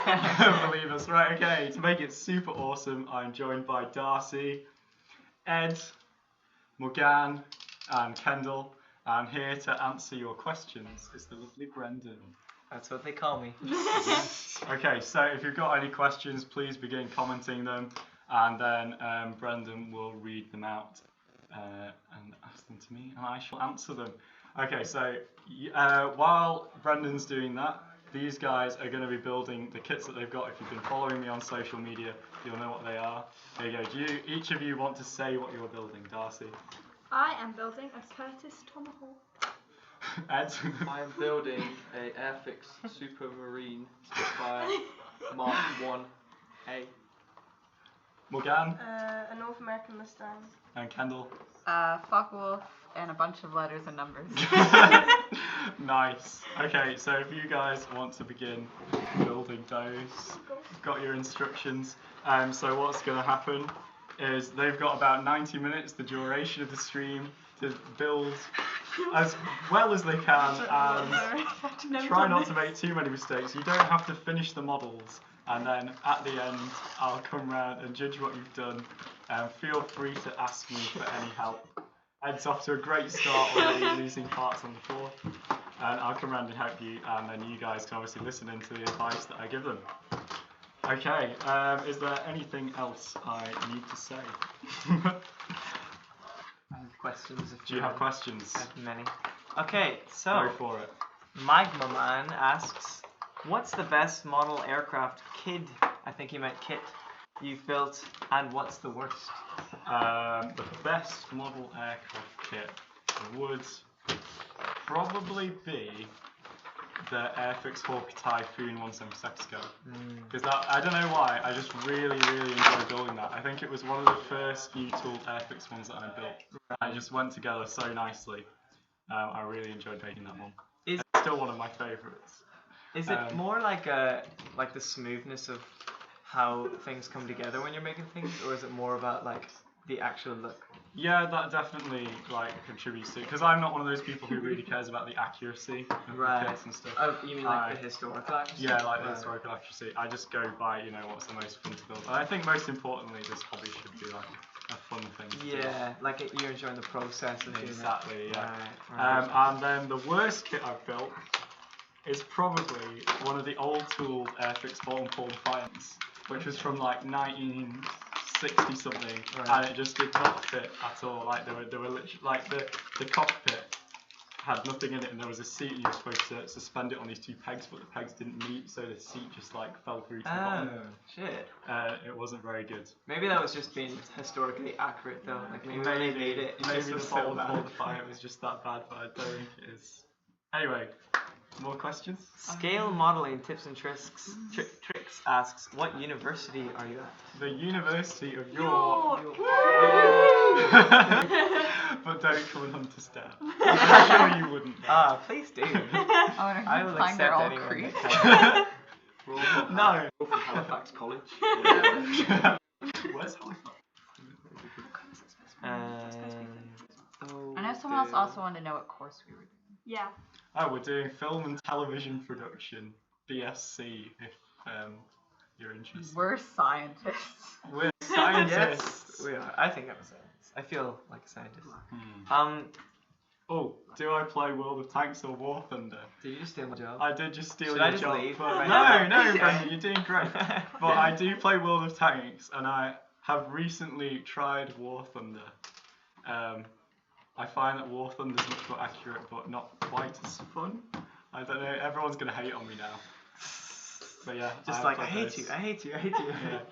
Believe us. Right, okay, to make it super awesome, I'm joined by Darcy, Ed, Morgane and Kendall. I'm here to answer your questions. It's the lovely Brendan. That's what they call me. Okay, so if you've got any questions, please begin commenting them, and then Brendan will read them out and ask them to me, and I shall answer them. Okay, so while Brendan's doing that, these guys are going to be building the kits that they've got. If you've been following me on social media, you'll know what they are. There you go. Do each of you want to say what you're building? Darcy? I am building a Curtis Tomahawk. Ed? I am building a Airfix Supermarine by Mark 1A. Morgane? A North American Mustang. And Kendall? Focke-Wulf and a bunch of letters and numbers. Nice. Okay, so if you guys want to begin building those, you've got your instructions. So what's going to happen is they've got about 90 minutes, the duration of the stream, to build as well as they can and try not to make too many mistakes. You don't have to finish the models, and then at the end I'll come round and judge what you've done. Feel free to ask me for any help. Ed's off to a great start already, losing parts on the floor, and I'll come round and help you, and then you guys can obviously listen into the advice that I give them. Okay, is there anything else I need to say? I have questions. Do you have questions? I have many. Okay, so Go for it. Magma Man asks, what's the best model aircraft I think he meant kit, you've built, and what's the worst? The best model aircraft kit would probably be the Airfix Hawk Typhoon 176 Go. Because I don't know why, I just really enjoy building that. I think it was one of the first U-tooled Airfix ones that I built. It just went together so nicely. I really enjoyed making that one. It's still one of my favourites. Is it more like the smoothness of how things come together when you're making things, or is it more about like the actual look? Yeah, that definitely contributes to it, because I'm not one of those people who really cares about the accuracy of the kits and stuff. Oh, you mean like the historical accuracy? Yeah, like the historical accuracy. I just go by, what's the most fun to build. And I think most importantly, this hobby should be like a fun thing to do. Yeah, like you're enjoying the process of doing Exactly, that. yeah. Right. And then the worst kit I've built is probably one of the old tooled Airfix Bottom Pole Defiance, which was from like 1960 something, and it just did not fit at all. Like there were literally, like the cockpit had nothing in it, and there was a seat, and you were supposed to suspend it on these two pegs, but the pegs didn't meet, so the seat just like fell through to the bottom. Oh, shit. It wasn't very good. Maybe that was just being historically accurate though. Like maybe they made it. Maybe the Bottom Pole Defiant was just that bad, but I don't think it is. Anyway. More questions? Scale Modeling Tips and Tricks asks, what university are you at? The University of York. But don't come and hunt us down. I'm sure you wouldn't. Please do. I will find they're accept all anyone creep. that can. No. We're from Halifax College. Where's Halifax? I know someone else also wanted to know what course we were doing. Yeah. Oh, we're doing film and television production, BSc, if you're interested. We're scientists. We're scientists. Yes, we are. I think I'm a scientist. I feel like a scientist. Oh, do I play World of Tanks or War Thunder? Did you just steal my job? I did just steal Should your I just job. leave? But Right no, now? Brendan, you're doing great. But I do play World of Tanks, and I have recently tried War Thunder. I find that War Thunder is much more accurate, but not quite as fun. I don't know. Everyone's gonna hate on me now. But yeah, Just I hate you. Yeah.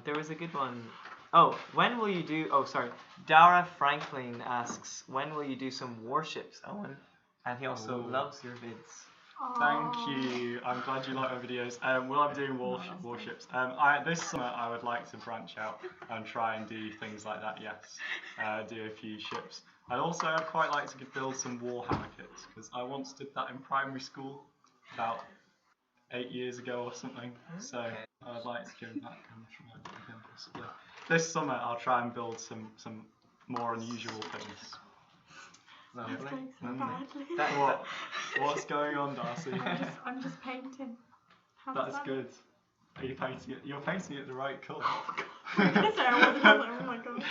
There was a good one. Oh, when will you do? Oh, sorry. Dara Franklin asks, when will you do some warships, Owen? And he also loves your vids. Thank you. I'm glad you like our videos. Will I be doing warships? This summer I would like to branch out and try and do things like that. Yes, do a few ships. And also I'd quite like to build some Warhammer kits, because I once did that in primary school about 8 years ago or something. So I'd like to go back and try it again possibly. This summer I'll try and build some more unusual things. Lovely. What's going on, Darcy? I'm just painting. How does That's that good. Are you painting it? You're painting it the right colour. I'm gonna say I wasn't. I was like, oh my god.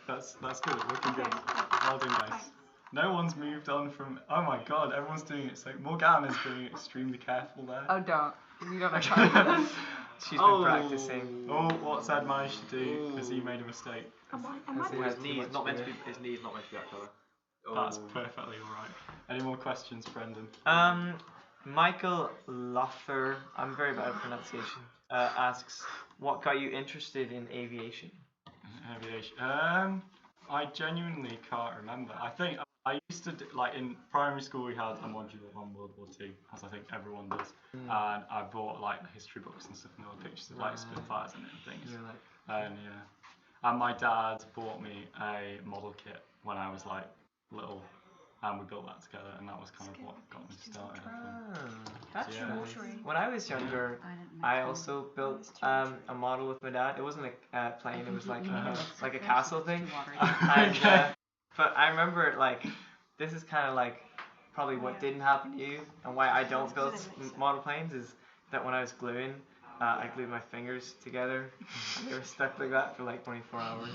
That's good. Looking Okay. good. Well done, guys. Thanks. No one's moved on from. Oh my god, everyone's doing it. So Morgane is being extremely careful there. Oh, don't. You don't have time for this. She's been practicing. Oh, what's Ed managed to do? Has he made a mistake? Am I Has he His had knee too is much not meant to beer? be. His knee is not meant to be that colour. That's perfectly alright. Any more questions, Brendan? Michael Lother, I'm very bad at pronunciation, asks, what got you interested in aviation? Aviation. I genuinely can't remember. I think I used to do, like in primary school we had a module on World War II, as I think everyone does, and I bought like the history books and stuff, and there were pictures of like Spitfires in it and things. You're like, And yeah, and my dad bought me a model kit when I was like little, and we built that together, and that was kind of what got me started. I think. that's Yeah. nice. When I was younger, I also built a model with my dad. It wasn't a plane, it was like a castle thing. And, but I remember like, this is kind of like probably what didn't happen to you, and why I don't build model planes is that when I was gluing, I glued my fingers together, and they were stuck like that for like 24 hours.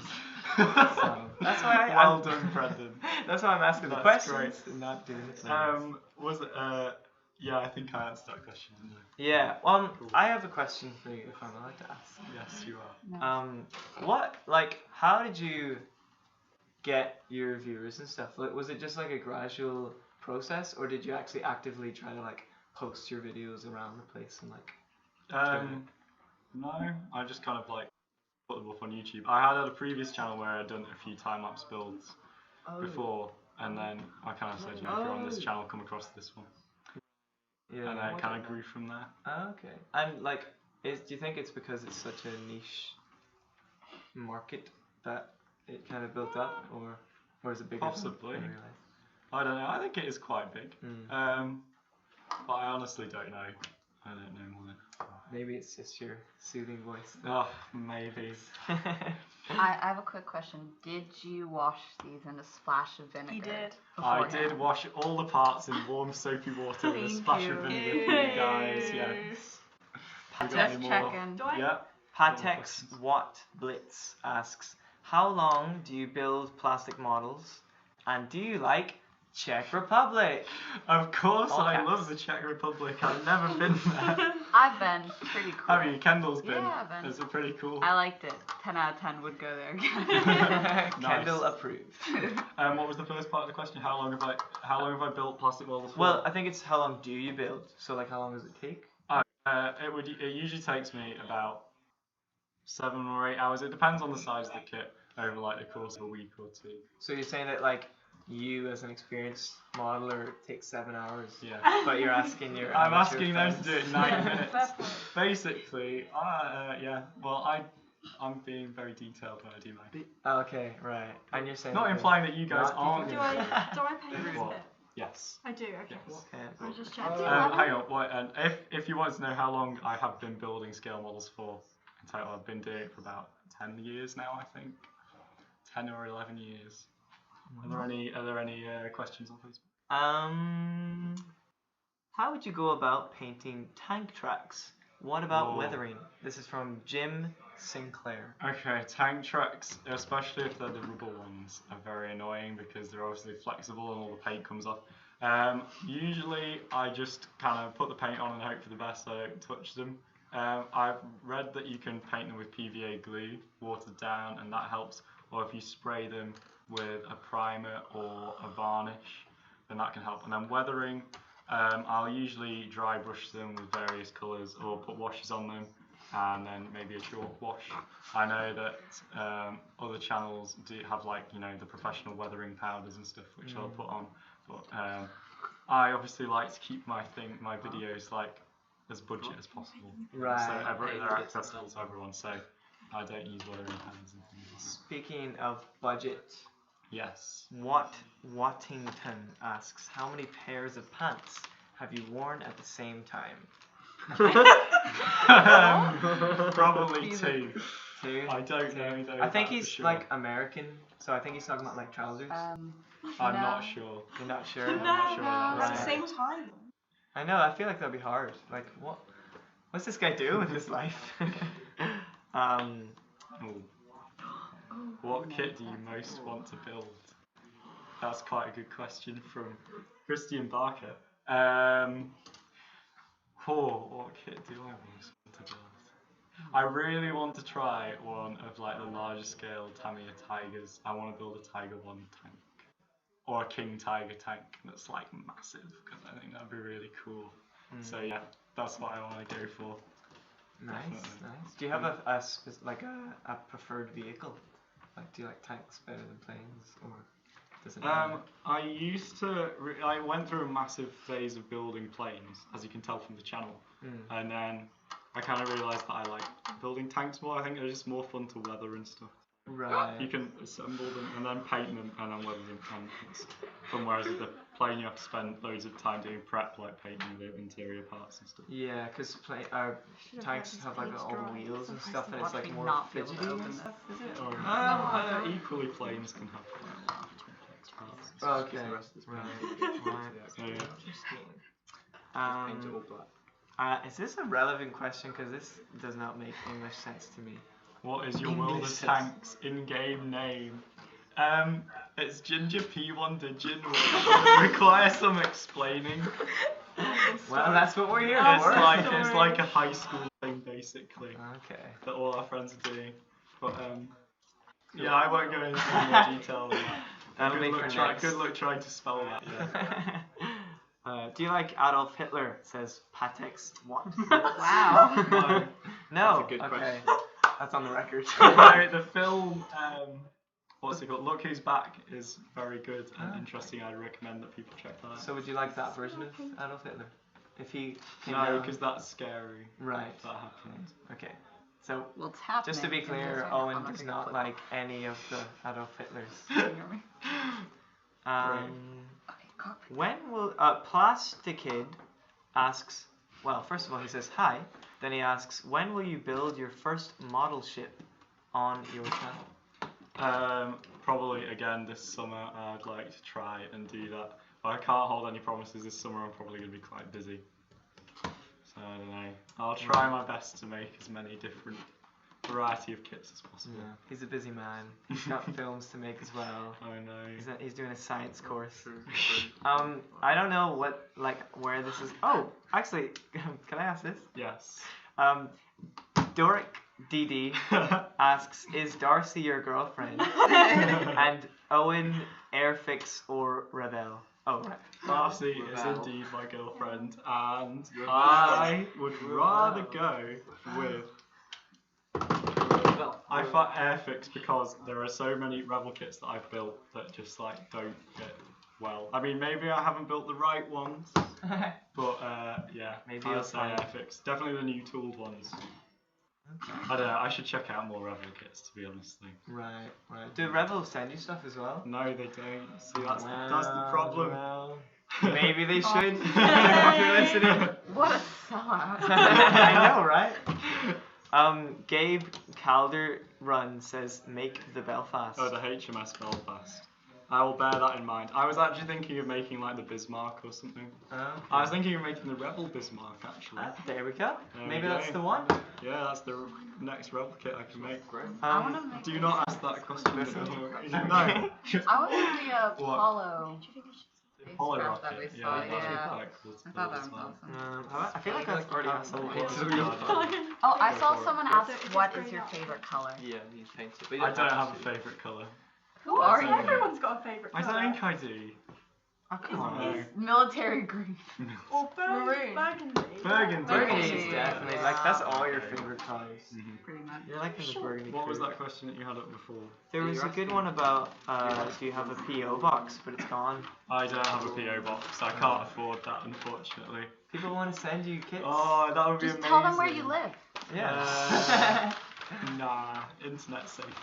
So that's why Well done, Brendan. That's why I'm asking the That's questions great. and not doing it. Was it? Yeah, I think I answered that question, didn't I? Yeah. I have a question for you, if I'm allowed to ask. Yes, you are. How did you get your viewers and stuff? Like, was it just like a gradual process, or did you actually actively try to like post your videos around the place and like? No, I just kind of like put them up on YouTube. I had a previous channel where I'd done a few time-lapse builds before, and then I kind of said, if you're on this channel, come across this one. Yeah. And I kind of grew from there. Okay. And like, do you think it's because it's such a niche market that it kind of built up, or is it bigger? Possibly. than you realize? I don't know. I think it is quite big. But I honestly don't know. I don't know why. Maybe it's just your soothing voice. Oh, maybe. I have a quick question. Did you wash these in a splash of vinegar? He did. I beforehand? did wash all the parts in warm soapy water with a splash of vinegar for you guys. Yes. We got Just any more? checking. Do I? Yeah. Patex Watt Blitz asks, how long do you build plastic models, and do you like Czech Republic? Of course, All I caps. love the Czech Republic. I've never been there. I've been. Pretty cool. Have you? Kendall's been. Yeah, I've been. Is it pretty cool? I liked it. 10 out of 10 would go there again. Kendall approved. What was the first part of the question? How long have I built plastic models for? Well, I think it's how long do you build? So like, how long does it take? It usually takes me about 7 or 8 hours. It depends on the size of the kit over like the course of a week or two. So you're saying that like, you as an experienced modeler takes 7 hours, Yeah. but you're asking your I'm amateur asking them to do it in 9 minutes. Fair point. Basically, yeah. Well, I'm being very detailed when I do my. Okay, right. And you're saying Not that implying that you guys not aren't. Do detailed. I pay for this What? bit? Yes. I do, okay. Yes. I was just Oh. checking. Hang on. What? And if you want to know how long I have been building scale models for, in total, I've been doing it for about 10 years now, I think. 10 or 11 years. Are there any questions on Facebook? How would you go about painting tank tracks? What about Whoa. weathering? This is from Jim Sinclair. Okay, tank tracks, especially if they're the rubber ones, are very annoying because they're obviously flexible and all the paint comes off. Usually I just kind of put the paint on and hope for the best. I don't touch them. I've read that you can paint them with PVA glue, watered down, and that helps. Or if you spray them with a primer or a varnish, then that can help. And then weathering, I'll usually dry brush them with various colours or put washes on them, and then maybe a chalk wash. I know that other channels do have like, the professional weathering powders and stuff which I'll put on, but I obviously like to keep my videos like as budget as possible, Right. so they're accessible to everyone, so I don't use weathering powders and things. Speaking of budget, Yes. Wattington asks, how many pairs of pants have you worn at the same time? Probably 2. 2? I don't know though. I think that he's for sure. like American, so I think he's talking about like trousers. I'm no. not sure. You're not sure? I'm not sure. At Right. the same time. I know, I feel like that'd be hard. Like, what? What's this guy doing with his life? What kit do you most want to build? That's quite a good question from Christian Barker. What kit do I most want to build? I really want to try one of like the larger scale Tamiya Tigers. I want to build a Tiger 1 tank. Or a King Tiger tank that's like massive, because I think that'd be really cool. So yeah, that's what I want to go for. Nice, Definitely. nice. Do you have a preferred vehicle? Like, do you like tanks better than planes, or does it matter? I used to. I went through a massive phase of building planes, as you can tell from the channel, and then I kind of realised that I like building tanks more. I think they're just more fun to weather and stuff. Right. You can assemble them and then paint them and then weather them, and it's fun. Whereas with the plane, you have to spend loads of time doing prep, like painting the interior parts and stuff. Yeah, because tanks have like all the wheels and stuff, and it's like more not be able fidgety to and open stuff, is it? Or equally, planes can have quite a lot of complex parts. Oh, okay. The rest of this Right. So, yeah. Paint it all black. Is this a relevant question? Because this does not make English sense to me. What is your World of English. Tanks in-game name? It's Ginger P1 Digin, which requires some explaining. Well, that's what we're here It's for. like a high school thing, basically, Okay. that all our friends are doing. But yeah, I won't go into more detail than that. That'll be for next. Good luck trying to spell that. Yeah. Do you like Adolf Hitler? Says Patex. What? Wow. No. That's a good okay. question. That's on the record. No, the film, what's it called? Look Who's Back is very good and interesting. I'd recommend that people check that out. So would you like that version of Adolf Hitler? If he came No, down? because that's scary. Right. If that happened. Okay. So Well, it's happening. just to be clear, I'm Owen not does gonna not click like any of the Adolf Hitlers. Can you hear me? Okay, cockpit. When will Plastikid asks? Well, first of all, he says hi. Then he asks, when will you build your first model ship on your channel? Probably again this summer. I'd like to try and do that. But I can't hold any promises this summer. I'm probably going to be quite busy. So I don't know. I'll try my best to make as many different variety of kits as possible. Yeah, he's a busy man. He's got films to make as well. I know. He's doing a science course. True. I don't know where this is. Oh, actually, can I ask this? Yes. Doric DD asks, is Darcy your girlfriend? And Owen, Airfix, or Rebel? Oh, right. Darcy is Rebel. indeed my girlfriend, and Rebel. I would rather go with. I thought Airfix because there are so many Rebel kits that I've built that just like don't get well. I mean, maybe I haven't built the right ones, but yeah, Maybe I'll you'll say find. Airfix. Definitely the new tooled ones. Okay. I don't know. I should check out more Rebel kits to be honest. Right. Do Rebel send you stuff as well? No, they don't. See, that's the problem. Well, maybe they should. If you're listening. What a sellout. I know, right? Gabe Calder says, make the Belfast. Oh, the HMS Belfast. I will bear that in mind. I was actually thinking of making like the Bismarck or something. I was thinking of making the Rebel Bismarck actually. There we go. There Maybe we that's go. the one. Yeah, that's the next Rebel kit I can make. I want to make Do this- not ask that question. Listen. No. I want to do a What? Apollo. Apollo spacecraft that rocket. we Yeah, saw, that'd be yeah. quite cool to I thought build that as was well. awesome. I feel like I've already asked Oh, that. Oh, I saw for it. someone ask, what is your favorite color? Yeah, you paint it. But you I don't have to. a favourite colour. Who are you? Everyone's got a favourite I colour. think I do. Oh, come on. No. Military green. Or Maroon. burgundy. Burgundy. Burgundy is Yeah. definitely, like, that's all your favorite colors. Pretty much. You're like in the burgundy What was crew. that question that you had up before? There was a good one about, do you have a P.O. box, but it's gone. I don't have a PO box. I can't afford that, unfortunately. People want to send you kits. Oh, that would be Just amazing. tell them where you live. Yeah. Nah, internet safety.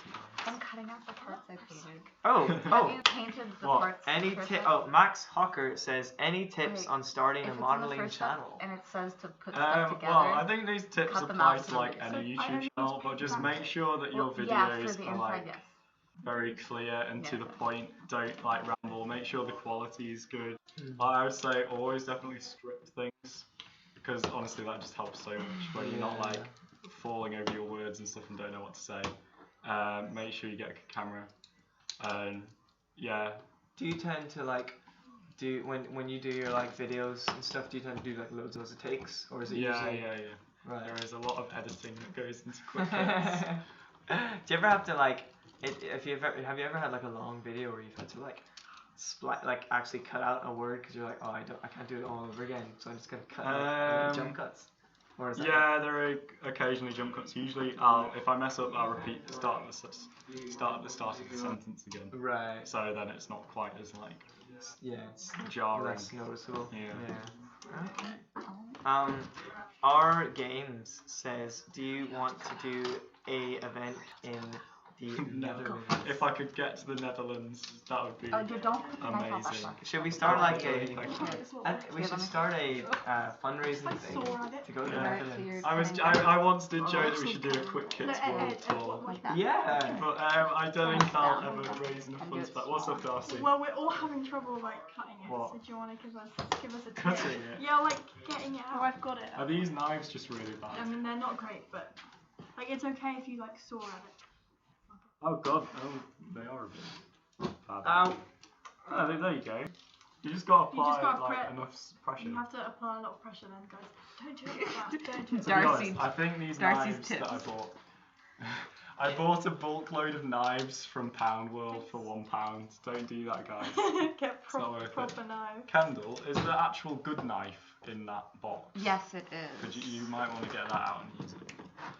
I'm cutting out the parts I painted. Have Oh, you painted the What? parts? any Chris? tip? Oh, Max Hawker says, any tips Wait, on starting If a it's in the modeling first step channel? and it says to put stuff together. Well, I think these tips cut them apply out to like slowly. any So I YouTube only channel, use but just paper make bags. sure that your Well, yeah, for videos the are inside, like yes. very clear and to Yeah. the point. Don't like ramble. Make sure the quality is good. I would say always definitely script things because honestly that just helps so much when you're not like falling over your words and stuff and don't know what to say. Make sure you get a good camera. Yeah. Do you tend to like do when you do your like videos and stuff? Do you tend to do like loads of takes, or is it usually? Yeah. Right. There is a lot of editing that goes into quick clips. Do you ever have to like, have you ever had like a long video where you've had to like actually cut out a word because you're like, oh, I can't do it all over again, so I'm just gonna cut out jump cuts? Or is that there are occasionally jump cuts. Usually, if I mess up, I'll repeat the start of the sentence again. Right. So then it's not quite as like it's jarring. less noticeable. Yeah. Okay. Our Games says, do you want to do a event in the Netherlands? If I could get to the Netherlands, that would be amazing. Should we start like we should should start a fundraising thing to go to the Netherlands? I once did joke that we should do a quick kids world tour. Yeah. But I don't think I'll ever raise enough funds for that. What's up, Darcy? Well, we're all having trouble like cutting it. What? So do you want to give us a tip? Cutting it? Yeah, like getting it out. Oh, I've got it. Are these knives just really bad? I mean, they're not great, but like it's okay if you like saw at it. Oh god, they are a bit bad. Ow. Oh, there you go. You just gotta apply enough pressure. You have to apply a lot of pressure then, guys. Don't do it like that. Don't do it. To be honest, I think these knives that I bought. I bought a bulk load of knives from Pound World for £1. Don't do that, guys. Get proper knife. Kendall, is the actual good knife in that box? Yes, it is. But you might want to get that out and use it.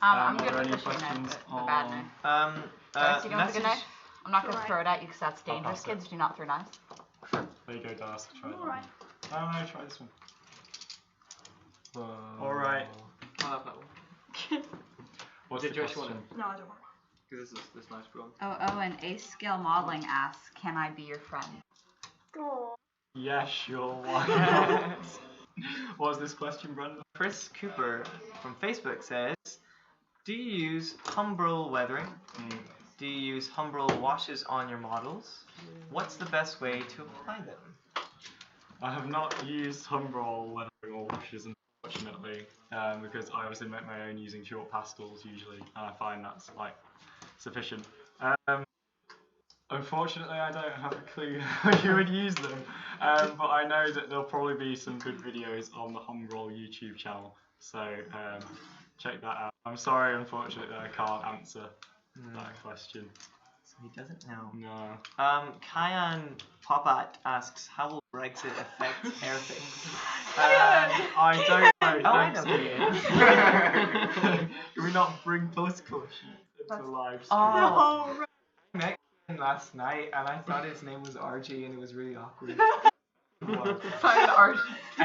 I'm good are with any the short questions knife, but the bad knife. Darcy, you don't have a good knife? I'm not going to throw it at you because that's dangerous. Kids do not throw knives. There you go, Darcy. Try that Alright. one. No, try this one. Alright. I'll have that one. What's Did the Josh question? want it? No, I don't want Because this nice bronze. Oh, Owen, Ace Skill Modeling asks, can I be your friend? Oh. Yeah, sure, why not? What was this question, Brandon? Chris Cooper from Facebook says, do you use Humbrol weathering? Do you use Humbrol washes on your models? What's the best way to apply them? I have not used Humbrol weathering or washes, unfortunately, because I obviously make my own using short pastels usually, and I find that's like sufficient. Unfortunately, I don't have a clue how you would use them, but I know that there'll probably be some good videos on the Humbrol YouTube channel, so check that out. I'm sorry, unfortunately, I can't answer that question. So he doesn't know. No. Kyan Popat asks, how will Brexit affect Airfix? I don't know. Oh, I know who it is. Can we not bring political issues into the live stream? Oh, right. I met him last night and I thought his name was Archie and it was really awkward. I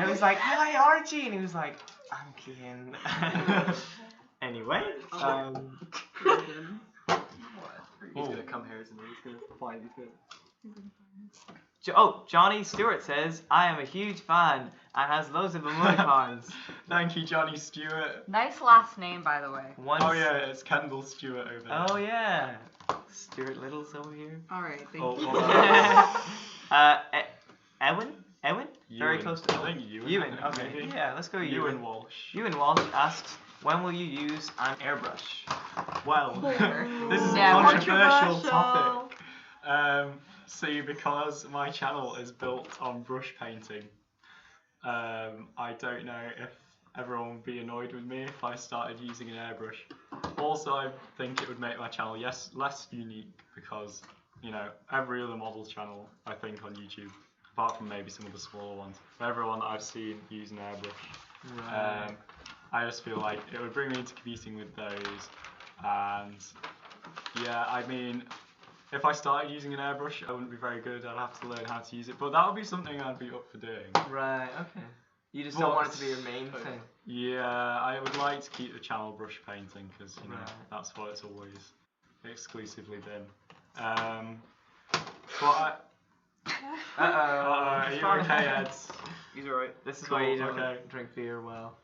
was like, hi Archie, and he was like, I'm Kian. Anyway, He's gonna come here, isn't he? He's gonna find you. Johnny Stewart says, I am a huge fan and has loads of emoticons. Thank you, Johnny Stewart. Nice last name, by the way. Oh yeah, it's Kendall Stewart over there. Oh yeah. Stuart Little's over here. Alright, thank you. Ewan? Very close to I think Ewan. Ewan, okay. Maybe. Yeah, let's go Ewan. Ewan Walsh. Ewan Walsh asks, when will you use an airbrush? Well, this is a controversial topic. See, because my channel is built on brush painting, I don't know if everyone would be annoyed with me if I started using an airbrush. Also, I think it would make my channel less unique because, you know, every other model's channel, I think, on YouTube, apart from maybe some of the smaller ones, everyone that I've seen use an airbrush. Right. I just feel like it would bring me into competing with those, and yeah, I mean, if I started using an airbrush, I wouldn't be very good. I'd have to learn how to use it, but that would be something I'd be up for doing. Right, okay. You just don't want it to be your main thing. Yeah, I would like to keep the channel brush painting because, you know, that's what it's always exclusively been. But are you okay, Ed? He's alright. This is why you don't drink beer while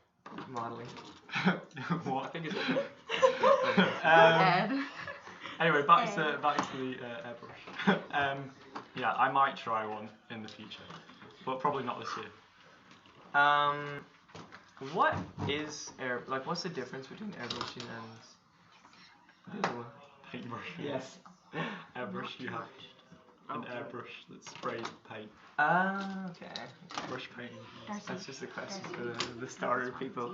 modeling. What? I think it's okay. Ed. Anyway, back to the airbrush. Yeah, I might try one in the future, but probably not this year. What is what's the difference between airbrushing and the other one? Paintbrush. Yes. Airbrush, you have an airbrush that sprays paint. Okay. Brush painting. That's just a question for the starter people.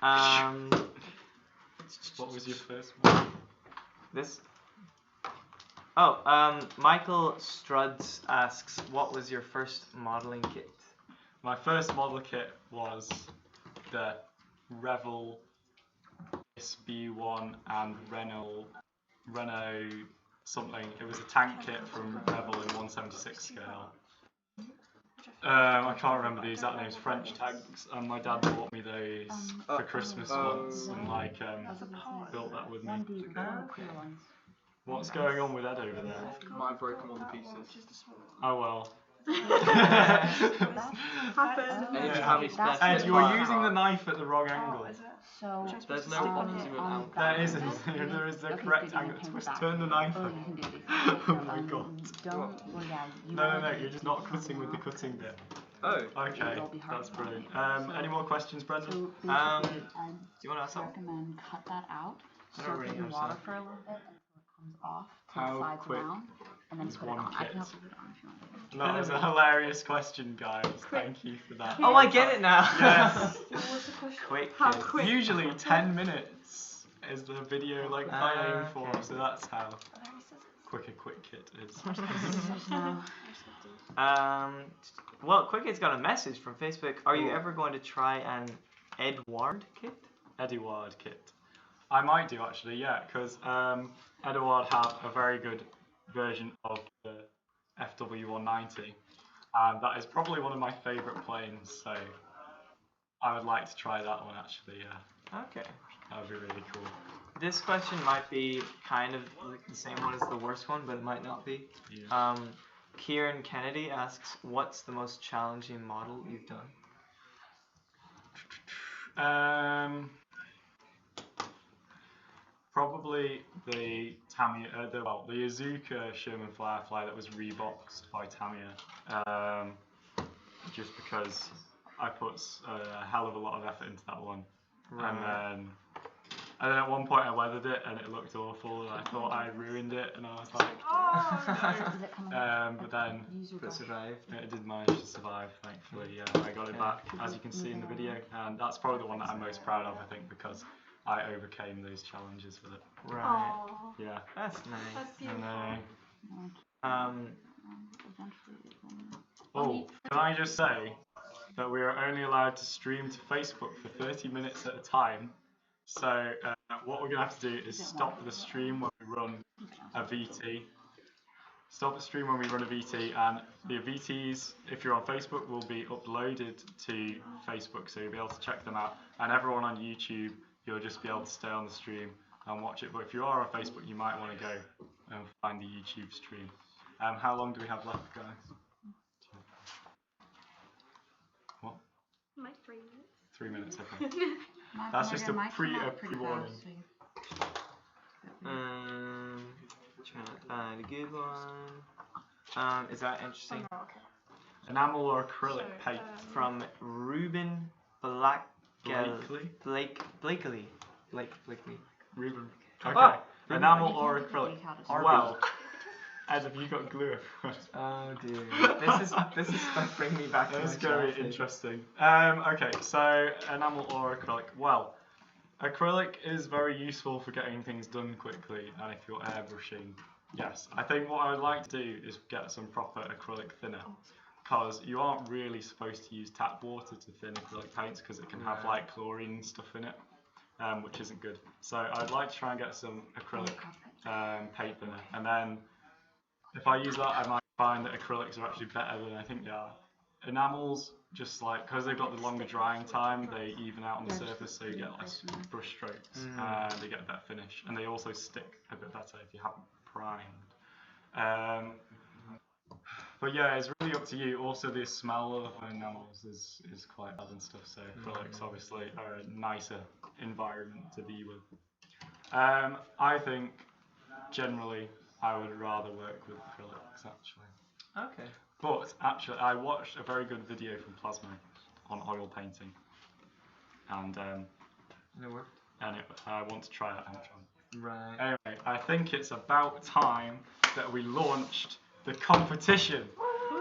Yeah. What was your first one? This? Oh, Michael Struds asks, what was your first modeling kit? My first model kit was the Revel SB1 and Renault something. It was a tank kit from Revel in 1/76 scale. I can't remember the exact names, French tanks, and my dad bought me those for Christmas once and built that with me. What's going on with Ed over there? Might break them all to pieces. Oh well. Happened. Ed, you were using the knife at the wrong angle. So There's no optimum angle. There isn't. There is the correct angle. Just turn the knife Oh, up. you can do these. Oh my god. No, you're just not cutting with the cutting bit. Oh. Okay, that's brilliant. Any more questions, Brendan? So Do you want to ask I something? recommend cut that out, I don't soak really it in understand. water for a little bit until it comes off to How the sides quick around, and then is put it one on. I kit? can help you put it on if you want. That was a hilarious question, guys. Thank you for that. Oh, I get it now. Yes. What was the question? Quick How kit. quick? Usually 10 minutes is the video I aim for, okay. so that's how quick a quick kit is. Well, Quickit's got a message from Facebook. Are you ever going to try an Edward kit? Edward kit. I might do actually, yeah, because Edward have a very good version of the FW190, and that is probably one of my favourite planes, so I would like to try that one actually, yeah. Okay. That would be really cool. This question might be kind of like the same one as the worst one, but it might not be. Yeah. Kieran Kennedy asks, what's the most challenging model you've done? Probably the Tamiya, the Azuka Sherman Firefly that was reboxed by Tamiya. Just because I put a hell of a lot of effort into that one, and then at one point I weathered it and it looked awful and I thought I ruined it and I was like, but then It survived. it did manage to survive, thankfully. Yeah, I got it back, as you can see in the video, and that's probably the one that I'm most proud of, I think, because I overcame those challenges with it. Right. Aww. Yeah. That's nice. That's And beautiful. oh, can I just say that we are only allowed to stream to Facebook for 30 minutes at a time. So what we're going to have to do is stop the stream when we run a VT. Stop the stream when we run a VT, and the VTs, if you're on Facebook, will be uploaded to Facebook, so you'll be able to check them out. And everyone on YouTube, you'll just be able to stay on the stream and watch it. But if you are on Facebook, you might want to go and find the YouTube stream. How long do we have left, guys? What? Like 3 minutes. 3 minutes, okay. That's just a pre-warning. Trying to find a good one. Is that interesting? Enamel or acrylic paint? From Ruben Blakely. Ruben. Oh. Okay. Enamel or acrylic? Well, Ed, have you got glue? Oh dear. This is going to bring me back to That's my very childhood. interesting. Okay, so enamel or acrylic? Well, acrylic is very useful for getting things done quickly, and if you're airbrushing, yes. I think what I would like to do is get some proper acrylic thinner, because you aren't really supposed to use tap water to thin acrylic paints, because it can have like chlorine and stuff in it, which isn't good. So I'd like to try and get some acrylic paint thinner, and then if I use that, I might find that acrylics are actually better than I think they are. Enamels, just like, because they've got the longer drying time, they even out on the surface, so you get less brush strokes, and they get a better finish, and they also stick a bit better if you haven't primed. But yeah, it's really up to you. Also, the smell of enamels is quite bad and stuff, so acrylics obviously are a nicer environment to be with. I think, generally, I would rather work with acrylics, actually. Okay. But actually, I watched a very good video from Plasmo on oil painting. and it worked. And I want to try that out. Right. Anyway, I think it's about time that we launched the competition,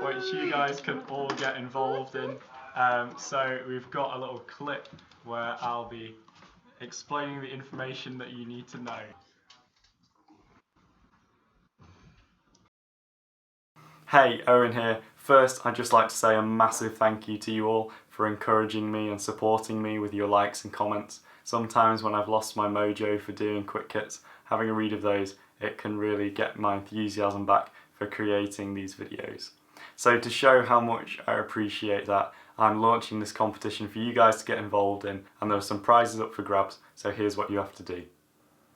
which you guys can all get involved in. So we've got a little clip where I'll be explaining the information that you need to know. Hey, Owen here. First, I'd just like to say a massive thank you to you all for encouraging me and supporting me with your likes and comments. Sometimes when I've lost my mojo for doing quick kits, having a read of those, it can really get my enthusiasm back for creating these videos. So to show how much I appreciate that, I'm launching this competition for you guys to get involved in, and there are some prizes up for grabs, so here's what you have to do.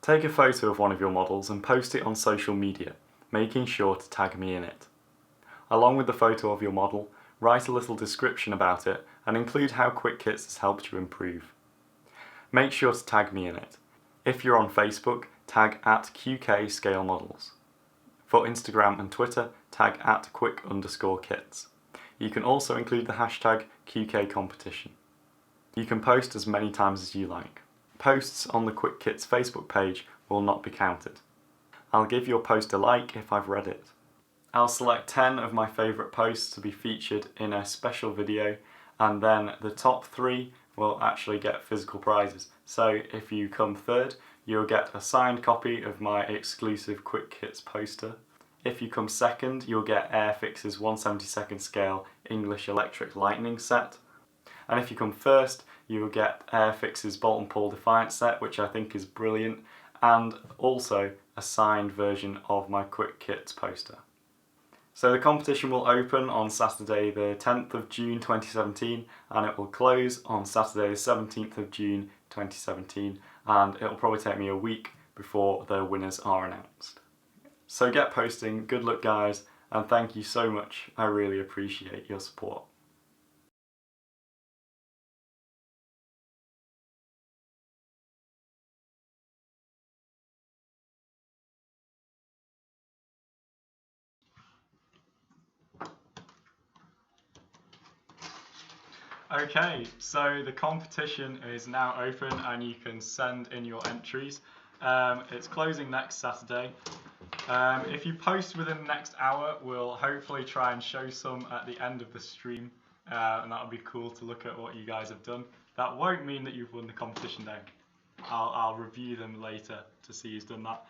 Take a photo of one of your models and post it on social media, making sure to tag me in it. Along with the photo of your model, write a little description about it and include how Quick Kits has helped you improve. Make sure to tag me in it. If you're on Facebook, tag @QKScaleModels. For Instagram and Twitter, tag @quick_kits. You can also include the hashtag QKCompetition. You can post as many times as you like. Posts on the Quick Kits Facebook page will not be counted. I'll give your post a like if I've read it. I'll select 10 of my favourite posts to be featured in a special video, and then the top 3 will actually get physical prizes. So if you come third, you'll get a signed copy of my exclusive Quick Kits poster. If you come second, you'll get Airfix's 1/72nd scale English Electric Lightning set. And if you come first, you'll get Airfix's Bolt and Pull Defiant set, which I think is brilliant, and also a signed version of my Quick Kits poster. So the competition will open on Saturday the 10th of June 2017, and it will close on Saturday the 17th of June 2017, and it will probably take me a week before the winners are announced. So get posting, good luck guys, and thank you so much, I really appreciate your support. Okay, so the competition is now open and you can send in your entries. It's closing next Saturday. If you post within the next hour, we'll hopefully try and show some at the end of the stream, and that'll be cool to look at what you guys have done. That won't mean that you've won the competition though. I'll review them later to see who's done that.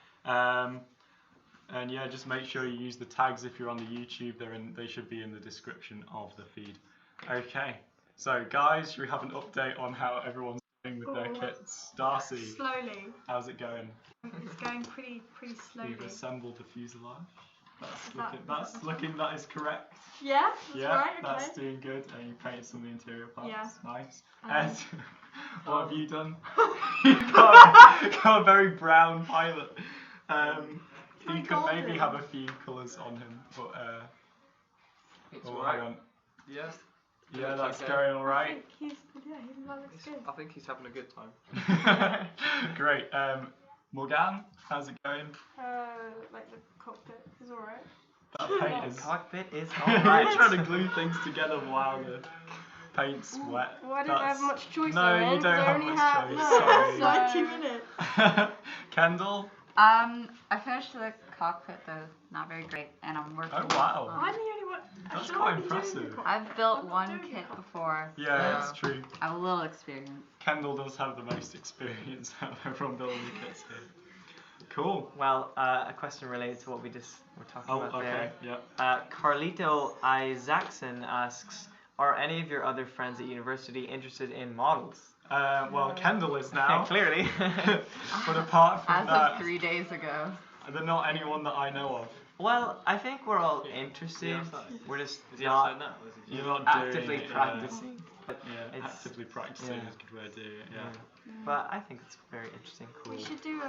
And yeah, just make sure you use the tags if you're on the YouTube. They should be in the description of the feed. Okay. So guys, should we have an update on how everyone's doing with their kits? Darcy, Slowly. how's it going? It's going pretty slowly. You've assembled the fuselage. That That is correct. Yeah, that's Yeah, right, okay. that's doing good. And you painted some of the interior parts. Yeah. Nice. Ed, what have you done? You've got a very brown pilot. You could maybe have a few colours on him, but It's oh, alright. hang on. Yes. Yeah, that's okay. going all right. He looks good. I think he's having a good time. Great. Morgane, how's it going? Like the cockpit is alright. That paint is. Cockpit is You're alright. trying to glue things together while the paint's wet. Well, I don't have much choice. No, then, you don't have only much choice. No, Sorry. 90 minutes. Kendall. I finished the cockpit though, not very great, and I'm working. Oh wow. I'm the only one. That's Should quite I be doing the impressive. cockpit? I've built I'm not one doing kit it. before. Yeah, that's true. I have a little experience. Kendall does have the most experience out of everyone building the kits here. Cool. Well, a question related to what we just were talking Oh, about okay. there. Yeah. Carlito Isaacson asks, are any of your other friends at university interested in models? Well, Kendall is now. Clearly. But apart from As that, of 3 days ago. they're not anyone that I know of. Well, I think we're all interested. We're just Is he outside not now? Or is he You're not actively doing it, practicing. Yeah, It's- actively practicing yeah. is a good way to do it. Yeah. But I think it's very interesting, cool. We should do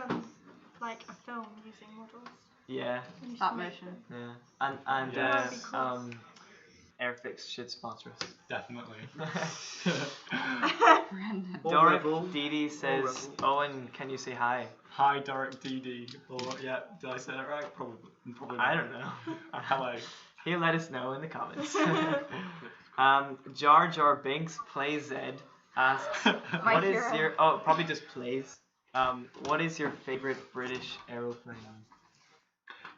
like a film using models. Yeah, We should Stop make motion. yeah. And Yeah, that'd be cool. Airfix should sponsor us. Definitely. Brandon. Or Doric Rebel. Didi says, Owen, can you say hi? Hi, Doric DD. Or yeah, did I say that right? Probably. I don't know. Hello. He'll let us know in the comments. Jar Jar Binks Play Z asks, My what is hero. your... Oh, probably just plays. What is your favorite British aeroplane?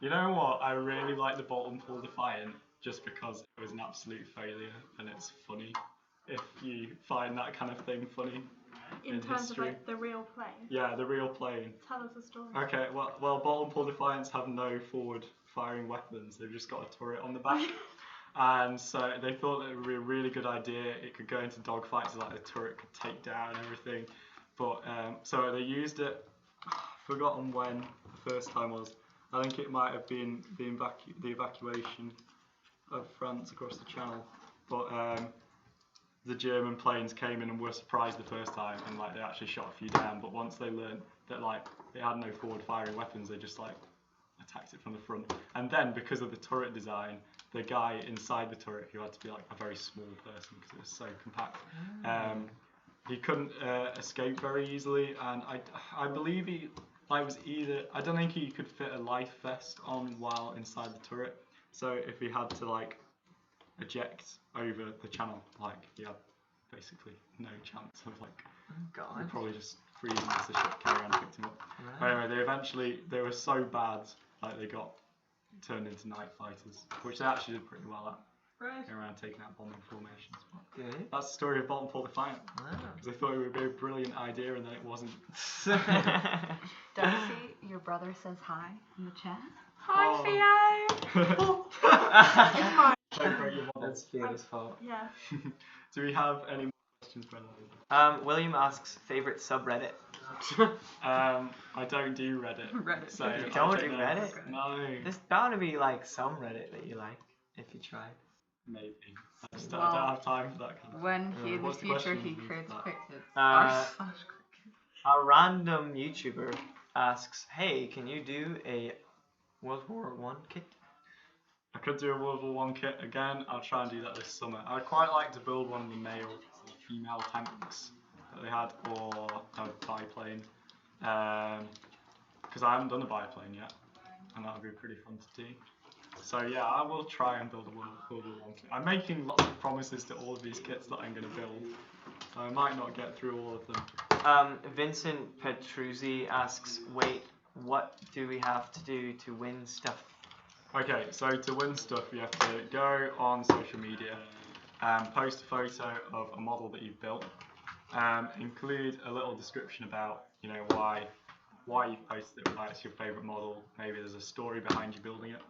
You know what? I really like the Bolton Pool Defiant just because it was an absolute failure and it's funny. If you find that kind of thing funny In terms history. of like the real plane. Yeah, the real plane. Tell us a story. Okay, well, Bolton Pool Defiants have no forward firing weapons. They've just got a turret on the back. And so they thought it would be a really good idea. It could go into dogfights, like the turret could take down everything. But so they used it. I've forgotten when the first time was. I think it might have been the evacuation of France across the Channel. But the German planes came in and were surprised the first time, and like they actually shot a few down. But once they learned that like it had no forward firing weapons, they just like attacked it from the front. And then because of the turret design, the guy inside the turret, who had to be like a very small person because it was so compact, he couldn't escape very easily. And I believe he like was either, I don't think he could fit a life vest on while inside the turret. So if he had to like eject over the channel, like he had basically no chance of like probably just freezing as the ship came around and picked him up. Right. Anyway, they were so bad, like they got turned into night fighters, which they actually did pretty well at. Right. Going around taking out bombing formations. Good. That's the story of Bolton Pool Defiant. Wow. Because they thought it would be a brilliant idea and then it wasn't. Darcy, your brother says hi in the chat. Hi, Theo! It's fine. Don't break your model. That's Theo's fault. Yeah. Do we have any more questions, Brendan? William asks, favorite subreddit? I don't do Reddit. Reddit. So You I don't do know. Reddit? No. There's bound to be like some Reddit that you like, if you try. Maybe. I just don't have time for that kind of When he in the What's the future question? he creates quick hits. A random YouTuber asks, hey, can you do a World War I kit? I could do a World War One kit again. I'll try and do that this summer. I'd quite like to build one of the male or female tanks that they had, or a biplane. Because I haven't done a biplane yet, and that would be pretty fun to do. So yeah, I will try and build a World War One kit. I'm making lots of promises to all of these kits that I'm going to build, so I might not get through all of them. Vincent Petruzzi asks, wait, what do we have to do to win stuff? Okay, so to win stuff, you have to go on social media, post a photo of a model that you've built, include a little description about, you know, why you've posted it, why it's your favourite model. Maybe there's a story behind you building it.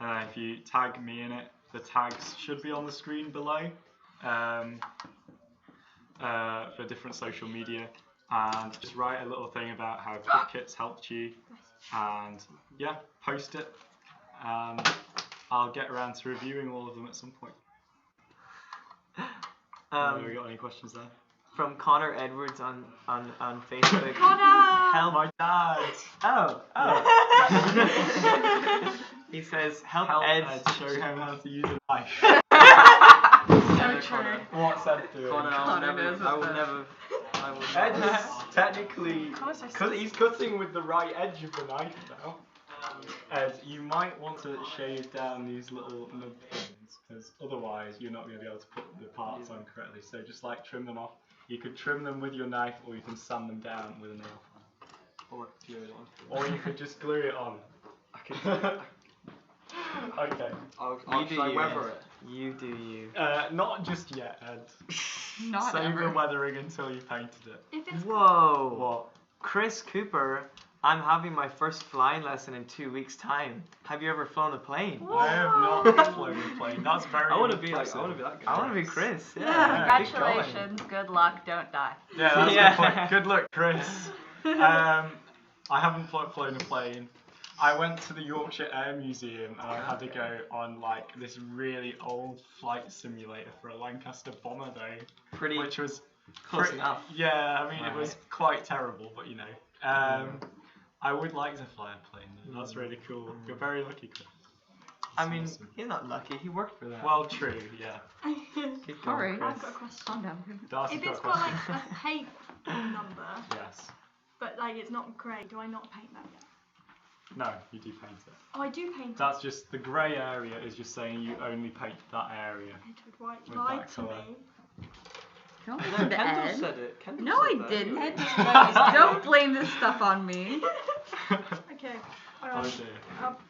If you tag me in it, the tags should be on the screen below for different social media, and just write a little thing about how Kits helped you, and yeah, post it. I'll get around to reviewing all of them at some point. Have we got any questions there? From Connor Edwards on Facebook. Connor! Help My dad! Oh. He says, help Ed show him how to use a knife. So true. What's Ed doing? Connor, I will never. Ed is technically, because he's cutting with the right edge of the knife now. Ed, you might want to shave down these little nub pins, because otherwise you're not going to be able to put the parts on correctly. So just like trim them off. You could trim them with your knife, or you can sand them down with a nail file. Or glue it on. Or you could just glue it on. Okay. I'll do try you, weather Ed. it. You do you. Not just yet, Ed. Not Save ever. the weathering until you painted it. If it's Whoa. What? Chris Cooper, I'm having my first flying lesson in 2 weeks' time. Have you ever flown a plane? I have not flown a plane. That's very I want to be impressive. that guy. I want to be Chris. Yeah. Yeah. Keep going. Congratulations, good luck, don't die. Yeah, that's Yeah. a good point. Good luck, Chris. I haven't flown a plane. I went to the Yorkshire Air Museum and I had to go on like this really old flight simulator for a Lancaster bomber though, which was Close enough. Yeah, I mean Right. it was quite terrible, but you know. I would like to fly a plane though. That's really cool. You're very lucky, Chris. I mean, Awesome. he's not lucky. He worked for that. Well, true, yeah. Keep Sorry. going, I've Chris. got a question. Calm down. Darcy's If it's got a got question. like a paint number, Yes. but like it's not grey, do I not paint that yet? No, you do paint it. Oh, I do paint That's just the grey area is just saying you only paint that area. it with white. with Lie that to colour. me. Don't No, listen to Kendall Ed. said it. Kendall No, said I that. didn't. Ed doesn't know his Don't blame this stuff on me. Okay. Oh Alright. dear.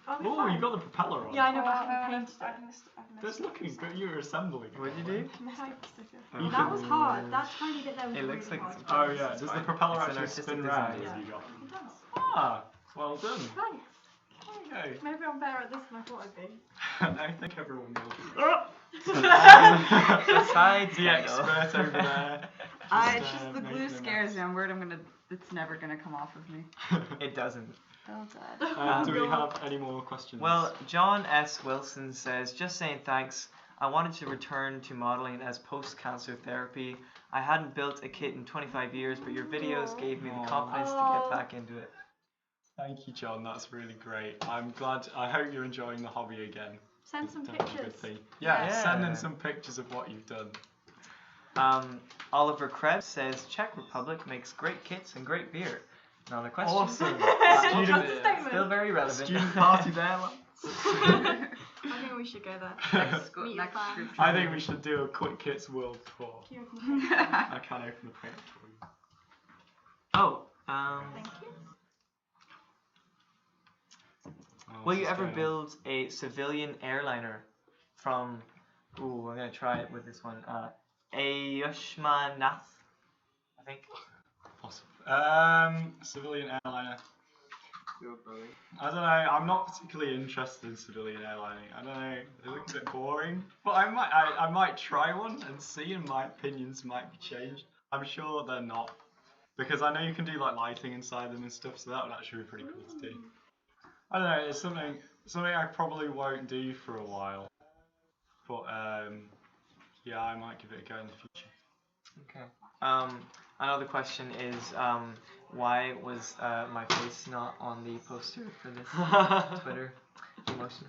I'll be Oh, fine. you got the propeller on. Yeah, I know, but I haven't painted it. That's looking good. You're assembling. What did you do? You That can- was hard. That tiny bit there was It really looks like hard. it's- Oh yeah. Does the fine. propeller It's an actually artistic spin design. round as Yeah. you go? It does. Ah, well done. Thanks. Okay. Maybe I'm better at this than I thought I'd be. I think everyone will be. Besides The expert over there. It's just the make glue no scares mess. me. I'm worried it's never gonna come off of me. It doesn't. Oh god. Do we have any more questions? Well, John S. Wilson says, just saying thanks. I wanted to return to modeling as post-cancer therapy. I hadn't built a kit in 25 years, but your videos gave me the confidence to get back into it. Thank you, John. That's really great. I'm glad. I hope you're enjoying the hobby again. Send It's some definitely a good pictures. thing. Yeah, Yeah. send in some pictures of what you've done. Oliver Krebs says, Czech Republic makes great kits and great beer. Another question. Awesome. That's a Student, statement. Still very relevant. student party there. lads. I think we should go there. Next Meet your next fans. group I trip. think we should do a quick kits world tour. Can you open the paper? I can open the paint for you. Oh, Thank you. Oh, will what's you ever going on? build a civilian airliner from, ooh, I'm going to try it with this one, Ayushma Nath, I think. Possible. Civilian airliner. I don't know. I'm not particularly interested in civilian airlining. I don't know. They look a bit boring. But I might try one and see, and my opinions might be changed. I'm sure they're not, because I know you can do like lighting inside them and stuff. So that would actually be pretty cool to do. I don't know. It's something I probably won't do for a while. But yeah, I might give it a go in the future. Okay. Another question is, why was my face not on the poster for this Twitter promotion?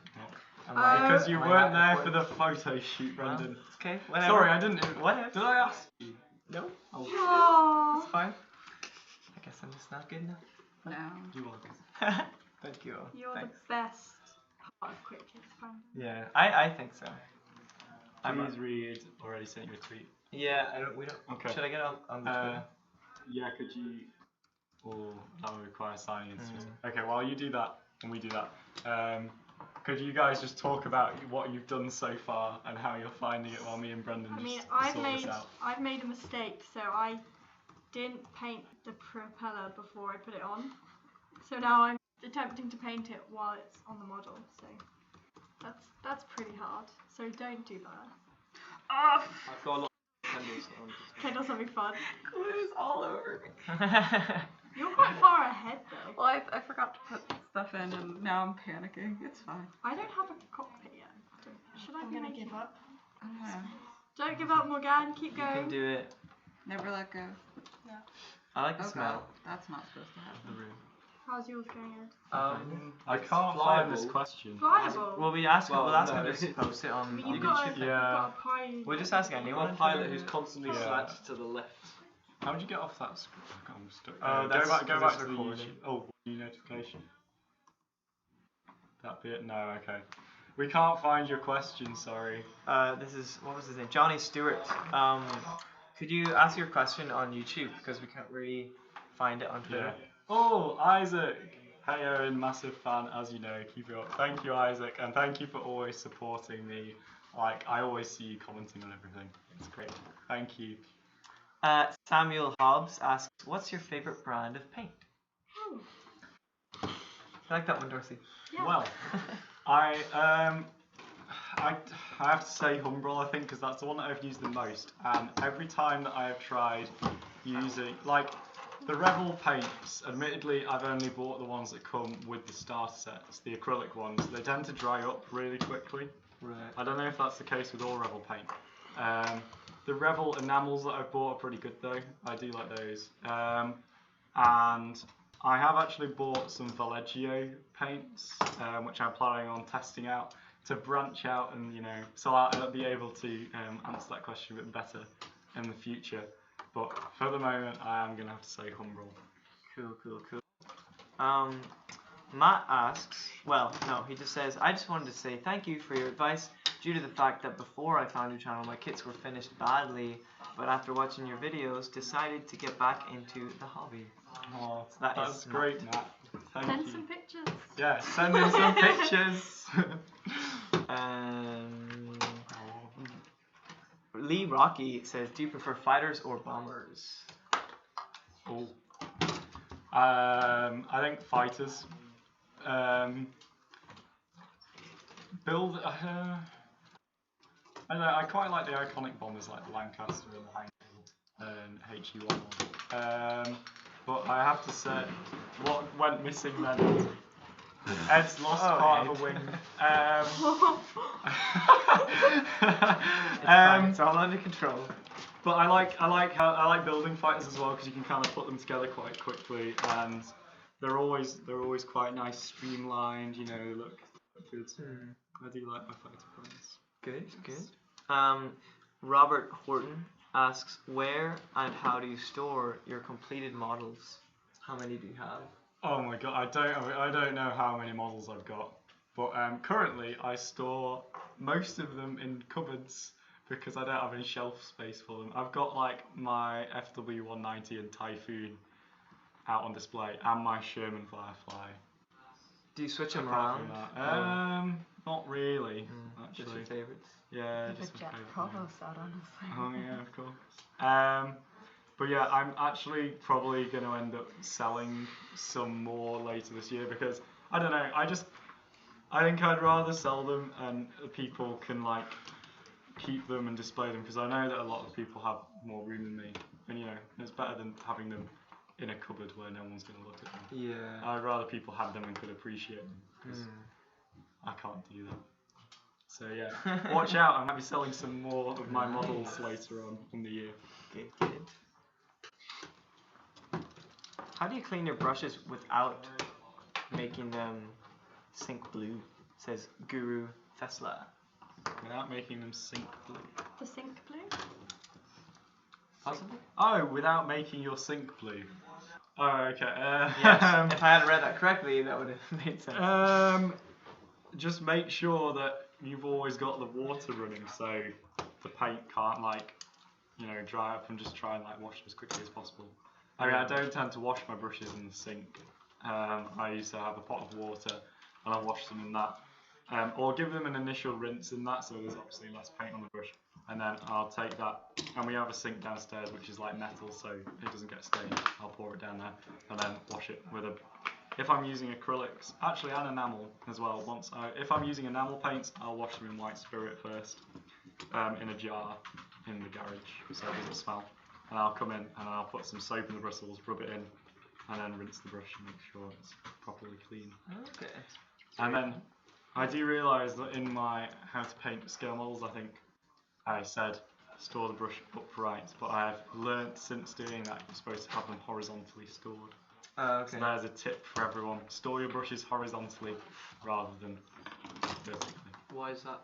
Am I- Because you am I weren't not there for the photo shoot, Well, Brendan. okay, whatever. Sorry, I didn't. Whatever. Did I ask you? No, Oh, Aww. it's fine. I guess I'm just not good enough. No. you are. Thank you. You're Thanks. the best part of Quick Kids, Brandon. Yeah, I think so. Please read. Already sent you a tweet. Yeah, we don't. Okay. Should I get on the Twitter? Yeah, could you? Oh, that would require signing into it. Mm. Okay, while you do that and we do that, could you guys just talk about what you've done so far and how you're finding it while me and Brendan I mean, just I've sort this made out? a mistake, so I didn't paint the propeller before I put it on. So now I'm attempting to paint it while it's on the model. So that's pretty hard. So don't do that. Oh, I've got a lot of candles on. Kendall's having fun. glue's all over me. You're quite far ahead though. Well, I forgot to put stuff in, and now I'm panicking. It's fine. I don't have a cockpit yet. Should I be making up? I don't know. Don't give up, Morgane. Keep You can going. do it. Never let go. I like the Oh smell god, that's not supposed to of happen. the room. How's yours going, Ed? I It's can't find this flyable. question. Flyable. Well, we'll Well, ask no. him to post it I on. mean, on you've the got, YouTube. you've Yeah. got a pie. We'll just ask I've anyone. got a pilot who's constantly Yeah. slashed to the left. How did you get off that screen? I'm stuck. Oh, Go that's back 'cause to it's the recording. YouTube. Oh, new notification. That bit? No, okay. We can't find your question, sorry. This is, what was his name? Johnny Stewart. Could you ask your question on YouTube, because we can't really find it on Twitter. Yeah. Oh, Isaac! Hey Owen, massive fan, as you know. Keep it up. Thank you, Isaac, and thank you for always supporting me. Like, I always see you commenting on everything. It's great. Thank you. Samuel Hobbs asks, what's your favorite brand of paint? I like that one, Darcy. Yeah. Well, I have to say Humbrol, I think, because that's the one that I've used the most. And every time that I have tried using, like, the Rebel paints, admittedly, I've only bought the ones that come with the starter sets, the acrylic ones. They tend to dry up really quickly. Right. I don't know if that's the case with all Rebel paint. The Rebel enamels that I've bought are pretty good though. I do like those. And I have actually bought some Vallejo paints, which I'm planning on testing out to branch out and, you know, so I'll be able to answer that question a bit better in the future. But for the moment, I am going to have to say Humbrol. Cool. Matt asks, well, no, he just says, I just wanted to say thank you for your advice due to the fact that before I found your channel, my kits were finished badly, but after watching your videos, decided to get back into the hobby. Oh, So that that's is great, Matt. Thank Send you. some pictures. Yeah, send in some pictures. Lee Rocky says, do you prefer fighters or bombers? Oh. I think fighters. Build. I don't know. I quite like the iconic bombers like the Lancaster and the Heinkel and HE1. But I have to say, what went missing then? Ed's lost part of a wing. It's fine, it's all under control. But I like building fighters as well because you can kind of put them together quite quickly, and they're always quite nice, streamlined. You know, they look good. I do like my fighter planes. Good. Robert Horton asks, where and how do you store your completed models? How many do you have? Oh my god, I don't know how many models I've got, but currently I store most of them in cupboards because I don't have any shelf space for them. I've got like my FW190 and Typhoon out on display, and my Sherman Firefly. Do you switch them around? Not really, actually. Just your favourites? Yeah, Keep just a my Jack favourite. Provost out on us. Oh yeah, of course. But yeah, I'm actually probably going to end up selling some more later this year because I don't know. I think I'd rather sell them and people can like keep them and display them because I know that a lot of people have more room than me, and you know it's better than having them in a cupboard where no one's going to look at them. Yeah. I'd rather people have them and could appreciate them because I can't do that. So yeah, watch out. I might be selling some more of my models later on in the year. Good. How do you clean your brushes without making them sink blue? Says Guru Tesla. Without making them sink blue. The sink blue? Possibly? Oh, without making your sink blue. Oh, okay. Yes. If I had read that correctly, that would have made sense. Just make sure that you've always got the water running, so the paint can't dry up, and just try and wash as quickly as possible. I mean, I don't tend to wash my brushes in the sink. I used to have a pot of water, and I wash them in that. Or give them an initial rinse in that, so there's obviously less paint on the brush. And then I'll take that, and we have a sink downstairs which is like metal, so it doesn't get stained. I'll pour it down there, and then wash it with if I'm using acrylics, actually, and enamel as well. If I'm using enamel paints, I'll wash them in white spirit first, in a jar in the garage, so it doesn't smell. And I'll come in and I'll put some soap in the bristles, rub it in, and then rinse the brush and make sure it's properly clean. Okay. And then I do realise that in my how to paint scale models, I think I said store the brush upright, but I have learnt since doing that you're supposed to have them horizontally stored. Okay. So there's a tip for everyone: store your brushes horizontally rather than vertically. Why is that?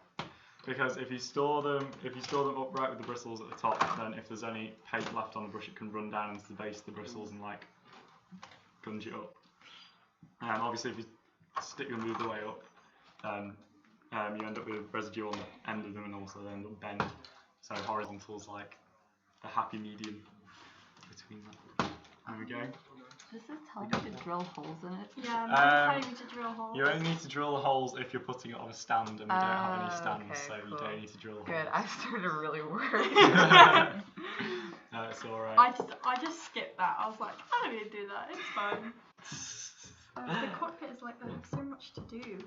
Because if you store them upright with the bristles at the top, then if there's any paint left on the brush, it can run down into the base of the bristles and gunge it up. And obviously, if you stick them the other way up, then you end up with residue on the end of them, and also they end up bent. So horizontal's like the happy medium between them. There we go. Does this tell me to drill holes in it? Yeah, I'm telling you to drill holes. You only need to drill the holes if you're putting it on a stand, and we don't have any stands, okay, so cool. you don't need to drill holes. Good, I started really worried. No, it's alright. I just skipped that. I was like, I don't need to do that. It's fine. The cockpit is like, they have so much to do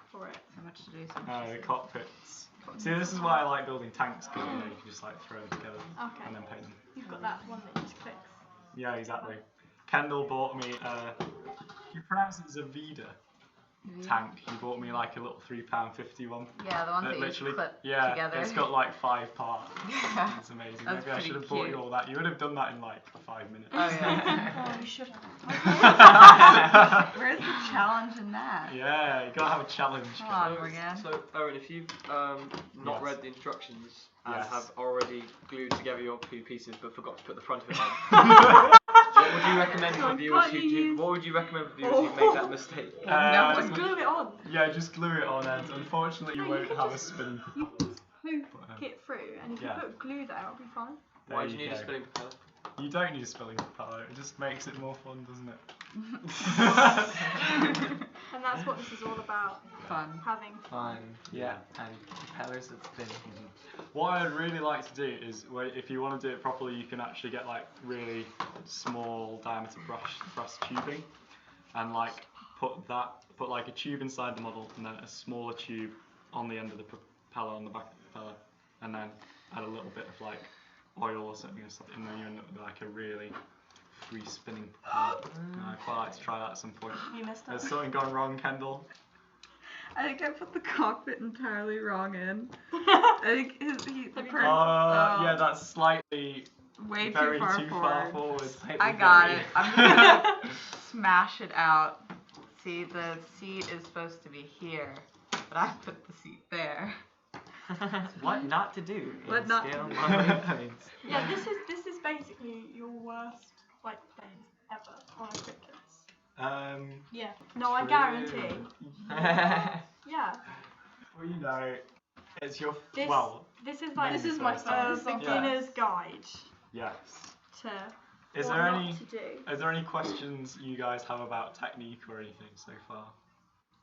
for it. So much to do. So much No, to the see. cockpits. See, this is why I like building tanks, because you can just throw them together Okay. and then paint them. You've got that one that just clicks. Yeah, exactly. Kendall bought me you pronounce it Zavida tank. He bought me a little £3.50 one. Yeah, the ones that you literally, clip yeah, together. it's got 5 parts. Yeah. It's amazing. That's Maybe I should have pretty bought you cute. all that. You would have done that in 5 minutes. Oh yeah. Oh, you should Where's the challenge in that? Yeah, you gotta have a challenge. Come on, Morgane. So, Owen, if you've not Yes. read the instructions and Yes. have already glued together your two pieces but forgot to put the front of it on, what would you recommend for viewers who do? What would you recommend for viewers who make that mistake? Just glue it on. Yeah, just glue it on, and unfortunately you No, won't can have a just- spinning. You can just poke it through, and if yeah. you put glue there, it'll be fine. Why do you need a spinning propeller? You don't need a spinning propeller. It just makes it more fun, doesn't it? And that's what this is all about. Fun. Having Fun. Yeah, and propellers that spin. What I'd really like to do is, if you want to do it properly, you can actually get like really small diameter brass tubing, and like put like a tube inside the model, and then a smaller tube on the end of the propeller, on the back of the propeller, and then add a little bit of like oil or something, and then you end up with like a really free spinning propeller. I'd quite like to try that at some point. you messed up. Has something gone wrong, Kendall? I think I put the cockpit entirely wrong in. I think the person. Yeah, that's slightly way very too far forward. I Slightly got very- it. I'm gonna smash it out. See, the seat is supposed to be here, but I put the seat there. What not to do What in not to scale do. modeling planes. Yeah, this is basically your worst flight planes ever on a quick kiss. Yeah. No, I guarantee. Yeah. Well, you know, it's your This this is like This this is is my first time. beginner's guide yes. to Is what there not any to do. Is there any questions you guys have about technique or anything so far?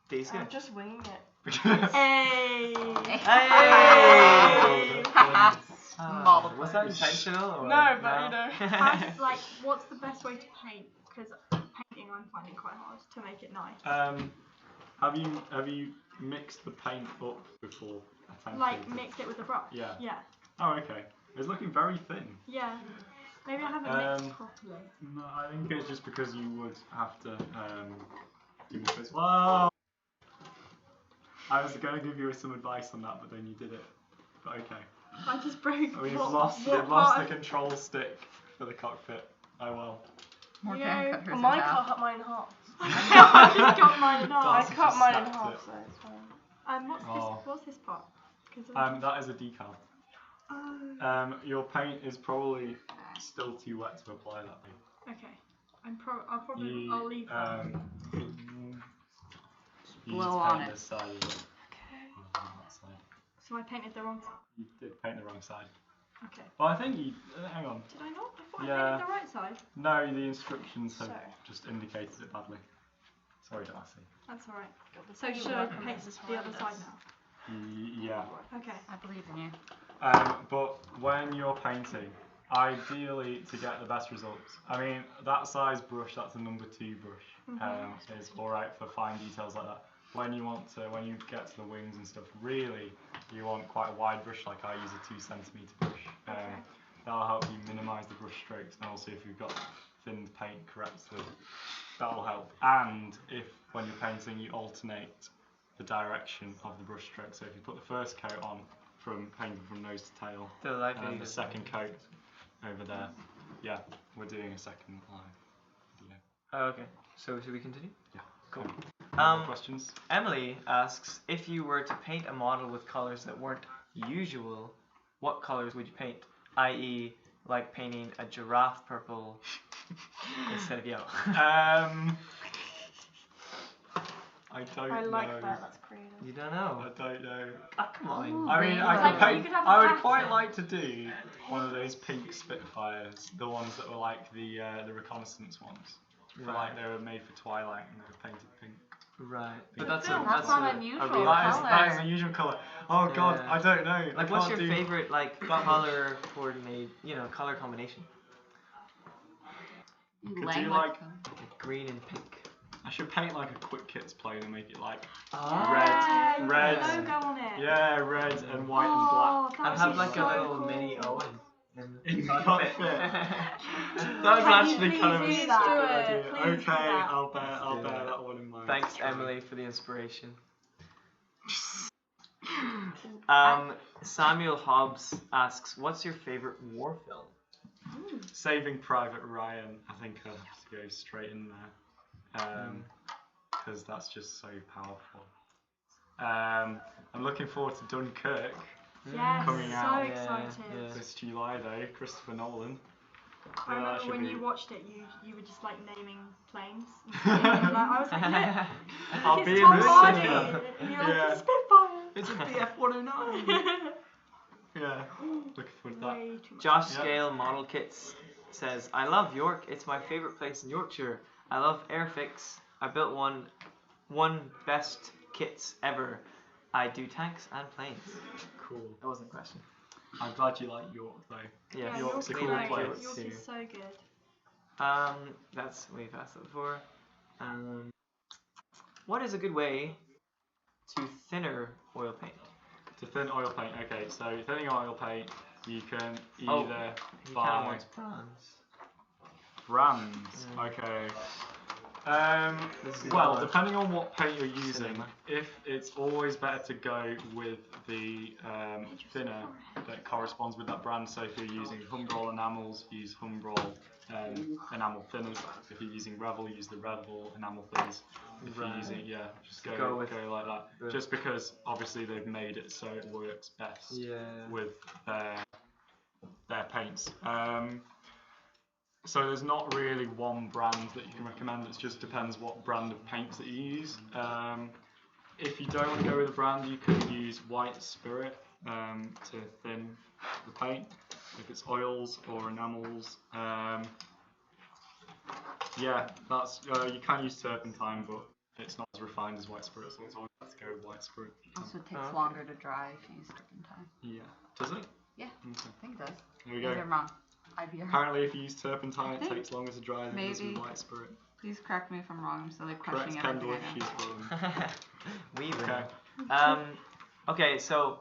Decent. I'm just winging it. Because Hey! Hey! Multiple. Was that intentional? Or No, but you know. know. Like, what's the best way to paint? Because painting I'm finding quite hard to make it nice. have you mixed the paint up before attempting? Like mix it with the brush. Yeah. Yeah. Oh, okay. It's looking very thin. Yeah. Maybe I haven't mixed properly. No, I think it's just because you would have to do more space. Whoa! I was going to give you some advice on that, but then you did it. But okay. I just broke. We've what lost part the of- control stick for the cockpit. Oh well. Morgane cut hers in Mine half. cut mine in half. I just got mine in half. I Darcy cut just mine in snapped half, it. so it's fine. Oh. What's this part? 'Cause That is a decal. oh. Your paint is probably still too wet to apply that thing. Okay. I'll leave that. You Blow just on paint it. this side of it. Okay. On that side. So I painted the wrong side. You did paint the wrong side. Okay. Well, I think you. Hang on. Did I not? I thought Yeah. I painted the right side. No, the instructions have So. just indicated it badly. Sorry, Darcy. That's alright. So should I paint the other side now? Yeah. Okay. I believe in you. But when you're painting, ideally to get the best results, I mean that size brush, that's a number 2 brush, is alright for fine details like that. When you get to the wings and stuff, really you want quite a wide brush, like I use a 2 centimeter brush. That'll help you minimise the brush strokes, and also if you've got thinned paint correctly, that'll help. And if when you're painting you alternate the direction of the brush stroke, so if you put the first coat on from painting from nose to tail, and the second coat over there, yeah, we're doing a second live video. Oh, okay. So should we continue? Yeah. Cool. More questions? Emily asks, if you were to paint a model with colors that weren't usual, what colors would you paint? I.e., like painting a giraffe purple instead of yellow. I don't I like know. that, that's creative. You don't know? I don't know. Ah, come on. I mean, I Like, could you paint. could have a I would pattern. quite like to do one of those pink Spitfires, the ones that were like the reconnaissance ones. For like they were made for Twilight and they were painted pink. Right. But But that's That's not unusual. real That is a usual colour. Oh god, Yeah. I don't know. Like, I what's can't your do... favorite like color coordinate? Color combination? You Could lame do, like like- them. Green and pink. I should paint like a quick kits plane and make it like Yeah, you red. put a logo on it. yeah, red and white Oh, that I'd would have be like so a little cool. mini Owen. In the cockpit. That's Can you actually please kind of a do stupid that? idea. Please do Okay, that. I'll bear Yeah. that one in mind. Thanks, Emily, for the inspiration. Samuel Hobbs asks, "What's your favorite war film?" Saving Private Ryan, I think I'd have to go straight in there. Because that's just so powerful. I'm looking forward to Dunkirk Yes, coming so out excited. yeah. this July though, Christopher Nolan. I Yeah, that remember should when be- you watched it, you were just like naming planes. I was like, yeah, I'll it's be in Tom the Hardy. cinema. And you're Yeah. like, Spitfire. It's a BF109. Yeah, looking forward to that. Way too much. Josh Yeah. Scale Model Kits says, I love York. It's my favourite place in Yorkshire. I love Airfix. I built one best kits ever. I do tanks and planes. Cool. That wasn't a question. I'm glad you like York though. Yeah, York's a we cool like place. York York too. is so good. We've asked that before. What is a good way to thinner oil paint? To thin oil paint, okay, so thinning oil paint, you can either He kind of buy wants bronze. brands. Mm. Okay. This is Well, another depending on what paint you're using, cinema. if it's always better to go with the thinner that corresponds with that brand. So if you're using Humbrol enamels, use Humbrol enamel thinners. If you're using Revel, use the Revel enamel thinners. If you're Right. using, just Go go with like that. the- Just because obviously they've made it so it works best Yeah. with their paints. So there's not really one brand that you can recommend. It just depends what brand of paints that you use. If you don't want to go with a brand, you can use White Spirit to thin the paint. If it's oils or enamels, that's you can use turpentine, but it's not as refined as White Spirit. So it's always better to go with White Spirit. Also takes okay. longer to dry if you use turpentine. Yeah. Does it? Yeah. Okay. I think it does. There we Maybe go. I'm wrong. IBR. Apparently, if you use turpentine, I it think takes longer to dry than it does with maybe- White Spirit. Please correct me if I'm wrong. I'm still like Correct questioning Kendall everything if I she's know. wrong. We win. Okay. Okay, so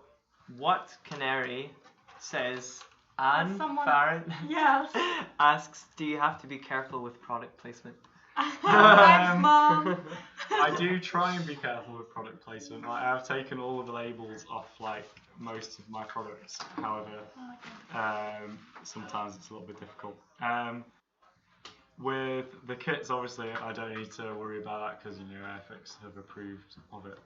what canary says Anne someone- Farron Yes. asks, do you have to be careful with product placement? Thanks, Mom. I do try and be careful with product placement. Like, I've taken all of the labels off like most of my products. However, sometimes it's a little bit difficult. With the kits, obviously, I don't need to worry about that because Airfix have approved of it,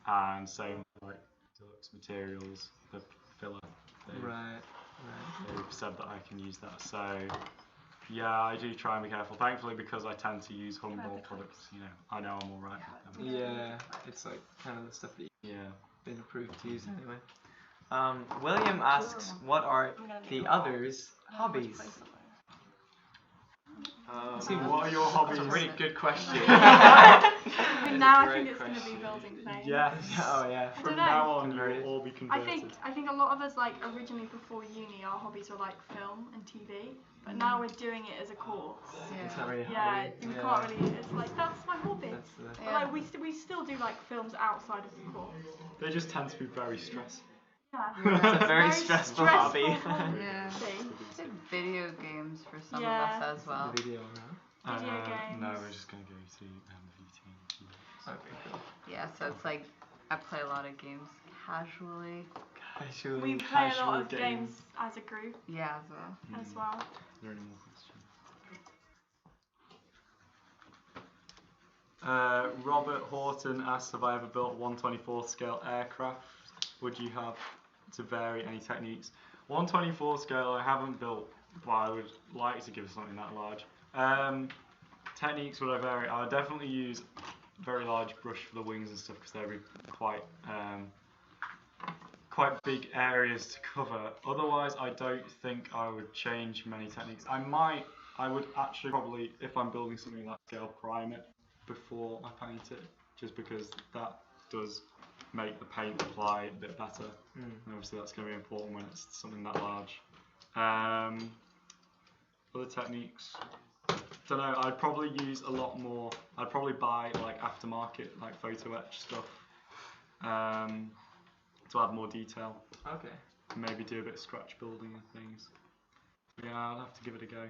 and same with, like deluxe materials, the filler. They've said that I can use that. So yeah, I do try and be careful. Thankfully, because I tend to use Humbrol products, I know I'm all right with them. Yeah, it's like kind of the stuff that Yeah. you've been approved to use anyway. William asks, what are the others' hobbies? What are your hobbies? That's a really good question. I mean, now I think it's going to be building planes. Yes. Oh yeah. I From don't know. now on, Converted. you'll all be I converted. think a lot of us, like, originally before uni, our hobbies were like film and TV, but now we're doing it as a course. It's not really a Yeah, hobby. we can't really. It's like that's my hobby. That's the... But like we still do like films outside of the course. They just tend to be very stressful. Yeah. It's a very stressful hobby. Yeah. thing. I did video games for some Yeah. of us as well. The video now. Video games. No, we're just going to go to VT. Okay, cool. Yeah, so it's like I play a lot of games casually. Casually. We play a lot of Casual games games. as a group Yeah, as well. as well. Are there any more questions? Robert Horton asks, have I ever built 1/24 scale aircraft? Would you have to vary any techniques? 1/24 scale I haven't built, but I would like to give something that large. Techniques would I vary? I would definitely use very large brush for the wings and stuff because they'd be quite big areas to cover. Otherwise, I don't think I would change many techniques. I would actually probably, if I'm building something that scale, prime it before I paint it, just because that does make the paint apply a bit better. And obviously that's going to be important when it's something that large. Other techniques, don't know, I'd probably use a lot more, I'd probably buy like aftermarket, like photo etch stuff, to add more detail. Okay. Maybe do a bit of scratch building and things. Yeah, I'll have to give it a go.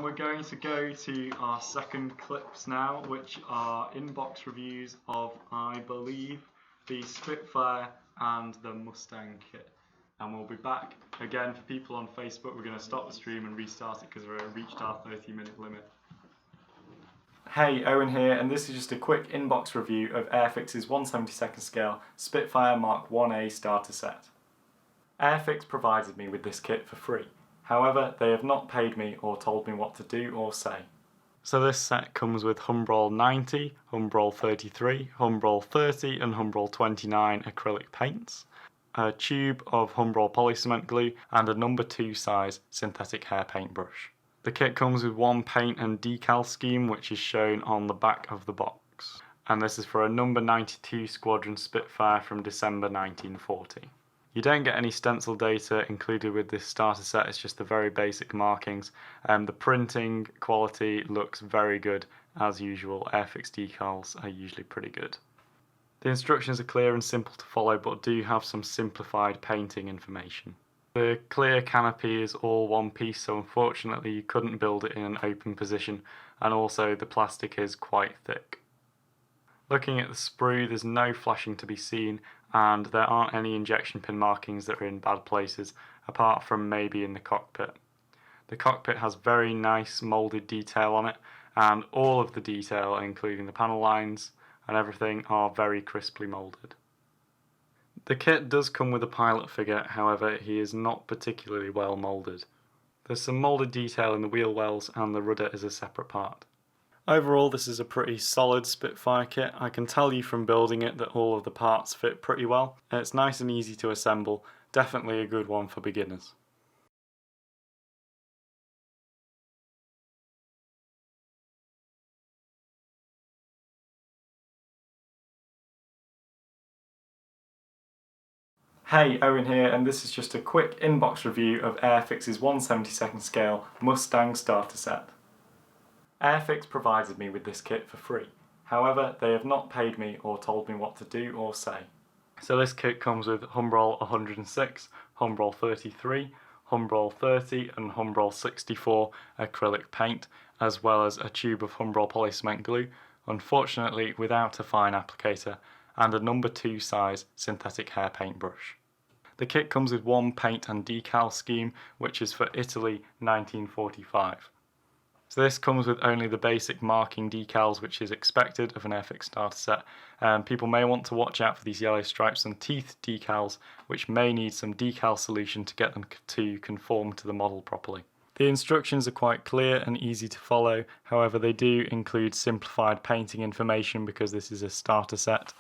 We're going to go to our second clips now, which are inbox reviews of, I believe, the Spitfire and the Mustang kit. And we'll be back again for people on Facebook. We're going to stop the stream and restart it because we've reached our 30-minute limit. Hey, Owen here, and this is just a quick inbox review of Airfix's 1/72 scale Spitfire Mark 1A starter set. Airfix provided me with this kit for free. However, they have not paid me or told me what to do or say. So this set comes with Humbrol 90, Humbrol 33, Humbrol 30 and Humbrol 29 acrylic paints, a tube of Humbrol polycement glue and a number 2 size synthetic hair paintbrush. The kit comes with one paint and decal scheme which is shown on the back of the box, and this is for a number 92 Squadron Spitfire from December 1940. You don't get any stencil data included with this starter set, it's just the very basic markings. The printing quality looks very good as usual. Airfix decals are usually pretty good. The instructions are clear and simple to follow but do have some simplified painting information. The clear canopy is all one piece, so unfortunately you couldn't build it in an open position, and also the plastic is quite thick. Looking at the sprue, there's no flashing to be seen, and there aren't any injection pin markings that are in bad places, apart from maybe in the cockpit. The cockpit has very nice moulded detail on it, and all of the detail, including the panel lines and everything, are very crisply moulded. The kit does come with a pilot figure, however he is not particularly well moulded. There's some moulded detail in the wheel wells and the rudder is a separate part. Overall, this is a pretty solid Spitfire kit. I can tell you from building it that all of the parts fit pretty well. It's nice and easy to assemble, definitely a good one for beginners. Hey, Owen here, and this is just a quick inbox review of Airfix's 1/72 scale Mustang starter set. Airfix provided me with this kit for free. However, they have not paid me or told me what to do or say. So this kit comes with Humbrol 106, Humbrol 33, Humbrol 30 and Humbrol 64 acrylic paint, as well as a tube of Humbrol polycement glue, unfortunately without a fine applicator, and a number 2 size synthetic hair paintbrush. The kit comes with one paint and decal scheme, which is for Italy 1945. So this comes with only the basic marking decals which is expected of an Airfix starter set. People may want to watch out for these yellow stripes and teeth decals, which may need some decal solution to get them to conform to the model properly. The instructions are quite clear and easy to follow, however they do include simplified painting information because this is a starter set.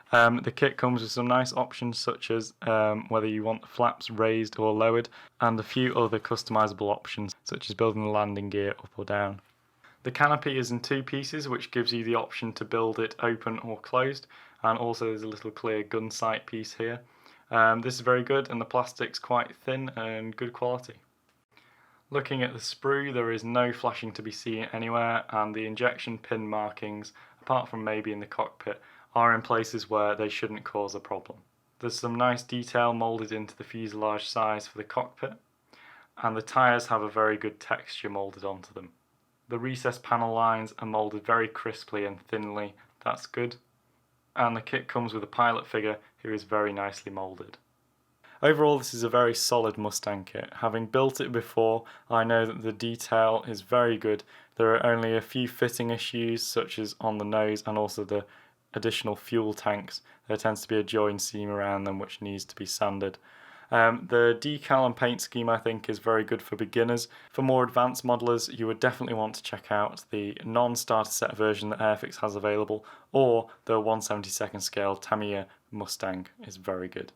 The kit comes with some nice options such as whether you want the flaps raised or lowered, and a few other customizable options such as building the landing gear up or down. The canopy is in 2 pieces, which gives you the option to build it open or closed, and also there's a little clear gun sight piece here. This is very good and the plastic's quite thin and good quality. Looking at the sprue, there is no flashing to be seen anywhere, and the injection pin markings, apart from maybe in the cockpit, are in places where they shouldn't cause a problem. There's some nice detail moulded into the fuselage size for the cockpit, and the tyres have a very good texture moulded onto them. The recessed panel lines are moulded very crisply and thinly, that's good, and the kit comes with a pilot figure who is very nicely moulded. Overall, this is a very solid Mustang kit. Having built it before, I know that the detail is very good. There are only a few fitting issues, such as on the nose and also the additional fuel tanks. There tends to be a join seam around them which needs to be sanded. The decal and paint scheme I think is very good for beginners. For more advanced modelers you would definitely want to check out the non-starter set version that Airfix has available, or the 1/72 scale Tamiya Mustang is very good.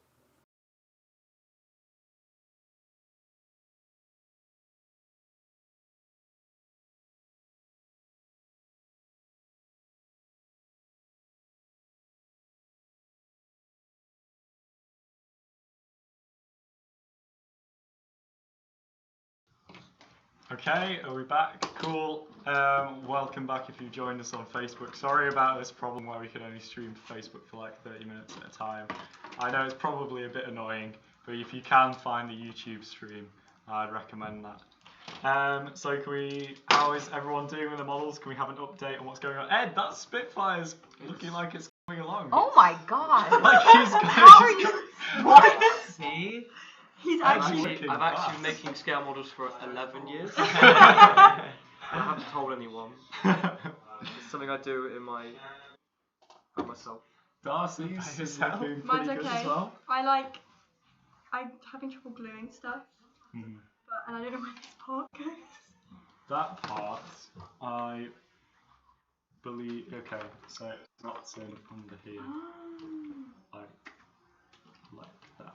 Okay, are we back? Cool. Welcome back if you've joined us on Facebook. Sorry about this problem where we can only stream to Facebook for like 30 minutes at a time. I know it's probably a bit annoying, but if you can find the YouTube stream, I'd recommend that. So how is everyone doing with the models? Can we have an update on what's going on? Ed, that Spitfire's looking like it's coming along. Oh my god! Like he's How are you? What? See? He's I've actually. actually been making scale models for 11 years. I I haven't told anyone. It's something I do by myself. Darcy's is looking Mine's pretty good okay. as well. I'm having trouble gluing stuff, and I don't know where this part goes. That part, I believe. Okay, so it slots in under here, like that.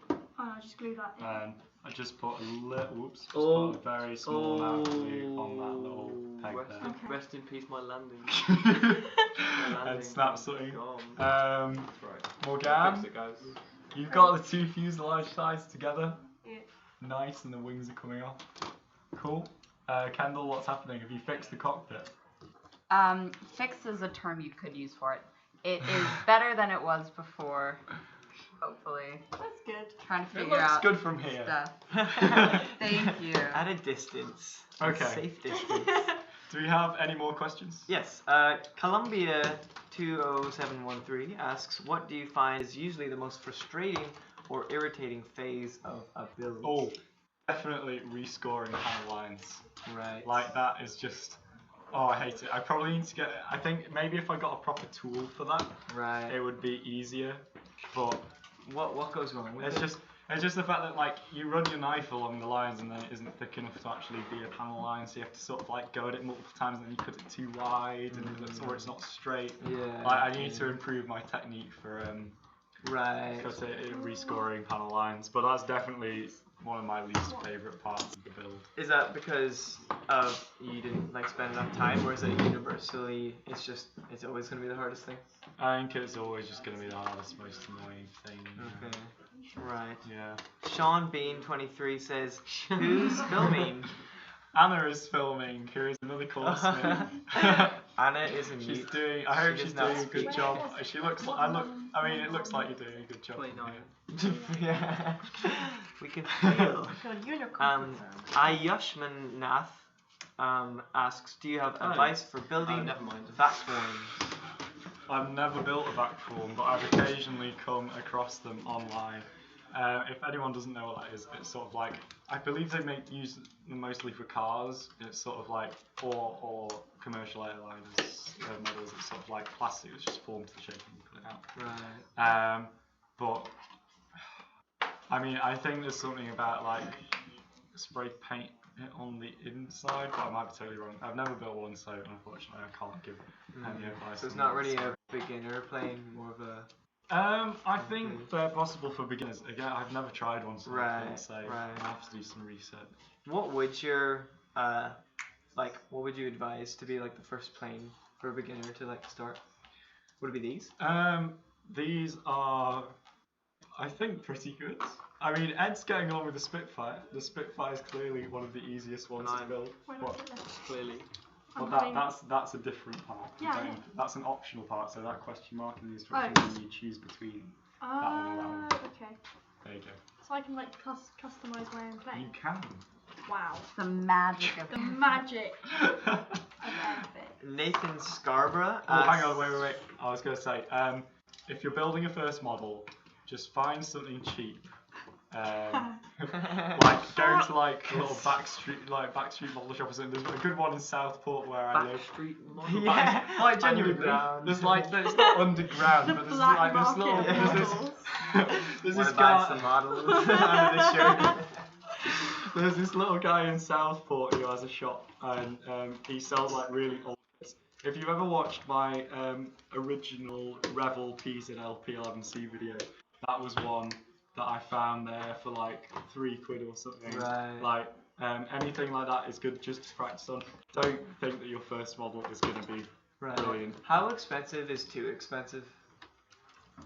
Oh, I'll just glue that in. And I just put put a very small amount of glue on that little peg there. Okay. Rest in peace, my landing. And snap something. Gone. That's right. Morgane, Fix it, guys. you've got the two fuselage sides together. Yeah. Nice, and the wings are coming off. Cool. Kendall, what's happening? Have you fixed the cockpit? Fix is a term you could use for it. It is better than it was before. Hopefully. That's good. Trying to It figure looks out good from here. stuff. Thank you. At a distance. Okay. Safe distance. Do we have any more questions? Yes. Columbia 20713 asks, what do you find is usually the most frustrating or irritating phase of a build? Oh, definitely rescoring panel lines. Right. Like that is just, oh, I hate it. I probably need to get, I think maybe if I got a proper tool for that, Right. it would be easier. But What goes wrong with it? it's just the fact that like you run your knife along the lines and then it isn't thick enough to actually be a panel line, so you have to sort of like go at it multiple times and then you cut it too wide or it's not straight. Yeah. Like I need to improve my technique for Right. rescoring panel lines, but that's definitely one of my least favourite parts of the build. Is that because of you didn't like spend enough time, or is it universally it's always gonna be the hardest thing? I think it's always just going to be the hardest, most annoying thing. Okay. Right. Yeah. Sean Bean 23 says, who's filming? Anna is filming, who is another coursemate. Anna is a She's mute. doing. I hope She she's does not doing a good speak. job. She looks. I mean, it looks like you're doing a good job. 29. Yeah. We can feel. God, you're in your comfort zone. Ayushman Nath asks, do you have advice for building never mind. backforms? I've never built a backform, but I've occasionally come across them online. If anyone doesn't know what that is, it's sort of like, I believe they use them mostly for cars. It's sort of like, or commercial airliners models. It's sort of like plastic that's just formed to the shape and you put it out. Right. But I mean, I think there's something about like spray paint it on the inside, but I might be totally wrong. I've never built one, so unfortunately I can't give any advice. So it's on not that, really so. a beginner playing, more of a... I think they're possible for beginners. Again, I've never tried one, so I Right, can't say. right. I'll have to do some research. What would your, what would you advise to be like the first plane for a beginner to like start? Would it be these? These are, I think, pretty good. I mean, Ed's getting along with the Spitfire. The Spitfire is clearly one of the easiest ones to build. Why What? not do this? Clearly. Well, that's a different part. Yeah, yeah. That's an optional part. So that question mark in the instructions, you choose between that one and that one. Okay. There you go. So I can like customize my own plane. You can. Wow. The magic of The magic of Airfix. Nathan Scarborough Oh, asks... hang on, wait. I was going to say, if you're building a first model, just find something cheap. Like go to like a little backstreet model shop or something. There's a good one in Southport where I live. Backstreet model. Yeah, Like genuinely, underground. there's like it's not underground, but there's Black like this market little models. there's Wanna this buy guy. some models under the shirt? There's this little guy in Southport who has a shop, and he sells like really old. If you've ever watched my original Revel PZL-P11C video, that was one that I found there for like £3 or something. Right. Like anything like that is good just to practice on. Don't think that your first model is going to be brilliant. How expensive is too expensive?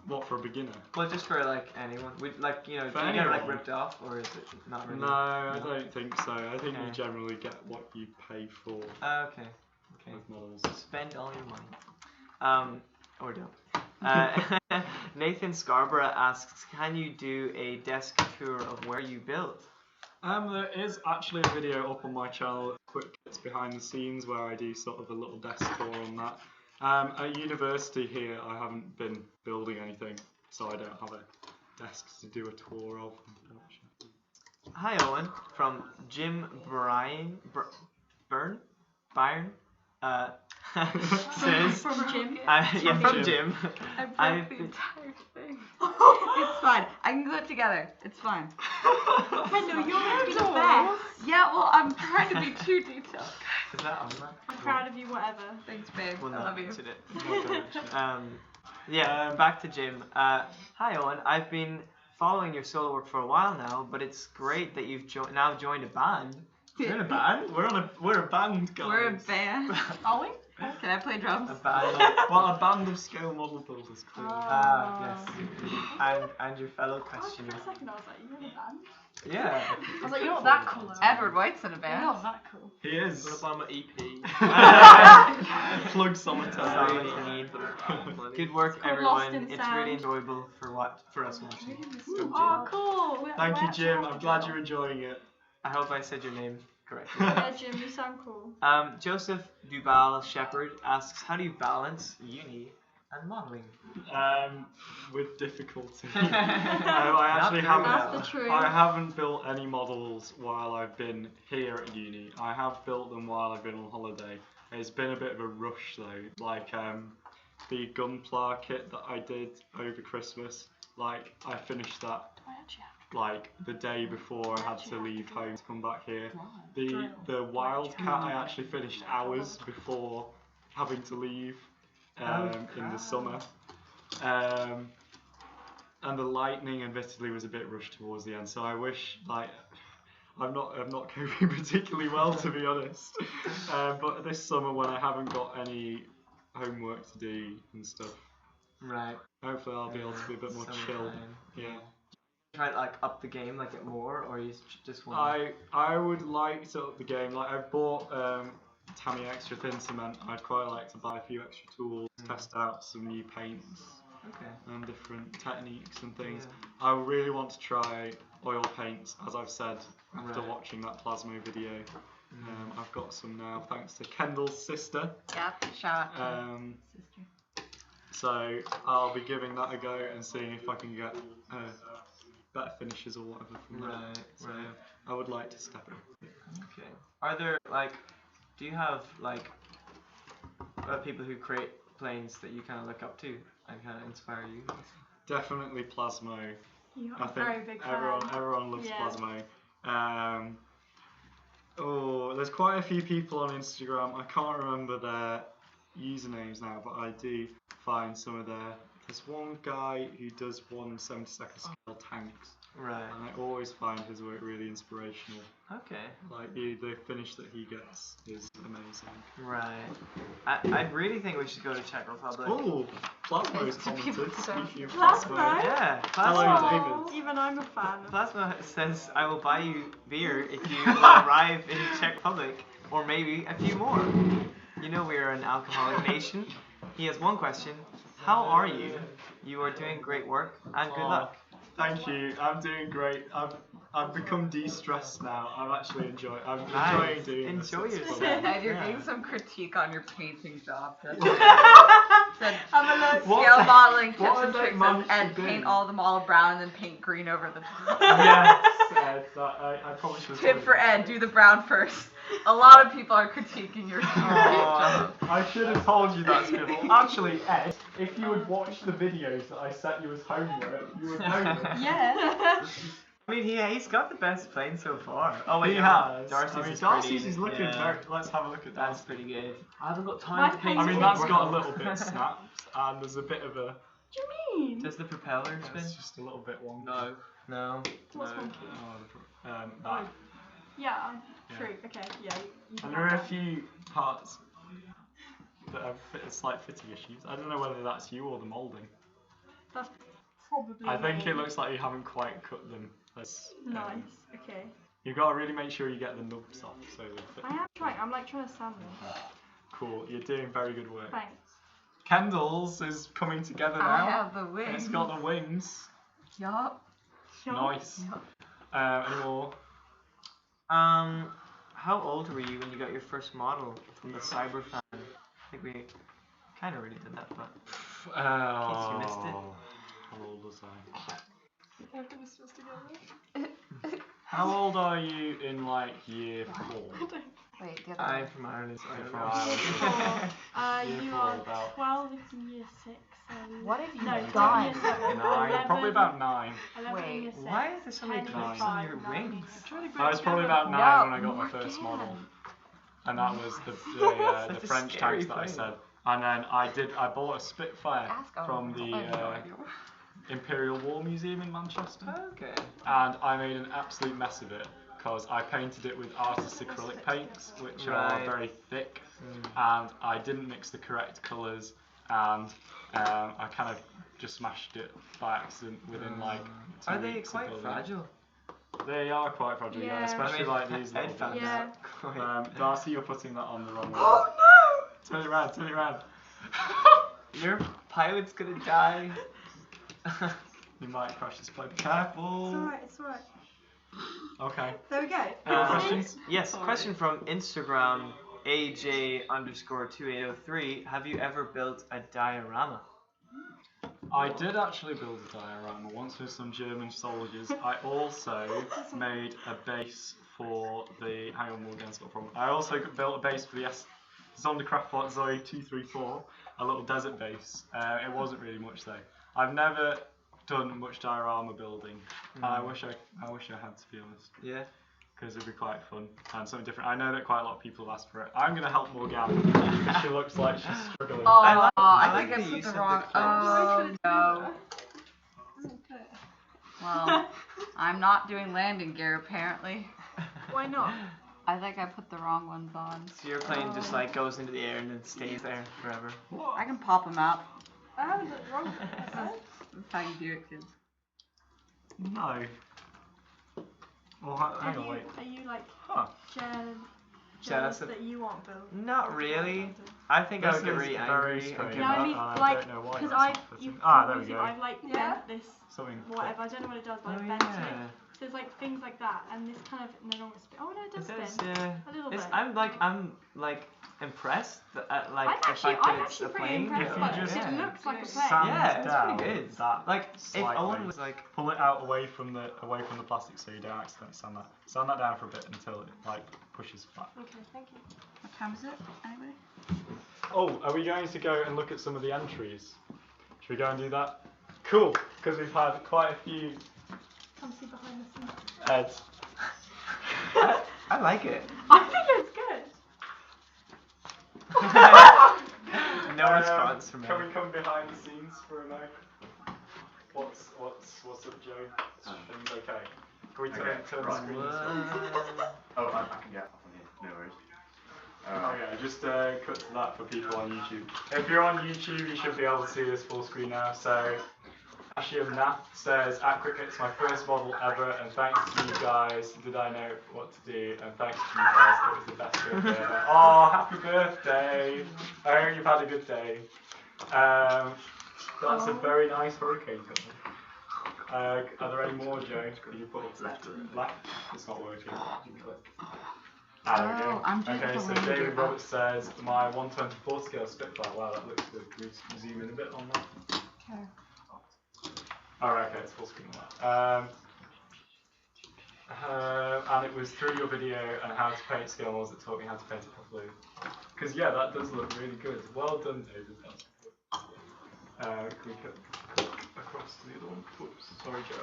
What, for a beginner? Well, just for like anyone. Would like, you know, For do you get like anyone? ripped off, or is it not really? No, I don't think so. I think you Okay. generally get what you pay for Okay. with models. Spend all your money. Or don't. Nathan Scarborough asks, can you do a desk tour of where you built? There is actually a video up on my channel, quick bits behind the scenes, where I do sort of a little desk tour on that. At university here, I haven't been building anything, so I don't have a desk to do a tour of. Hi Owen, from Jim Byron, says, From Jim. from Jim. Jim. I broke I've the been- entire thing. It's fine. I can glue it together. It's fine. Kendall, you're meant to be the best. Yeah, well, I'm trying to be too detailed. Is that on that? I'm proud of you, whatever. Thanks, babe. Well, I love you. Back to Jim. Hi Owen, I've been following your solo work for a while now, but it's great that you've now joined a band. We're in a band? We're a band, guys. We're a band. Are we? Can I play drums? A band. Well, a band of scale model builders, clearly. Yes. And your fellow For questioner. a second, I was like, you're in a band? Yeah. I was like, you're not that cool. Edward White's in a You're band. not that cool. He is. I'm gonna buy my EP. Plug Solitaire. Good work, called Lost everyone. in It's Sound. really enjoyable for us watching. Oh, cool. Thank you, Jim. I'm glad you're enjoying it. I hope I said your name correctly. Yeah, Jim, you sound cool. Joseph Duval Shepherd asks, how do you balance uni and modeling? With difficulty. I actually haven't. That's the truth. I haven't built any models while I've been here at uni. I have built them while I've been on holiday. It's been a bit of a rush though. Like the Gunpla kit that I did over Christmas. Like I finished that like the day before I had to leave home to come back here. The Wildcat I actually finished hours before having to leave in the summer. And the Lightning admittedly was a bit rushed towards the end, so I wish like I'm not coping particularly well, to be honest. But this summer when I haven't got any homework to do and stuff, Right. hopefully I'll be able to be a bit more chill. Yeah. Try to like up the game, like it more, or you just want? I would like to up the game. Like I've bought Tammy extra thin cement. I'd quite like to buy a few extra tools, test out some new paints, and different techniques and things. Yeah. I really want to try oil paints, as I've said after watching that Plasmo video. I've got some now, thanks to Kendall's sister. Yep, shout out to sister. So I'll be giving that a go and seeing if I can get better finishes or whatever from that. So I would like to step up. Okay. Are there like, do you have like people who create planes that you kind of look up to and kind of inspire you? Definitely Plasmo. You're I a think very big fan. everyone loves Yeah. Plasmo. There's quite a few people on Instagram. I can't remember their usernames now, but I do find some of their. There's one guy who does 1/72 scale tanks. Right. And I always find his work really inspirational. Okay. Like the finish that he gets is amazing. Right. I really think we should go to Czech Republic. Oh, Plasmo's commented. Speaking of Plasmo? Plasmo. Yeah. Hello, Plasma. David. Even I'm a fan. Plasma says, I will buy you beer if you will arrive in Czech Republic, or maybe a few more. You know we are an alcoholic nation. He has one question. How are you? You are doing great work, and good luck. Thank you. I'm doing great. I've become de-stressed now. I'm enjoying doing this. Enjoy It's yourself. fun. Ed, you're getting some critique on your painting job. Said I'm a little scale modeling tips what and have they tricks of managed to Ed do? paint all them all brown and then paint green over the top. Yes, Ed, I probably should have Tip told for you. Ed, do the brown first. A lot of people are critiquing your paint job. I should have told you that, Scribble. Actually, Ed, if you would watch the videos that I set you as homework, you would know this. Yeah. I mean, he's got the best plane so far. Oh wait, He no, has. Darcy's Darcy's pretty. is looking very. Let's have a look at that. That's pretty good. I haven't got My time to paint. painting- I mean, that's got a little bit snapped, and there's a bit of a. What do you mean? Does the propeller spin? It's just a little bit wonky. No. No. What's no. wonky? That. Yeah, true. Okay, yeah. You And there are a few parts that have slight fitting issues. I don't know whether that's you or the moulding. That's probably. I think me. it looks like you haven't quite cut them. Nice. Okay. You've got to really make sure you get the nubs off so they fit. I am trying. I'm like trying to sand them. Cool. You're doing very good work. Thanks. Kendall's is coming together I now. have the wings. It's got the wings. Yup. Nice. Any more? How old were you when you got your first model from the Cyberfan? I think we kind of already did that, but in case you missed it. How old was I? How old are you in like year 4? Wait, the other I'm one. from Ireland, so I don't From know. Ireland. You Year are four, about- 12 in year 6. So What have you no, done? year 7. 9, probably about 9. 11 in Wait, year 6. Why is there so many 10 clips year on 5, your 9 in year wings? 6. I was probably about 9 when I got my Morgane. first model. And that was the Such a French scary tanks that I thing. said. And then I bought a Spitfire Ask Owen. from I have no the idea. Imperial War Museum in Manchester. Okay. And I made an absolute mess of it because I painted it with artist acrylic paints, which are Right. very thick, and I didn't mix the correct colours, and I kind of just smashed it by accident within like 2 Are they weeks of quite building. fragile? They are quite fragile, yeah, Yeah. especially like these little Ed found things. Yeah. out quite- Darcy, you're putting that on the wrong way. Oh Turn it around, turn it around. no! Your pilot's gonna die. You might crash this plane. Be careful. It's alright. Okay. There we go. Questions? Yes, question from Instagram AJ_2803. Have you ever built a diorama? I did actually build a diorama once with some German soldiers. I also made a base for the. Hang on, Morgane's got a problem. I also built a base for the Sonderkraftfahrt Zoe 234, a little desert base. It wasn't really much though. I've never done much diorama building, and I wish I had, to be honest. Yeah. Because it'd be quite fun and something different. I know that quite a lot of people have asked for it. I'm going to help Morgane. She looks like she's struggling. Oh, I I like think I the put use the of the wrong. clips. Oh no. Okay. Well, I'm not doing landing gear apparently. Why not? I think I put the wrong ones on. So your plane just like goes into the air and then stays there forever. I can pop them out. I haven't done it wrong. That's how you do it, kids. No. Well, hang on, wait. Are you like Huh. Jealous jealous of- that you want build? Not really. I think I This would get is really very angry. strange. and No, give I up. mean, I like, don't know why because that's not fitting. you've There we go. I've like bent this, Something. whatever, I don't know what it does, but Oh, I've bent yeah. it. So there's like things like that, and this kind of no longer spin. Oh no, it does It does, spin. yeah. A little It's, bit. I'm impressed at like I'm the actually, fact that I'm it's actually a pretty plane. impressed If by you it. just It looks like a plane. sand Yeah, it's down pretty good. that Like if slightly. Owen was like, Pull it out away from the plastic so you don't accidentally sand that. Sand that down for a bit until it like pushes flat. Okay, thank you. What time is it? Anybody? Oh, are we going to go and look at some of the entries? Should we go and do that? Cool, because we've had quite a few Come see behind the scenes. Eds. I like it. I think it's good. No response from Can him. we come behind the scenes for a moment? What's up, Joe? Things okay? Can we turn the screen? Oh, I can get up on here, no worries. Oh yeah, just cut to that for people on YouTube. If you're on YouTube, you should be able to see this full screen now. So, Ashim Nath says, at Cricket, it's my first model ever, and thanks to you guys, did I know what to do, and thanks to you guys, it was the best birthday ever. Oh, happy birthday! I hope you've had a good day. That's a very nice hurricane cover. Are there any more, Joe? Can you put up left? It's not working. Ah, there we go. I'm doing Okay, the so landing David gear. Roberts says, my 124 scale Spitfire. Wow, that looks good. Can we zoom in a bit on that? Okay. Alright, okay, it's full screen on that. And it was through your video and how to paint scale models that taught me how to paint it properly. Because yeah, that does look really good. Well done, David. That's good. Can we click across to the other one? Oops, sorry, Joe.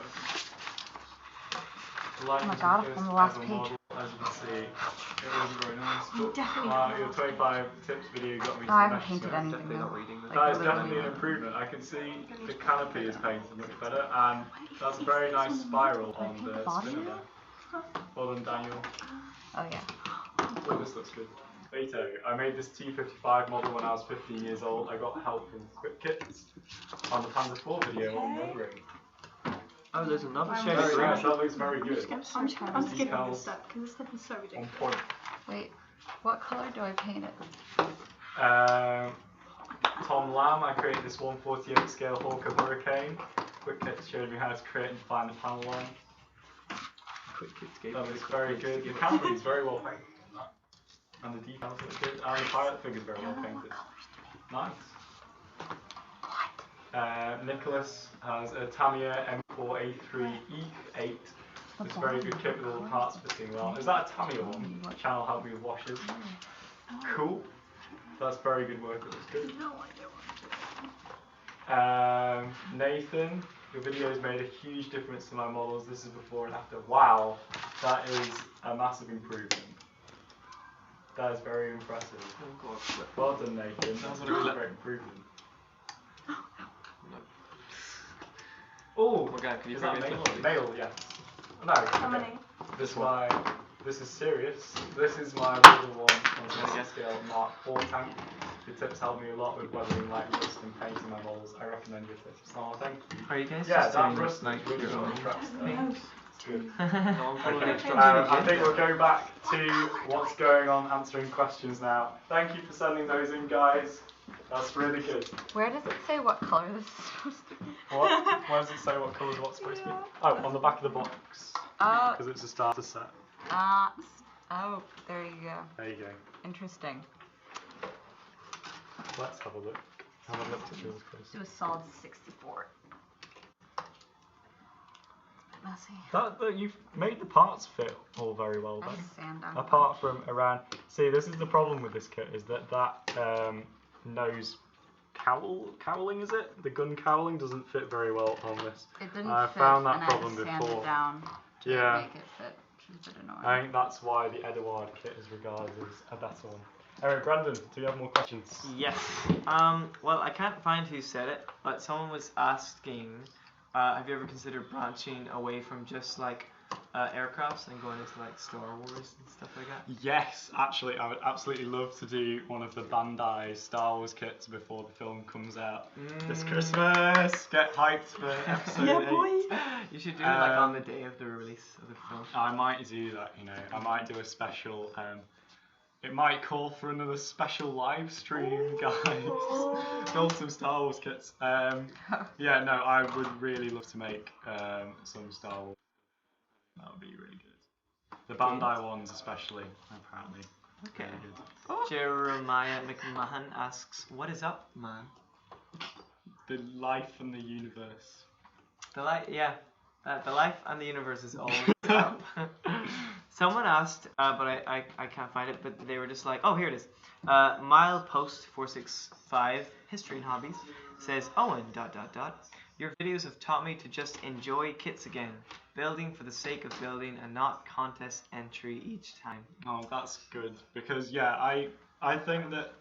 Oh my god, I'm on the last page. Model, as you can see, it wasn't very nice. You But definitely your 25 tips video got me to No, I the haven't mesh painted scope. anything Definitely not though. reading this. That is literally definitely an not. improvement. I can see the canopy is painted much better, and that's a very nice spiral on paint the the body spinner now? there. Well done, Daniel. Oh yeah. Oh, this looks good. Vito, I made this T55 model when I was 15 years old. I got help from Quick Kits on the Panzer 4 video on weathering. Oh, there's another I'm shade of Very green. nice, that looks very good. I'm skipping Details this step because this stuff is so On ridiculous. point. Wait, what color do I paint it? Tom Lamb, I created this 148 scale Hawker Hurricane. Quick Kits showed me how to create and define the panel line. Quick kids gave That me looks quick very kids good. to The give it. canopy is very well painted. And the details look good. And the pilot figure is very well painted. Nice. Nicholas has a Tamiya M4A3 E8 It's a very good kit with all the parts fitting well. Is that a Tammy one? Channel help me with washes. Cool. That's very good work. It looks good. Nathan, your videos made a huge difference to my models. This is before and after. Wow, that is a massive improvement. That is very impressive. Well done, Nathan. That's a really great improvement. Oh, Morgane, can you is that bring male? it? Male, yes. No. How Okay. many? This is serious. This is my little one on the scale Mark 4 tank. Your tips help me a lot with weathering like rust and painting my models. I recommend your tips. Oh, thank you. Are you guys Yeah, just that doing rust like is really your good. own Tracks there. thing? It's good. No, I'm following Okay, instructions. I think we'll go back to what's going on, answering questions now. Thank you for sending those in, guys. That's really good. Where does it say what color this is supposed to be? What? Where does it say what colour what's supposed to be? Oh, on the back of the box. Oh, Because it's a starter set. oh, there you go. There you go. Interesting. Let's have a look. Have a look at yours, please. Do a solid 64. Messy. That you've made the parts fit all very well I then. sand down. Apart from around, see, this is the problem with this kit, is that nose cowling, is it? The gun cowling doesn't fit very well on this. It didn't I fit, found that and problem I had to sand before. it down to Yeah. make it fit, which is a bit annoying. I think that's why the Edouard kit is regarded as a better one. Anyway, Brandon, do you have more questions? Yes. Well, I can't find who said it, but someone was asking, have you ever considered branching away from just like aircrafts and going into like Star Wars and stuff like that? Yes, actually, I would absolutely love to do one of the Bandai Star Wars kits before the film comes out this Christmas. Get hyped for episode 8. You should do it like on the day of the release of the film. I might do that, you know. I might do a special. It might call for another special live stream, guys. Build some Star Wars kits. Yeah, no, I would really love to make some Star Wars. That would be really good. The Bandai ones, especially, apparently. Okay. Really good. Jeremiah McMahon asks, "What is up, man?" The life and the universe. The life and the universe is always up. Someone asked, but I can't find it. But they were just like, oh, here it is. Milepost465 History and Hobbies says, Owen ... Your videos have taught me to just enjoy kits again, building for the sake of building and not contest entry each time. Oh, that's good, because yeah, I think that,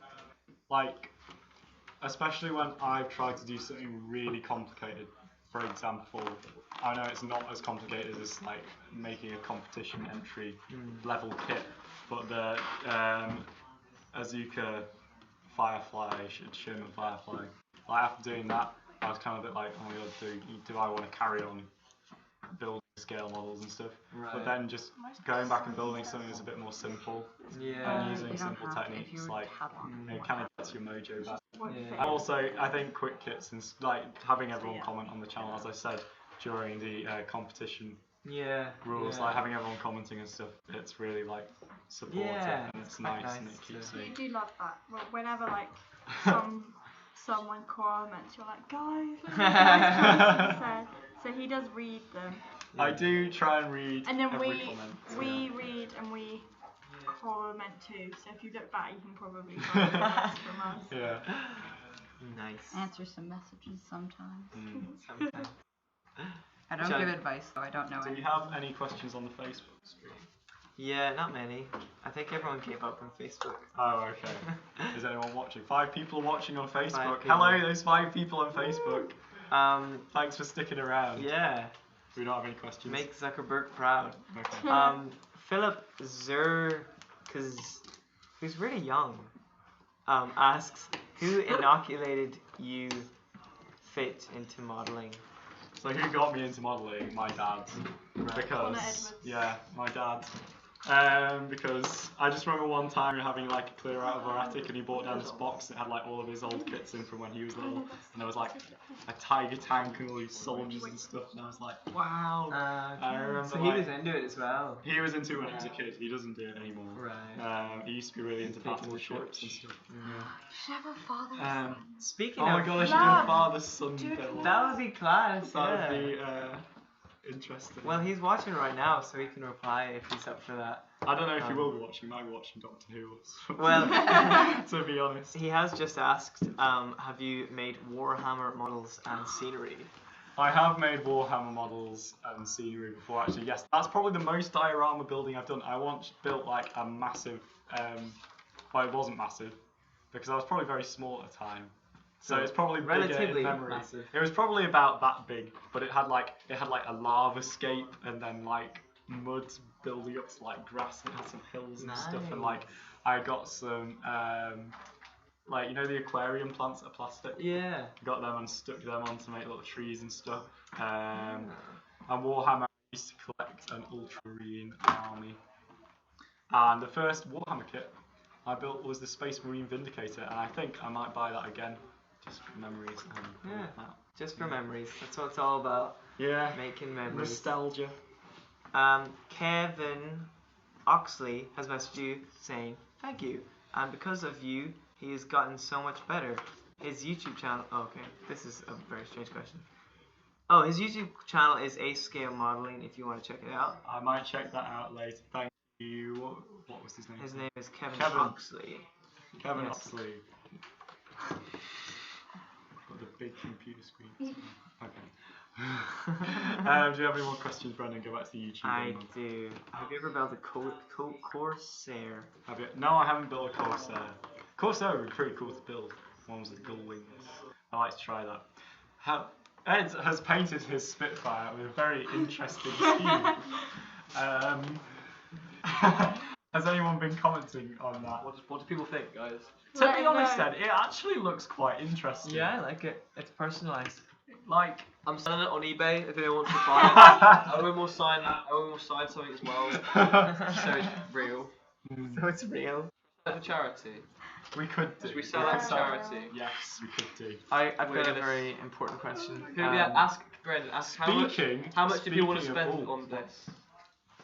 like, especially when I've tried to do something really complicated, for example, I know it's not as complicated as like making a competition entry level kit, but the Azuka Firefly, Sherman Firefly, like after doing that, I was kind of a bit like, oh my god, do I want to carry on building scale models and stuff? Right. But then just going back and building something that's a bit more simple and using simple techniques, like it kind of gets your mojo back. Yeah. And also, I think quick kits and like having everyone comment on the channel, as I said during the competition rules, like having everyone commenting and stuff, it's really like supportive and it's nice and it keeps You it. do love that. Well, whenever like someone comments, you're like, guys, look what this person said. So he does read them. I do try and read And then every we comment. read and we comment too. So if you look back, you can probably find comments from us. Yeah. Nice. Answer some messages sometimes. Sometimes. I don't give advice, though. I don't know Do anything. you have any questions on the Facebook stream? Yeah, not many. I think everyone gave up on Facebook. Oh, okay. Is anyone watching? 5 people are watching on Facebook. 5 people. Hello, there's 5 people on Facebook. Thanks for sticking around. Yeah. Do we not have any questions? Make Zuckerberg proud. Okay. Philip who's really young, asks, who inoculated you fit into modeling? So who got me into modelling? My dad. Right. Because, yeah, my dad. Because I just remember one time we were having like a clear out of our attic and he brought down this box that had like all of his old kits in from when he was little, and there was like a tiger tank and all these soldiers and stuff, and I was like, wow. I remember, so he was into it as well. He was into it when he was a kid. He doesn't do it anymore. Right. He used to be really into battleships and stuff. You should have a father. Speaking Oh of, my god, I should do a father-son build. that would be class. That Yeah. would be interesting. Well, he's watching right now, so he can reply if he's up for that. I don't know if he will be watching. He might be watching Doctor Who. Well, to be honest, he has just asked, have you made Warhammer models and scenery? I have made Warhammer models and scenery before. Actually, yes, that's probably the most diorama building I've done. I once built like a massive. Well, it wasn't massive because I was probably very small at the time. So it's probably relatively bigger in memory. massive. It was probably about that big, but it had like a lava scape and then like mud building up to like grass and it had some hills and stuff, and like I got some like you know the aquarium plants that are plastic. Yeah. Got them and stuck them on to make little trees and stuff. And Warhammer, I used to collect an Ultramarine army. And the first Warhammer kit I built was the Space Marine Vindicator, and I think I might buy that again, just for memories. And just for memories. That's what it's all about. Yeah. Making memories. Nostalgia. Kevin Oxley has messaged you saying, thank you. And because of you, he has gotten so much better. His YouTube channel... Oh, okay, this is a very strange question. Oh, his YouTube channel is Ace Scale Modeling, if you want to check it out. I might check that out later. Thank you. What was his name? His name is Kevin Oxley. Kevin Yes. Oxley. Got the big computer screen. Okay. Do you have any more questions, Brendan? Go back to the YouTube. I do. Have you ever built a Corsair? Have you? No, I haven't built a Corsair. Corsair would be pretty cool to build. Ones with gull wings. I like to try that. Ed has painted his Spitfire with a very interesting scheme. Has anyone been commenting on that? What do people think, guys? To be honest, Ed, it actually looks quite interesting. Yeah, I like it. It's personalised. Like, I'm selling it on eBay if anyone wants to buy it. Owen will sign something as well, so it's real. So it's real. For charity. We could do. Should we sell it to charity? Yes, we could do. I've got a very important question. Ask Brendan. Ask how much do people want to speaking spend of on this?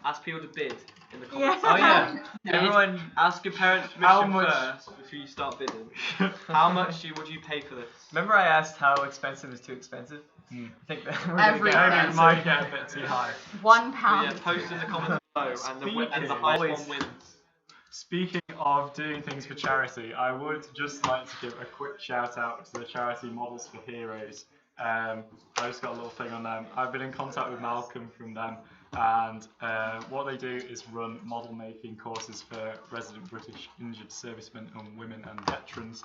Ask people to bid in the comments. Oh yeah. Everyone, Ask your parents' How permission much- first before you start bidding. How much would you pay for this? remember I asked how expensive is too expensive? I think that we're gonna Everything. get Maybe it might get a bit too high. £1. But yeah, post in the comments below, and the highest one wins. Speaking of doing things for charity, I would just like to give a quick shout out to the charity Models for Heroes. I just got a little thing on them. I've been in contact with Malcolm from them, and what they do is run model making courses for resident British injured servicemen and women and veterans,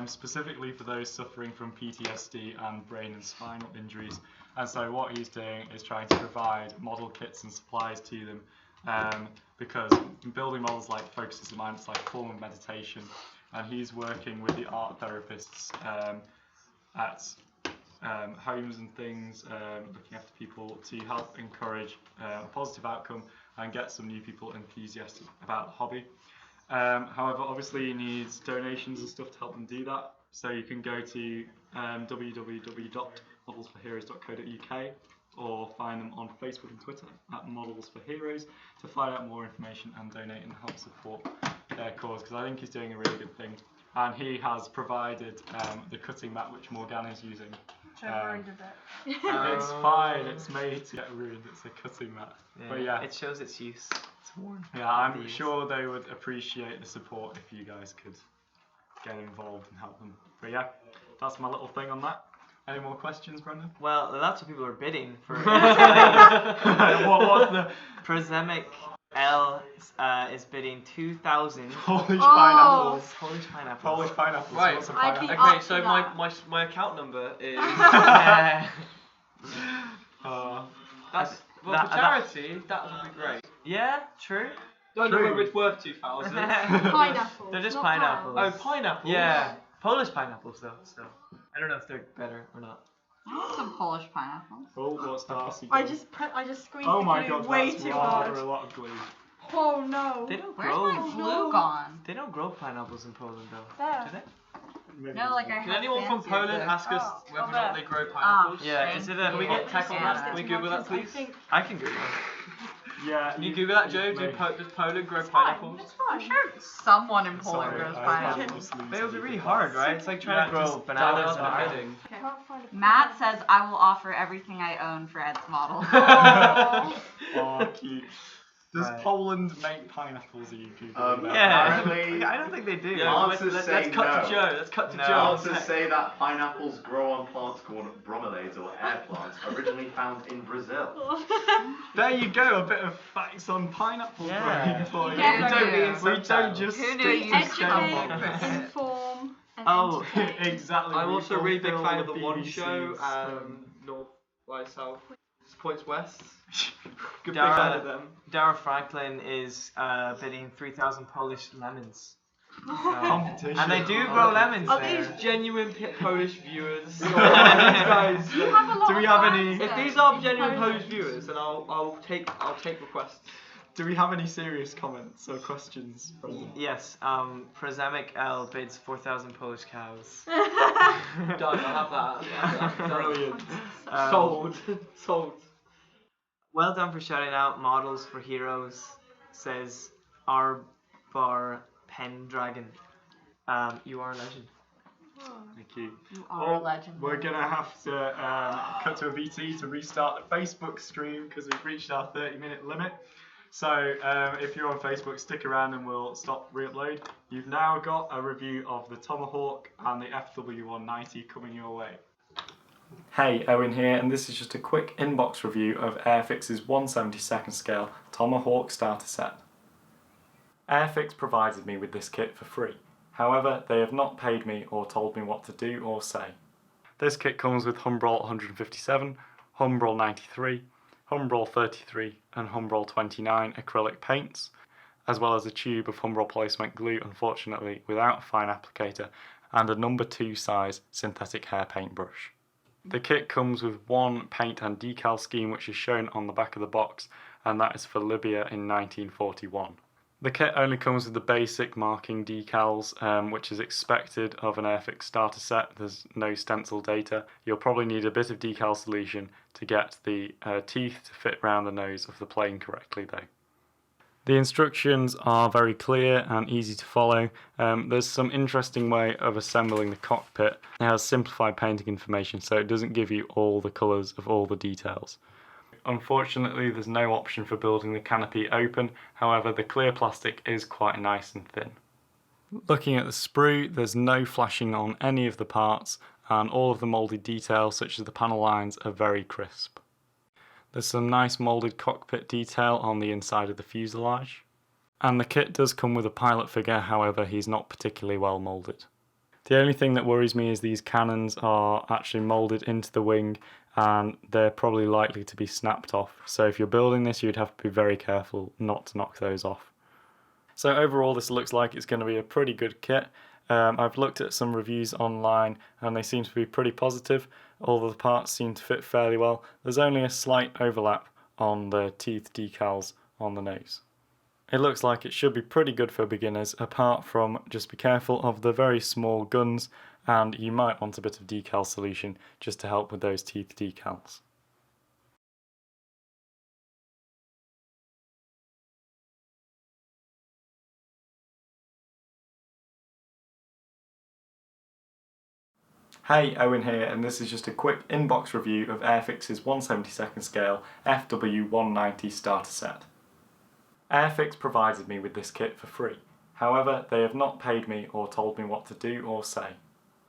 specifically for those suffering from PTSD and brain and spinal injuries. And so what he's doing is trying to provide model kits and supplies to them, because building models focuses the mind, it's like a form of meditation, and he's working with the art therapists at homes and things, looking after people to help encourage a positive outcome and get some new people enthusiastic about the hobby. However, obviously he needs donations and stuff to help them do that, so you can go to www.modelsforheroes.co.uk or find them on Facebook and Twitter at Models for Heroes to find out more information and donate and help support their cause, because I think he's doing a really good thing. And he has provided the cutting mat which Morgane is using. Which I ruined a bit. It's fine, it's made to get ruined, it's a cutting mat. But yeah, it shows its use. It's worn. yeah, I'm sure they would appreciate the support if you guys could get involved and help them. But yeah, that's my little thing on that. Any more questions, Brendan? Well, lots of people are bidding for. What's the Prosemic L is bidding 2,000 Polish pineapples? Polish pineapples. Polish pineapples. Right. What's a I'd be pineapple? Okay, up so for that. my account number is That- for that- charity. That would be great. Yeah, true. Don't know True. whether it's worth 2,000. Pineapples. They're just not pineapples. Oh, pineapple. Yeah, Polish pineapples though. So I don't know if they're better or not. I want some Polish pineapples. Oh, what's Darcy I doing? just squeezed Oh the my glue god, way that's too rather hard. a lot of glue. Oh no. They don't Where's grow. my glue gone? They don't grow pineapples in Poland though. There. Do they? Maybe No, like I Can have anyone from fancier Poland glue. ask us Oh, whether or there. not they grow pineapples? Yeah, is it a? Can we get tech on that? Can Can we Google that, please? I think I can Google. Yeah. Can you Google that, Joe? Does Poland grow pineapples? It's I'm fine. sure someone in Poland Sorry, grows I pineapples. absolutely But it would be really hard, right? It's like trying to grow just bananas down in a the building. I can't find a Matt says, I will offer everything I own for Ed's model. Oh. Oh, cute. Does Right. Poland make pineapples? Are you Googling that? Yeah. Apparently- I don't think they do. Yeah, Answers let's say cut no. to Joe. Let's cut to No. Joe. Answers say that pineapples grow on plants called bromeliads or air plants, originally found in Brazil. There you go, a bit of facts on pineapple Yeah. growing for you. Yeah. We don't just Who knew stick you to could scale. Educate. Inform, and Oh, entertain. exactly. I'm we also a really big fulfill fan of the One BBC's Show, spin. North by South, Points West. Good big Dara- fan of them. Dara Franklin is bidding 3,000 Polish lemons. Competition. And they do grow lemons Are there. these genuine Polish viewers? Or are these guys? You have a lot Do we of have fans any- If though these are in genuine Poland. Polish viewers, then I'll take requests. Do we have any serious comments or questions, Brendan? Yes, Prozemek L bids 4,000 Polish cows. Done. I'll have that. Brilliant. Sold. Sold. Well done for shouting out models for heroes, says Arbar Pendragon. You are a legend. Thank you. You are a legend. We're going to have to cut to a VT to restart the Facebook stream because we've reached our 30-minute limit. So if you're on Facebook, stick around and we'll stop re-upload. You've now got a review of the Tomahawk and the FW190 coming your way. Hey, Owen here, and this is just a quick inbox review of Airfix's 1/72nd scale Tomahawk starter set. Airfix provided me with this kit for free. However, they have not paid me or told me what to do or say. This kit comes with Humbrol 157, Humbrol 93, Humbrol 33 and Humbrol 29 acrylic paints, as well as a tube of Humbrol polycement glue, unfortunately without a fine applicator, and a number 2 size synthetic hair paintbrush. The kit comes with one paint and decal scheme which is shown on the back of the box, and that is for Libya in 1941. The kit only comes with the basic marking decals, which is expected of an Airfix starter set. There's no stencil data. You'll probably need a bit of decal solution to get the teeth to fit round the nose of the plane correctly though. The instructions are very clear and easy to follow. There's some interesting way of assembling the cockpit. It has simplified painting information, so it doesn't give you all the colours of all the details. Unfortunately, there's no option for building the canopy open, however the clear plastic is quite nice and thin. Looking at the sprue, there's no flashing on any of the parts, and all of the moulded details such as the panel lines are very crisp. There's some nice moulded cockpit detail on the inside of the fuselage. And the kit does come with a pilot figure, however he's not particularly well moulded. The only thing that worries me is these cannons are actually moulded into the wing and they're probably likely to be snapped off. So if you're building this, you'd have to be very careful not to knock those off. So overall this looks like it's going to be a pretty good kit. I've looked at some reviews online and they seem to be pretty positive. All of the parts seem to fit fairly well. There's only a slight overlap on the teeth decals on the nose. It looks like it should be pretty good for beginners, apart from just be careful of the very small guns, and you might want a bit of decal solution just to help with those teeth decals. Hey, Owen here, and this is just a quick inbox review of Airfix's 1/72nd scale FW190 starter set. Airfix provided me with this kit for free. However, they have not paid me or told me what to do or say.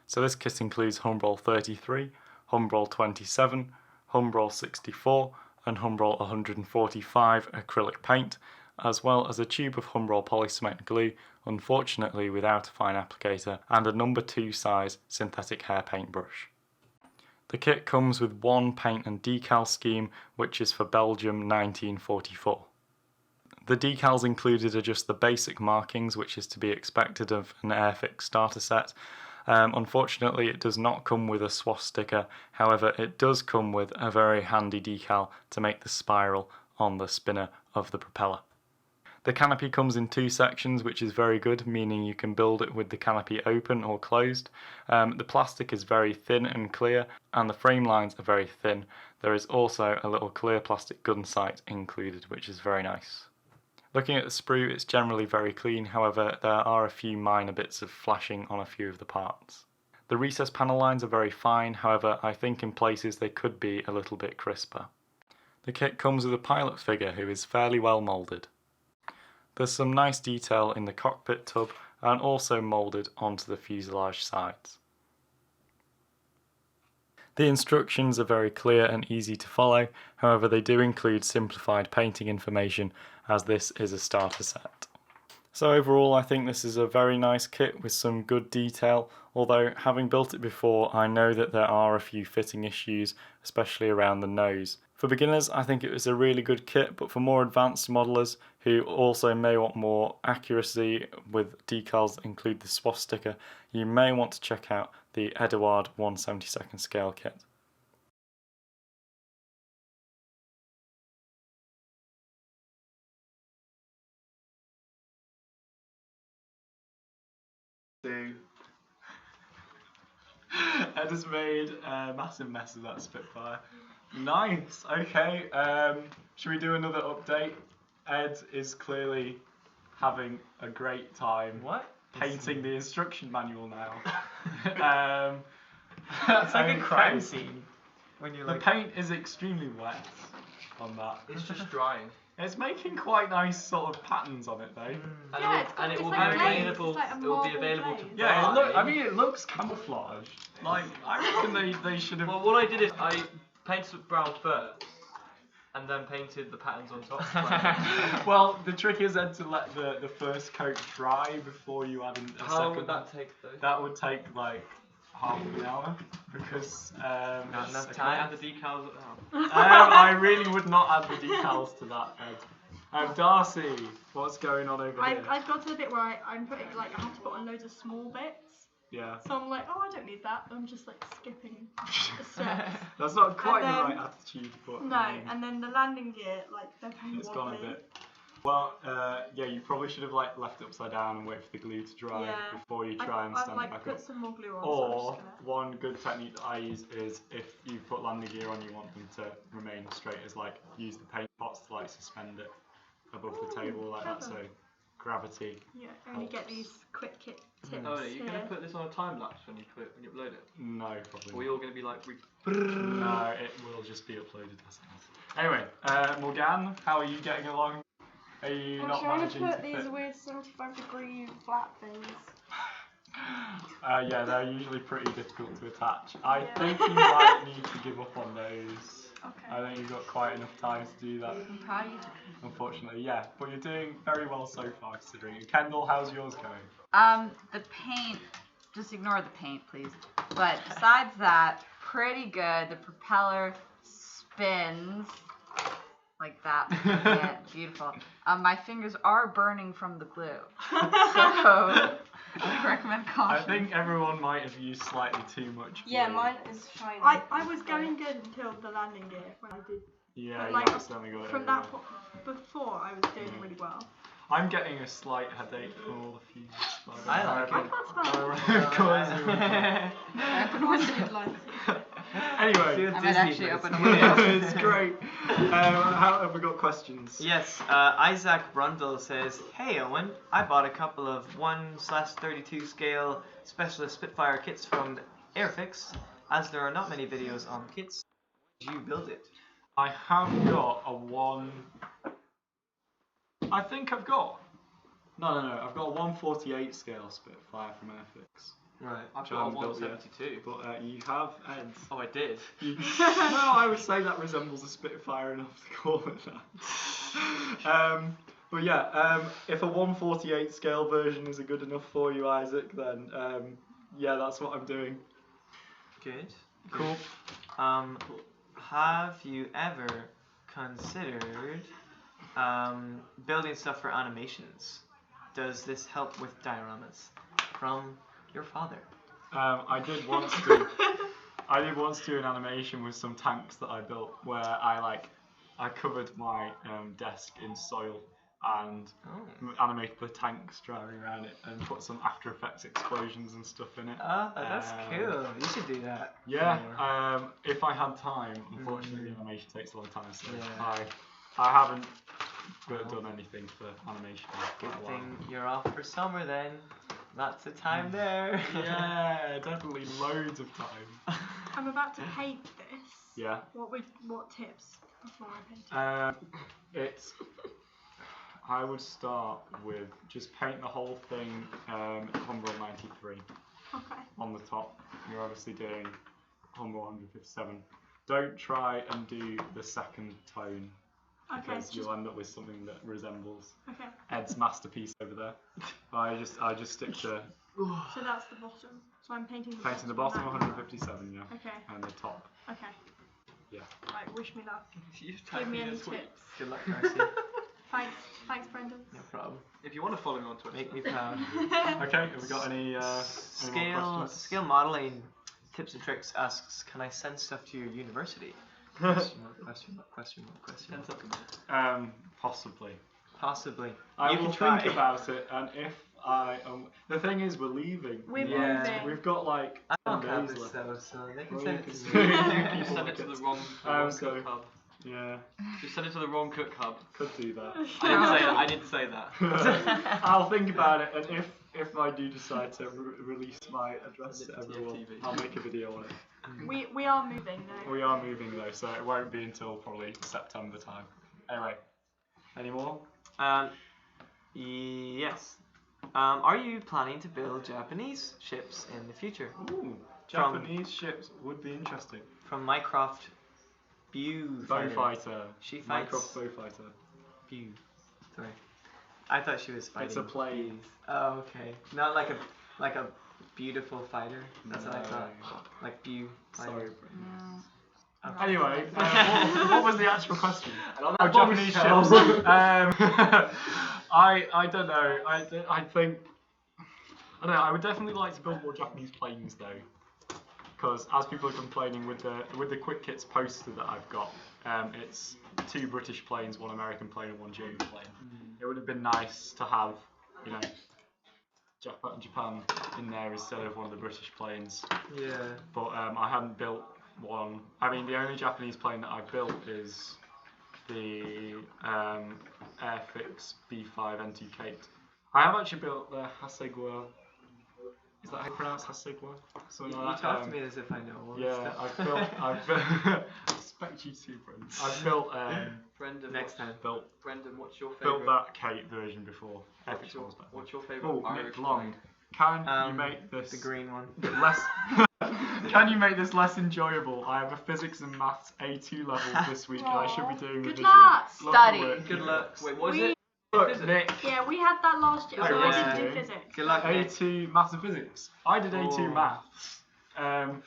So this kit includes Humbrol 33, Humbrol 27, Humbrol 64 and Humbrol 145 acrylic paint, as well as a tube of Humbrol polycement glue, unfortunately without a fine applicator, and a number 2 size synthetic hair paintbrush. The kit comes with one paint and decal scheme, which is for Belgium 1944. The decals included are just the basic markings, which is to be expected of an Airfix starter set. Unfortunately, it does not come with a swastika, however it does come with a very handy decal to make the spiral on the spinner of the propeller. The canopy comes in 2 sections, which is very good, meaning you can build it with the canopy open or closed. The plastic is very thin and clear, and the frame lines are very thin. There is also a little clear plastic gun sight included, which is very nice. Looking at the sprue, it's generally very clean, however there are a few minor bits of flashing on a few of the parts. The recessed panel lines are very fine, however I think in places they could be a little bit crisper. The kit comes with a pilot figure who is fairly well moulded. There's some nice detail in the cockpit tub and also moulded onto the fuselage sides. The instructions are very clear and easy to follow, however they do include simplified painting information as this is a starter set. So overall I think this is a very nice kit with some good detail, although having built it before I know that there are a few fitting issues, especially around the nose. For beginners I think it was a really good kit, but for more advanced modelers who also may want more accuracy with decals that include the swastika, you may want to check out the Eduard 1/72 scale kit. Ed has made a massive mess of that Spitfire. Nice, okay. Should we do another update? Ed is clearly having a great time painting the instruction manual now. It's like a crime Okay. scene. When you The like. paint is extremely wet on that. It's just drying. It's making quite nice sort of patterns on it though. And it will be like a glaze, available. it's like a It will be marble available to glaze. Yeah, it looks camouflaged. Like, I reckon they should have... Well, what I did is I painted with brown first, and then painted the patterns on top. Well, the trick is then to let the first coat dry before you add in a How second. long would that take though? That would take like half an hour because Not it's enough a time. Add the decals now. I really would not add the decals to that, Ed. Darcy, what's going on over here? I've got to the bit where I'm putting, like, I have to put on loads of small bits. Yeah. So I'm like, oh, I don't need that. I'm just, like, skipping the steps. That's not quite the And then- right attitude, but No, and then the landing gear, like, they're very it's gone a wobbly. bit. Well, yeah, you probably should have like left it upside down and wait for the glue to dry Yeah. before you try and I've stand like it back put up. some more glue on. Or so I'm just gonna... one good technique that I use is if you put landing gear on, you want them to remain straight, is like use the paint pots to like suspend it above the table like that, so clever. gravity. Yeah, only get these quick tips. Oh, are you here. gonna put this on a time lapse when you upload it? No, Or probably are we all gonna be like? No, it will just be uploaded as it is. Anyway, Morgane, how are you getting along? Are you I'm not trying managing to put fit? these weird 75-degree flat things. Yeah, they're usually pretty difficult to attach. I Yeah. think you might need to give up on those. Okay. I think you've got quite enough time to do that, I'm proud of you. unfortunately. Yeah, but you're doing very well so far considering. Kendall, how's yours going? The paint, just ignore the paint, please. But besides that, pretty good. The propeller spins like that. Yeah, beautiful. My fingers are burning from the glue, so I recommend I caution. think everyone might have used slightly too much Yeah, glue. mine is shiny. I was going good until the landing gear when I did. Yeah, But you like accidentally got it from everywhere. that before, I was doing really well. I'm getting a slight headache from all the fumes. I like I it. can't smell it. Of course you would. Open window lights. Anyway, I might actually open a window. it's great. How have we got questions? Yes, Isaac Brundle says, "Hey Owen, I bought a couple of 1/32 scale specialist Spitfire kits from Airfix. As there are not many videos on kits, did you build it?" I have got a one. I think I've got. No. I've got a 1/48 scale Spitfire from Airfix. Right. I've Which got I a haven't built yet. 172. But you have, Ed. Oh, I did. No, I would say that resembles a Spitfire enough to call it that. But yeah, if a 1/48 scale version is a good enough for you, Isaac, then yeah, that's what I'm doing. Good. Cool. Have you ever considered building stuff for animations? Does this help with dioramas? From your father. I did once do an animation with some tanks that I built where I covered my desk in soil and animated the tanks driving around it and put some After Effects explosions and stuff in it. Oh, that's cool. You should do that. Yeah, if I had time. Unfortunately, the animation takes a long time, so Yeah. I haven't done anything for animation. Good thing you're off for summer then. Lots of time there. Yeah, definitely loads of time. I'm about to paint this. Yeah. What tips before I paint it? I would start with just paint the whole thing Humbrol 93 Okay. on the top. You're obviously doing Humbrol 157. Don't try and do the second tone because you'll end up with something that resembles Ed's masterpiece over there. I just stick to So that's the bottom. So I'm painting the bottom of 157, yeah. Okay. And the top. Okay. Yeah. Right, wish me luck. You've Give tagged me me any this week. tips. Good luck, Darcy. Thanks, Brendan. No problem. If you want to follow me on Twitter. Make me proud. Okay, have we got any more questions? Scale modeling tips and tricks asks, can I send stuff to your university? Question mark. Possibly. Possibly. I You will can think try. about it, and if I the thing is, we're leaving. We're Yeah. moving. We've got like I 10 don't have days this left. though, so they can Well, send you it to can me. You send it to the wrong so- cook hub. Yeah, You send it to the wrong cook hub. could do that. I didn't say that. I'll think about it, and if I do decide to release my address to Send it to everyone, TFTV. I'll make a video on it. We are moving though. We are moving though, so it won't be until probably September time. Anyway, any more? Yes. Are you planning to build Japanese ships in the future? Ooh, Japanese ships would be interesting. From Mycroft Bew Bow fighter. She fights Minecraft bow fighter. Bew. Sorry. I thought she was fighting. It's a plane. Oh, okay. Not like a beautiful fighter. That's what I thought. Like Bew. Sorry. No. Anyway, what was the actual question? On Oh, that Japanese bombshell. ships. I don't know. I think I don't know. I would definitely like to build more Japanese planes though, because as people are complaining with the quick kits poster that I've got, it's 2 British planes, 1 American plane, and 1 German plane. It would have been nice to have, you know, Japan in there instead of one of the British planes. Yeah. But I hadn't built one. I mean, the only Japanese plane that I've built is the Airfix B5 N2 Kate. I have actually built the Hasegawa. Is that how you pronounce Hasegawa? Something You like that. talk to me as if I know all this Yeah, stuff. I've built. I expect you to, Brendan. I've built. Brendan, Next time. Built what's your built favourite? that Kate version before. Airfix one was better. What's your favourite Oh, Irish Nick Long. plane? Can you make this The green one. less? Can you make this less enjoyable? I have a physics and maths A2 levels this week, and I should be doing Good revision. luck. Love the Study. work. Good luck. Wait, what is We- it? Look, Physics? Nick. Yeah, we had that last year. Oh, So yeah. I didn't do physics. Good luck, Nick. A2 maths and physics. I did A2 Oh. maths.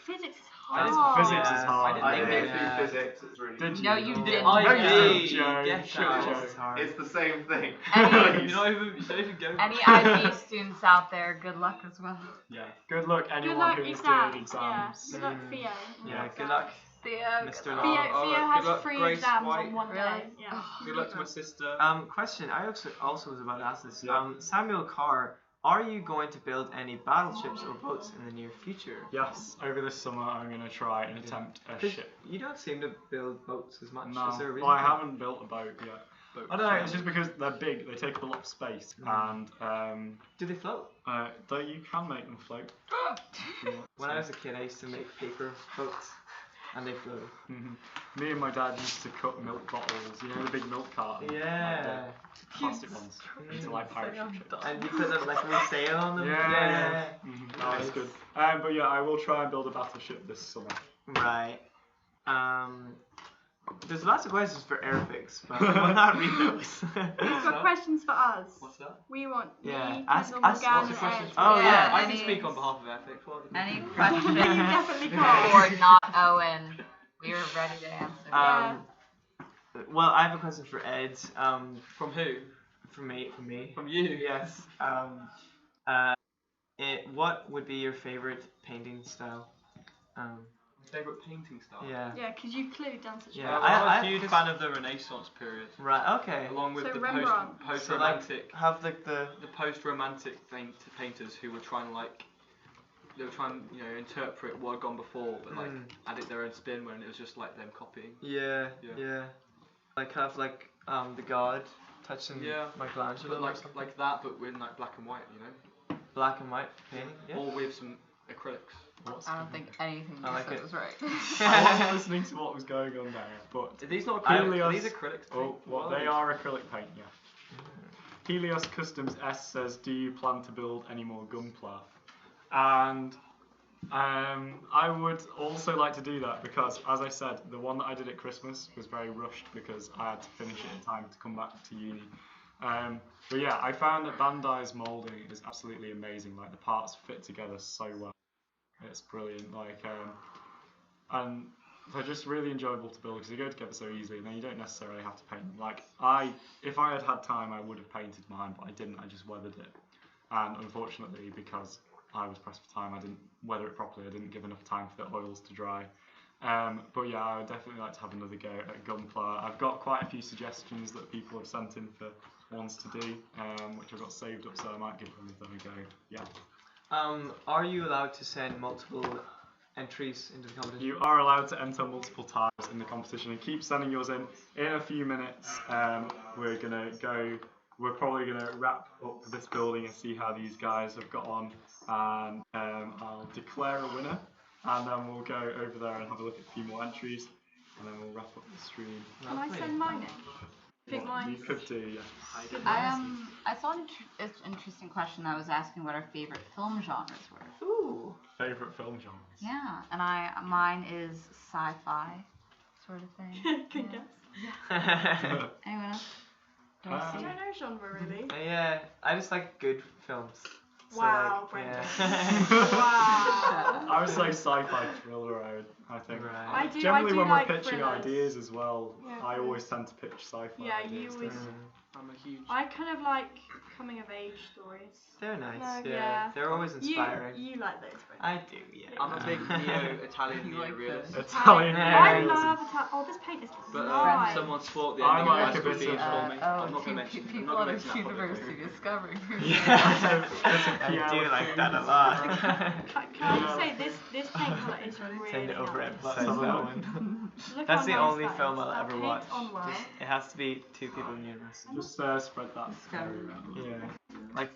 Physics is I did hard. Physics is hard. I didn't Yeah. get through physics. It's really Did No, you? you No. didn't. No, you IB. didn't, Joe. Yes, Shut I up. This is hard. It's the same thing. Any- You don't even go. Any IB students out there, good luck as well. Yeah. Good luck, Good anyone luck who's exams. doing exams. Yeah. Good luck, Theo. Yeah, good luck, Theo. Mr. Theo, Long. Oh, Theo good has luck, 3 Grace exams White. on one Really? day. Yeah. Good luck to my sister. Question. I also was about to ask this. Yeah. Samuel Carr, are you going to build any battleships or boats in the near future? Yes, over this summer I'm going to try and attempt a 'Cause ship. you don't seem to build boats as much. No, Is there a reason? well, I for that? haven't built a boat yet. I don't know, it's just because they're big, they take up a lot of space, and Do they float? though you can make them float. When I was a kid, I used to make paper boats, and they floated. Me and my dad used to cut milk bottles, you know, the big milk carton, Yeah. like the plastic ones, into like pirate ship shapes. And you put them like a little sail on them. Yeah. That's good. But yeah, I will try and build a battleship this summer. Right. There's lots of questions for Airfix, but we will not read those. You've got questions for us. What's that? We want Yeah, me, ask- Kendall, ask Morgane, lots of questions. Ed. Oh, yeah. I any- can speak on behalf of Epic. Any You questions definitely can't. for not Owen? We are ready to answer. Well, I have a question for Ed. From who? From me. From you. Yes. What would be your favorite painting style? Favourite painting style? Yeah. Yeah, because you clearly done such Yeah, a I'm a I- huge fan of the Renaissance period. Right. Okay. Along with So the Rembrandt. post-romantic, Have like the. post-romantic painters who were trying to interpret what had gone before, but like added their own spin when it was just like them copying. Yeah. Yeah. Yeah. Like have like the god touching Michelangelo But or like something. like that, but with like black and white, you know. Black and white painting. Yeah. Or with some acrylics. I don't think anything I you like said it. was right. I wasn't listening to what was going on there, but Are these not Helios- acrylics? Are these acrylics? oh, well, they are acrylic paint, yeah. Helios Customs S says, do you plan to build any more Gunpla? And I would also like to do that because, as I said, the one that I did at Christmas was very rushed because I had to finish it in time to come back to uni. But yeah, I found that Bandai's moulding is absolutely amazing. Like the parts fit together so well. It's brilliant. Like, and they're just really enjoyable to build because they go together so easily, and then you don't necessarily have to paint them. Like if I had had time, I would have painted mine, but I didn't. I just weathered it, and unfortunately, because I was pressed for time, I didn't weather it properly. I didn't give enough time for the oils to dry. But yeah, I would definitely like to have another go at Gunpla. I've got quite a few suggestions that people have sent in for ones to do, which I've got saved up, so I might give them a go. Yeah. Are you allowed to send multiple entries into the competition? You are allowed to enter multiple times in the competition and keep sending yours in. In a few minutes, we're probably gonna wrap up this building and see how these guys have got on, and I'll declare a winner, and then we'll go over there and have a look at a few more entries, and then we'll wrap up the stream. Can I send mine in? Think You mine's could do, yeah. I saw an interesting question that was asking what our favorite film genres were. Ooh. Favourite film genres? Yeah, and mine is sci-fi sort of thing. Good Yeah. guess. Anyone else? I Darcy? don't know genre really. Yeah, I just like good films. So, Wow, like, Brendan. yeah. Wow. I would say sci-fi thriller, I think. Right. I do Generally, when like we're pitching thrillers. ideas as well, Yeah, I thrillers. always tend to pitch sci-fi Yeah, ideas. you always. I'm a huge. I kind of like coming of age stories. They're nice. No, yeah. yeah. They're always inspiring. You like those, Brendan. I do, yeah. I'm a big Italian You like neo-realist. this. Italian I realism. love Italian. Oh, this paint is But nice. someone spoiled the I ending of like High a School bit Theatre of, for me. I'm not going to mention. I'm people not at going a to mention that university publicly. discovering. I do like that a lot. Can I just say this paint colour is really Send it over nice. and send that one. Look That's how the nice only that film is. I'll That ever paint watch. on well. It has to be two people in university. Just spread that Discovery. around. Yeah. Like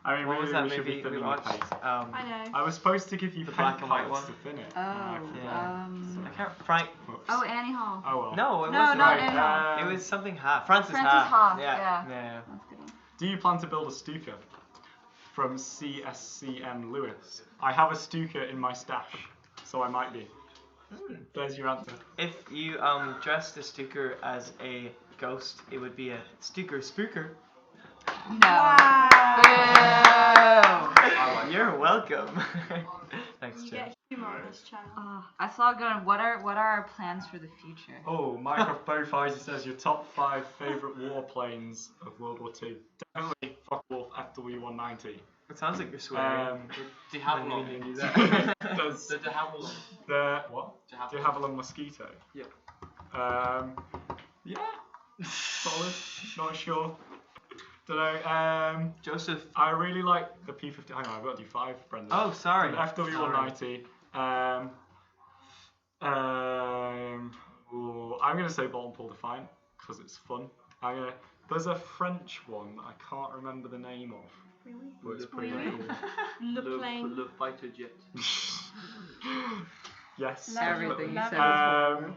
I mean, what was maybe that we should be movie we thinning the watched? paint. I know. I was supposed to give you The paint black and white palettes one. to thin it. Oh, I can't. Frank. Whoops. oh, Annie Hall. Oh well. No, it No, wasn't. not Right. Annie Hall. It was something half. Francis Francis Half. Half, Yeah. yeah. Yeah. That's a good one. Do you plan to build a Stuka? From CSCN Lewis. I have a Stuka in my stash, so I might be. There's your answer. If you dressed the Stuker as a ghost, it would be a Stuker Spooker. No. Wow. Boo. You're welcome. Thanks, You Jen. get humour on this channel. I saw it going. What are our plans for the future? Oh, Minecraft Bowfizer says your top 5 favourite warplanes of World War II. Definitely Focke-Wulf FW190. It sounds like you're swearing. De Havilland. When you do that. Does The De Havilland. the what? De Do you Havilland. have a mosquito? Yep. Yeah. Solid. Not sure. Don't know. Joseph. I really like the P50. Hang on, I've got to do 5, Brendan. Oh, sorry. The FW190. Ooh, I'm gonna say Bolt and Pull Defiant because it's fun. There's a French one that I can't remember the name of, Really? but it's pretty Really? cool. Le plane. Le Fighter Jet. Yes. Everything you Love said it. was wrong.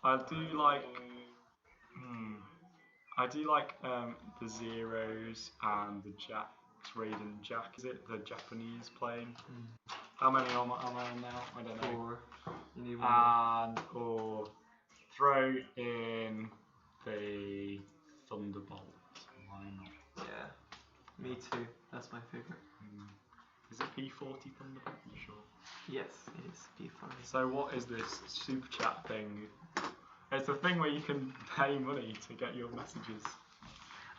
I do like. I do like the Zeros and the Jacks. Raiden Jack, is it? The Japanese plane. How many am I on now? I don't know. 4. You need one. Or throw in the Thunderbolt. Why not? Yeah. Me too. That's my favorite. Is it P40 Thunderbolt? You sure? Yes, it is P40. So what is this super chat thing? It's a thing where you can pay money to get your messages.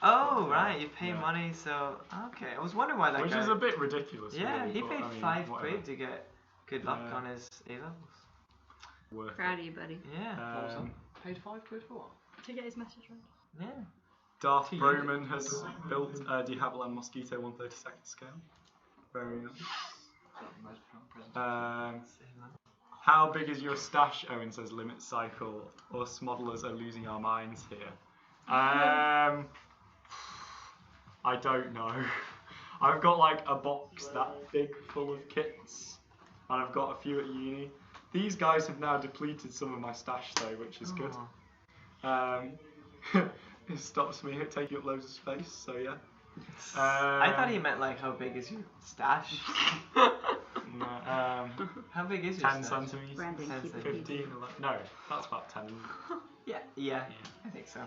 Oh, right, you pay money, so okay. I was wondering why that Which guy. is a bit ridiculous. Yeah, really, he but, paid I mean, 5 whatever. quid to get good luck Yeah. on his A levels. Worth Proud it. of you, buddy. Yeah. Paid 5 quid for what? To get his message right. Yeah. Darth To you. Broman has built a de Havilland Mosquito 1/32 scale. Very nice. How big is your stash? Owen says limit cycle. Us modelers are losing our minds here. I don't know. I've got like a box that big full of kits, and I've got a few at uni. These guys have now depleted some of my stash though, which is good. It stops me taking up loads of space, so yeah. I thought he meant like how big is your stash? No, How big is your 10 stash? centimeters. Brandon, 10 keep it 15, PG. 11. No, that's about 10. Yeah, I think so.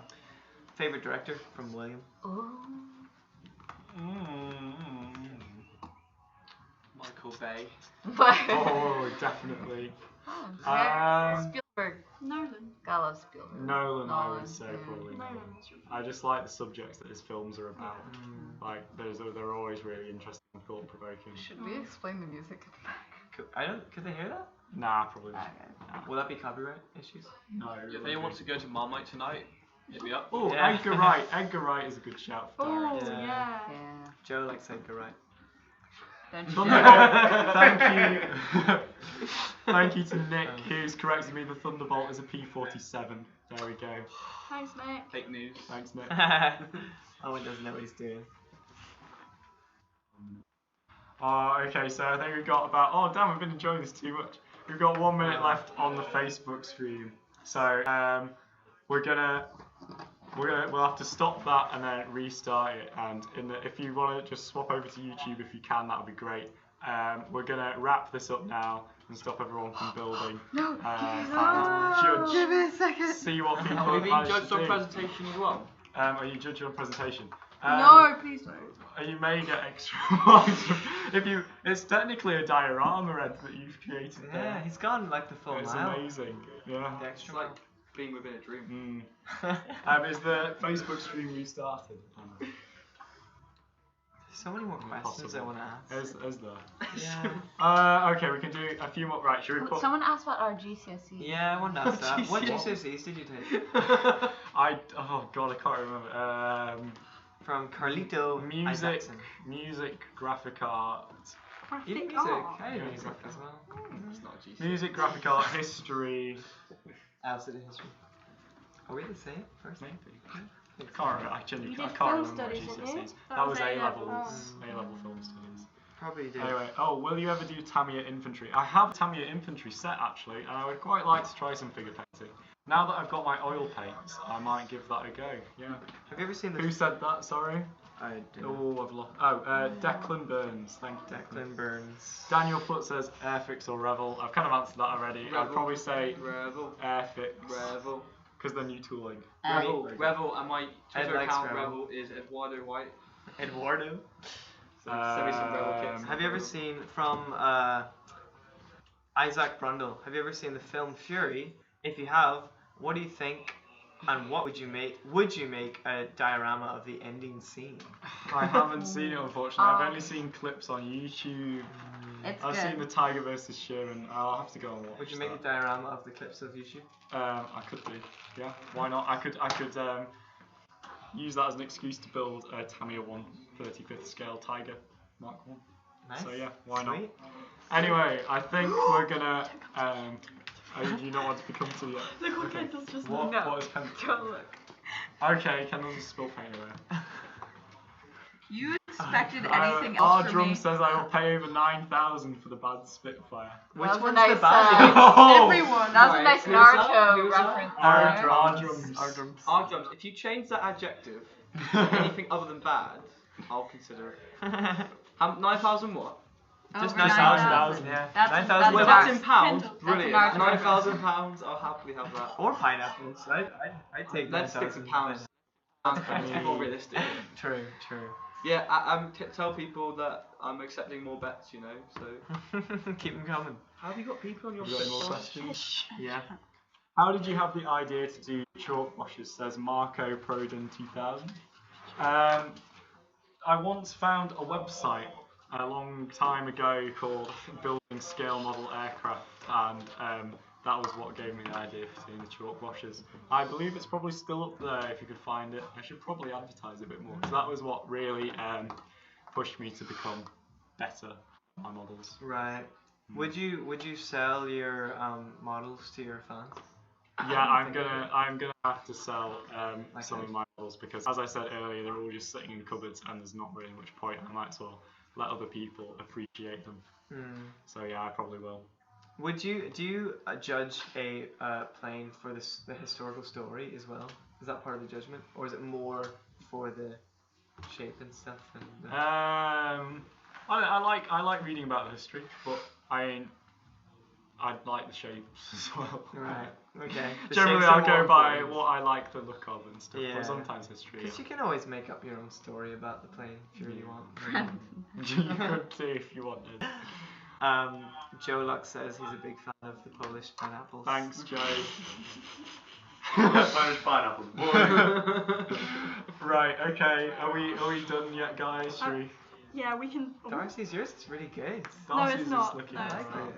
Favorite director from William? Michael Bay. Oh, definitely. Spielberg. Nolan. Gotta love Spielberg. Nolan, I would Nolan, say yeah. probably Nolan. Nolan was your I just like the subjects that his films are about. Like, they're always really interesting and thought-provoking. Should we explain the music? Could they hear that? Nah, probably not. Okay. Will that be copyright issues? No. If anyone wants to go to Marmite tonight, hit me up. Oh, Yeah. Edgar Wright. Edgar Wright is a good shout for Oh, director. yeah. Yeah. Joe likes Edgar Wright. Don't you Thunderbolt. dare. Thank you. Thank you to Nick, who's corrected me. The Thunderbolt is a P-47. There we go. Thanks, Nick. Fake news. Thanks, Nick. Owen doesn't know what he's doing. Oh, okay, so I think we've got about. Oh, damn, I've been enjoying this too much. We've got 1 minute left on the Facebook stream. So, we'll have to stop that and then restart it. And if you want to just swap over to YouTube, if you can, that would be great. We're gonna wrap this up now and stop everyone from building. No, And give me a second. see what people Are we have being managed judged to on do. presentation as well? Are you judging on presentation? No, please don't. You may get extra marks if you. It's technically a diorama, Ed, that you've created Yeah, there. he's gone like the full It's mile. amazing. Yeah. The It's extra like being within a dream. Is the Facebook stream restarted? So many more questions I want to ask. Is there? Yeah. Okay, we can do a few more. Right, should we put? Someone asked about our GCSE. Yeah, I wanted to ask that. What GCSEs did you take? Oh god, I can't remember. From Carlito Isaacson. Music, graphic art. You did Graphic music. art. I did music as well. It's not a GC. Music, graphic art, history. Alice did history. Are we the same person? Maybe. I can't remember. I genuinely You did can't film remember my studies, didn't you? GCSEs. That That was was A A-level. levels. A level film studies. Probably did. Anyway, will you ever do Tamiya infantry? I have Tamiya infantry set actually, and I would quite like to try some figure painting. Now that I've got my oil paints, I might give that a go. Yeah. Have you ever seen the? Who said that? Sorry. I did. Oh, I've lost. Oh, Declan Burns. Thank you, Declan Burns. Daniel Foot says Airfix or Revel. I've kind of answered that already. I'd Revel. probably say Revel. Airfix. Revel. Because they're new tooling. Revel, and my Twitter likes account Revel. Revel is Eduardo White. Eduardo. So send me some Revel kits. Have you ever seen from Isaac Brundle? Have you ever seen the film Fury? If you have, what do you think? And what would you make? Would you make a diorama of the ending scene? I haven't seen it unfortunately. I've only seen clips on YouTube. It's I've good. seen the Tiger versus Sherman. I'll have to go and watch. Would you make a that. diorama of the clips of YouTube? I could do. Yeah. Why not? I could use that as an excuse to build a Tamiya 1/35th scale Tiger Mark 1. Nice. So yeah, why not? Sweet. Anyway, I think we're gonna. Do you not want to become to yet? Look what Okay. Kendall's just What? done. What is Kendall? Go look. Okay, Kendall just spilled paint away. You expected anything else from Drum me? says I will pay over 9,000 for the bad Spitfire. Which That was a one's nice, the bad? Oh! Everyone. That was a nice Who's that? Naruto Who's that? reference. Our right? drums. Our drums. Our drums. If you change that adjective to anything other than bad, I'll consider it. 9,000 what? Over Just 9,000. Yeah. That's- 9,000. that's Well, a that's Darcy. in pounds. Kendall. Brilliant. That's a Darcy. £9,000. I'll happily have that. Or pineapples. I'd take Let's stick to 9,000. pounds. Pounds is more realistic. True, true. Yeah, tell people that I'm accepting more bets, you know. So Keep them coming. have you got people on your Have you got any more bet questions? Yeah. How did you have the idea to do chalk washes? Says Marco Proden 2000. I once found a website a long time ago called Building Scale Model Aircraft, and that was what gave me the idea for doing the chalk washes. I believe it's probably still up there if you could find it. I should probably advertise it a bit more, because that was what really pushed me to become better at my models. Right. Would you sell your models to your fans? Yeah, I'm gonna have to sell some of my models, because, as I said earlier, they're all just sitting in cupboards and there's not really much point. I might as well let other people appreciate them. So yeah, I probably will. Do you judge a plane for the historical story as well? Is that part of the judgment, or is it more for the shape and stuff? And I like reading about the history, but I like the shapes as well. Right. Okay. Generally, I'll go by what I like the look of and stuff. Yeah. Or sometimes history. Because you can always make up your own story about the plane if you really want. You could too if you wanted. Joe Luck says he's a big fan of the Polish pineapples. Thanks, Joe. Polish pineapples. Right. Okay. Are we done yet, guys? Should we? Yeah, we can. Darcy's yours is really good. Darcy's it's not. Is looking No, nice. it's not.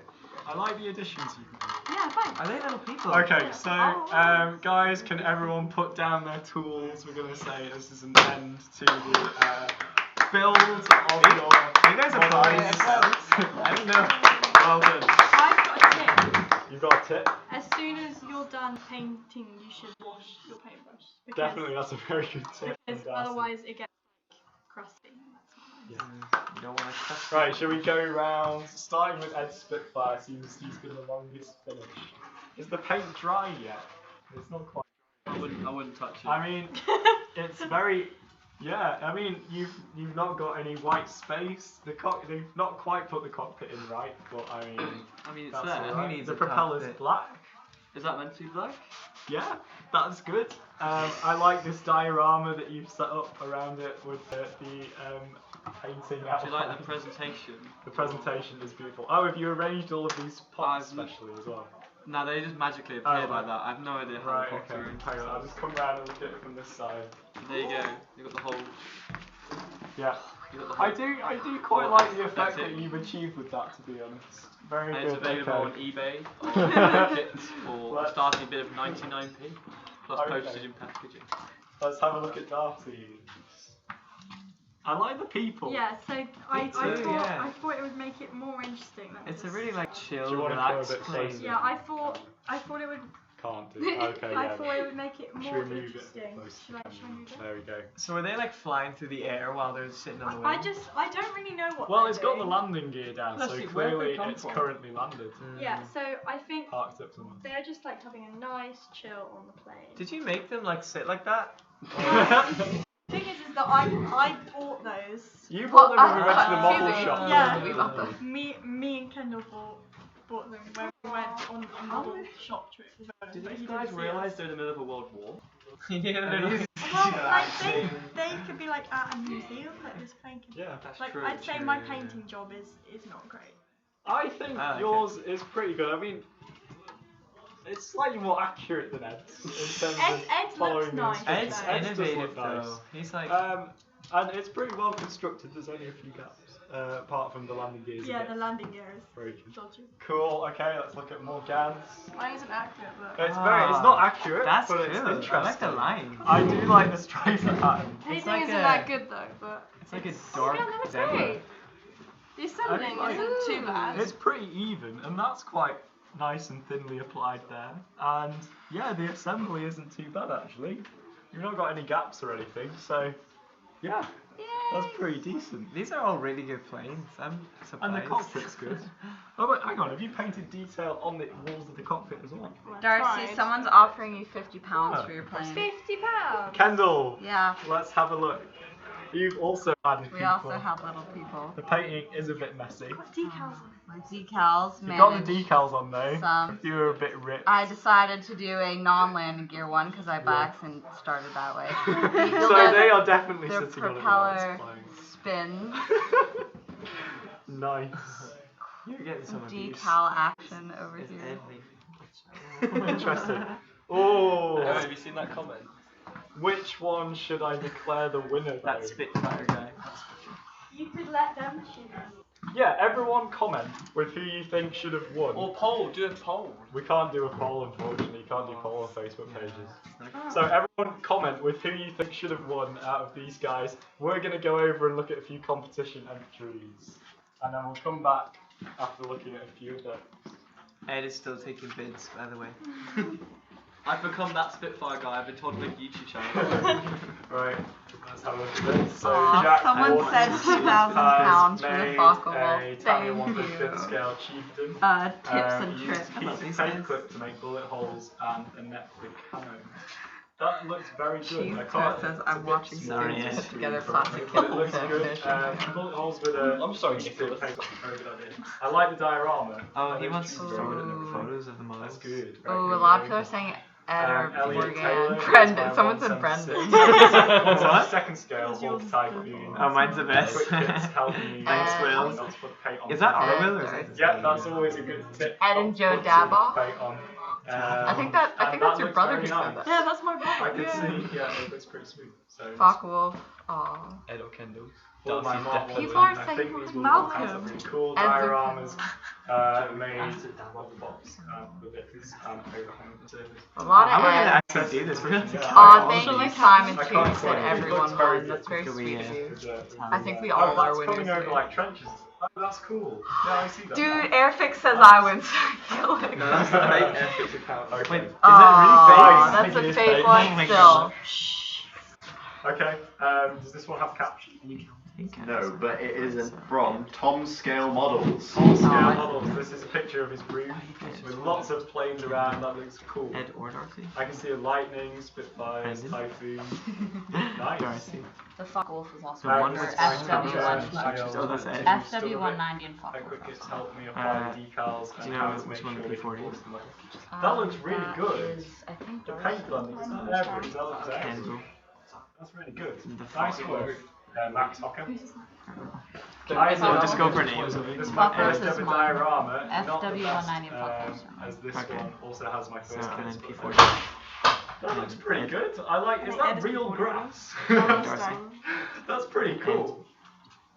I like the additions you've made. Yeah, fine. Are they little people? Okay, so guys, can everyone put down their tools? We're gonna say this is an end to the build of your. You guys are probably I don't know. Well done. I've got a tip. You've got a tip? As soon as you're done painting, you should wash your paintbrush. Definitely, that's a very good tip. Because otherwise it gets crusty. You don't want to touch Right, shall we go round, starting with Ed Spitfire, seems he's been the longest finish. Is the paint dry yet? It's not quite dry. I wouldn't touch it. I mean, it's very, I mean, you've not got any white space. They've not quite put the cockpit in right, but I mean it's that's there. all right. Who needs The a propeller's cockpit? black. Is that meant to be black? Yeah, that's good. I like this diorama that you've set up around it with the painting Do outline. you like the presentation? The presentation is beautiful. Oh, have you arranged all of these pots specially as well? No, they just magically appeared like right. that. I have no idea how Right, the pots okay. are in. Hang on, I'll just come round and look at it from this side. There you go. You got the whole. Yeah. You got the whole. I do quite like the effect That's it. that you've achieved with that, to be honest. Very And good. it's available on okay. eBay on kits for Let's- a starting bid of 99p plus Okay. postage and packaging. Let's have a look at Darcy. I like the people. Yeah, so I too, yeah. thought it would make it more interesting. It's a really like Do chill, you want to go a relaxed bit place. closer? Yeah, I thought it would. Can't do. Okay, I yeah. thought it would make it Should more we move it interesting. closer? Should I move it? There we go. So are they like flying through the air while they're sitting on the wing? I don't really know what. Well, they're it's got the doing. landing gear down, so Actually, where have they clearly come it's from? currently landed. Yeah, so I think Parked up somewhere. they're just like having a nice chill on the plane. Did you make them like sit like that? The thing is that I bought those. You bought them when we went to the Excuse model me. shop. Yeah. We bought them. Me and Kendall bought them when we went on a model shop trip. Did But these he guys didn't see realise us. they're in the middle of a world war? Yeah. Well, like they could be like at a museum, like this plane could. Yeah. That's Like true. I'd say my painting job is not great. I think Okay. yours is pretty good. I mean, it's slightly more accurate than Ed's in terms of Ed following looks the nice. instructions. Ed's does innovative look nice. though. He's like. And it's pretty well constructed. There's only a few gaps, apart from the landing gears. Yeah, the landing gear is broken. dodgy. Cool. Okay, let's look at Morgane's. Mine isn't accurate, but It's not accurate, That's but cool. it's interesting. I like the lines. I do like the stripe pattern. painting like isn't a- that good though. But It's like a oh dark yeah, that was zebra. great. The assembling like- isn't too bad. It's pretty even, and that's quite nice and thinly applied there. And yeah, the assembly isn't too bad actually. You've not got any gaps or anything, so yeah, that's pretty decent. These are all really good planes. I'm surprised. And the cockpit's good. Oh wait, hang on, have you painted detail on the walls of the cockpit as well? Darcy, someone's offering you £50 Oh. for your plane. £50. Kendall, Yeah, let's have a look. You've also added we people. also have little people. The painting is a bit messy. Got decals on. My decals, You've got the managed. decals on though. Some. You were a bit ripped. I decided to do a non-landing gear one because I by accident started that way. So they are definitely the sitting on a propeller nice spins. plane. Nice. You're getting some abuse. Decal action over It's here. every. Interesting. Oh. Have you seen that comment? which one should I declare the winner though? That Spitfire guy. You could let them choose. Yeah, everyone comment with who you think should have won. Or poll, do a poll. We can't do a poll, unfortunately. You can't do poll on Facebook pages. So everyone comment with who you think should have won out of these guys. We're going to go over and look at a few competition entries. And then we'll come back after looking at a few of them. Ed is still taking bids, by the way. I've become that Spitfire guy. I've been told to make a YouTube channel. Right, let's have a look at this. So Aw, Jack someone Morton said has £2,000 for the made Focal a Wolf. Tamiya Thank 1/5 you. scale chieftain. Tips and Used tricks. heat paint clip to make bullet holes and a net for the cannon. That looks very good. Cheese I Test can't. says, it's a I'm bit watching small Sorry, students to yeah. put screen together from, plastic but it kibble looks for good. fishing. Bullet holes with a. I'm sorry, heat Nicholas. paint, very good idea. I like the diorama. Oh, I he think wants she's very good at everything. photos of the models. That's good. Oh, Right, a lot of here people we are go. saying Ed or Elliot Taylor, Morgane. Brendan. my Someone said 176. Brendan. What? Second scale, Hawk Typhoon. Oh, mine's the best. Quick tips help me. Thanks, Will. Not to put paint on Is that paint. our will or is that? Yeah, that's always a good tip. Ed and Not to Joe put Daboff? paint on. I think And that's that your looks brother very who said nice. that. Yeah, that's my I brother. can Yeah. see, yeah, it looks pretty smooth. So Focal Wolf. Aww. Ed or Kendall. all my Darcy's Mark definitely People are I saying think these will Malcolm. have some really cool Ed's a dioramas Kendall. made of the box with it and overhang the surface. A lot How of are we gonna Ed. actually do this? We're gonna have to Yeah. count Aw, all thank of you, these. Simon I too, can't said quite- it everyone looks very won. good. That's very Can we, sweet of you. With the- I think we Oh, all are that's winners coming over here. like trenches. Oh, that's cool. Yeah, I see that. Dude, Airfix says I win, so kill it. No, that's the fake Airfix account. Okay. Wait, is Aw, that fake? that's a It is fake fake. one Oh my still. Okay. Does this one have caption? really fake? No, but it isn't from Tom's Scale Models. Full scale I see. models. This is a picture of his room with lots of planes around. That looks cool. Ed or Darcy? I can see a lightning, Spitfires, Brendan? Typhoon. Nice. Darcy. The Focal Wolf is also The one under with FW190. Oh, that's Ed. FW190 and How Focal quick Wolf. it's helped me apply the decals do and you how know to which make one sure the they P40 force is? them. That looks really That good. is, I think, The Darcy. paint blending is not average. That looks excellent. Kendall. That's really good. The Nice Focal work, Max Hocker. We'll just go for names. This is my Focal first is ever mine. diorama. Not the best, FW190 Focal. as this Okay. one also has my So, first and then kiss, P40. That looks pretty good. I like. Is that real grass? Darcy. That's pretty cool.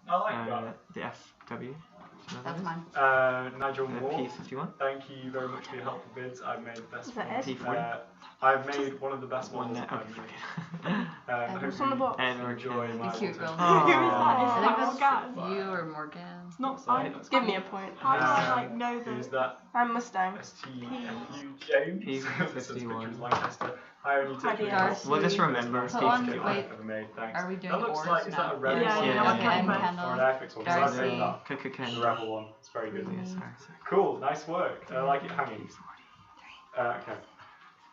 I like that. The FW. That's mine. Nigel Moore. P51. Thank you very much for your helpful bids. I've made the best Is that ones. P40? I've made one of the best One ones net. I've Okay, made. fuck What's on the box? Ed or Enjoy Kendall. my The cute girl. water. Oh. Who is that? I Is think that that's Morgane? you or Morgane. It's not Sorry, fine. that's Give cool. me a point. How do I like know Who's that? that? I'm Mustang. STFU James. P51. This is pictures of Lancaster. I only Hi, took Darcy. We'll just remember. Put on- I've wait, ever made. Thanks. Are we doing That looks oars like, is that now? a rebel Yeah, one? yeah, yeah, Morgane, yeah. Kendall, Or an Airfix one? 'Cause I made Darcy. that. The Kendall. rebel one. It's very good. Yeah, sorry. Cool, nice work. I like it hanging. Okay.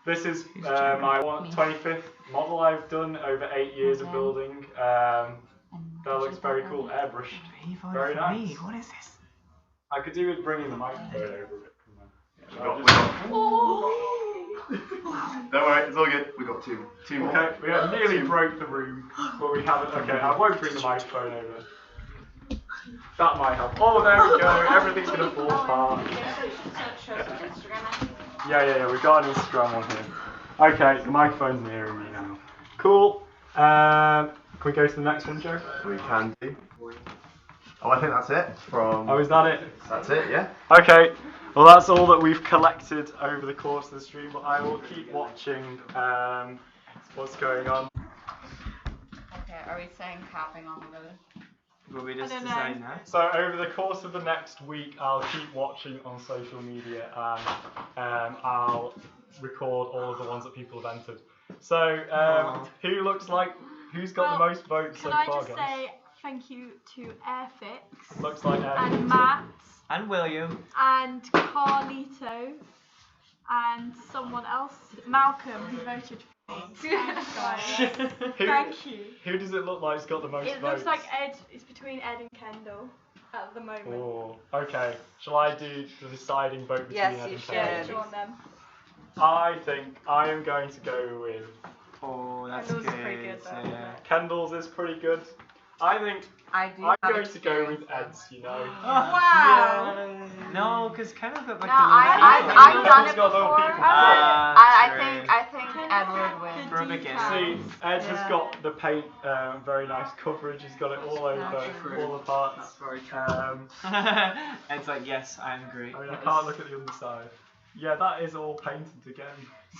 This is my 25th model I've done over 8 years of building. That looks very cool. Airbrushed. Very nice. What is this? I could do with bringing the microphone over a bit. Don't worry, it's all good. We got two more. Okay, we have nearly broke the room, but we haven't. Okay, I won't bring the microphone over. That might help. Oh, there we go. Everything's gonna fall apart. Yeah. We've got an Instagram one here. Okay, the microphone's nearer me now. Cool. Can we go to the next one, Joe? We can do. Oh, I think that's it. Oh, is that it? That's it, yeah. Okay. Well, that's all that we've collected over the course of the stream, but I will keep watching what's going on. Okay, are we saying capping on the ribbon? Will we just I don't decide know. now? So over the course of the next week, I'll keep watching on social media and I'll record all of the ones that people have entered. So who's got the most votes so Can I far, just guys? say thank you to Airfix Looks like and Matt And William. and Carlito and someone else, Malcolm, who voted for me. Thanks, guys. Thank you. Who does it look like's got the most It votes? looks like Ed. It's between Ed and Kendall at the moment. Oh, okay. Shall I do the deciding vote between Yes, Ed you and should. Kendall? Yeah, do you want them? I think I am going to go with Oh, that's Kendall's good. pretty good, though. Yeah. Kendall's is pretty good. I think I do. I'm have going to go with experience, Ed's, you know. Wow. No, because Kendall got like No, the little I've people. done it Got little before. people. I think Ed would win. For a beginner. See, Ed has Yeah. got the paint, very nice coverage. He's got it all over, That's all the parts. That's very true. Ed's like, yes, I'm great. I mean, I can't look at the underside. Yeah, that is all painted again.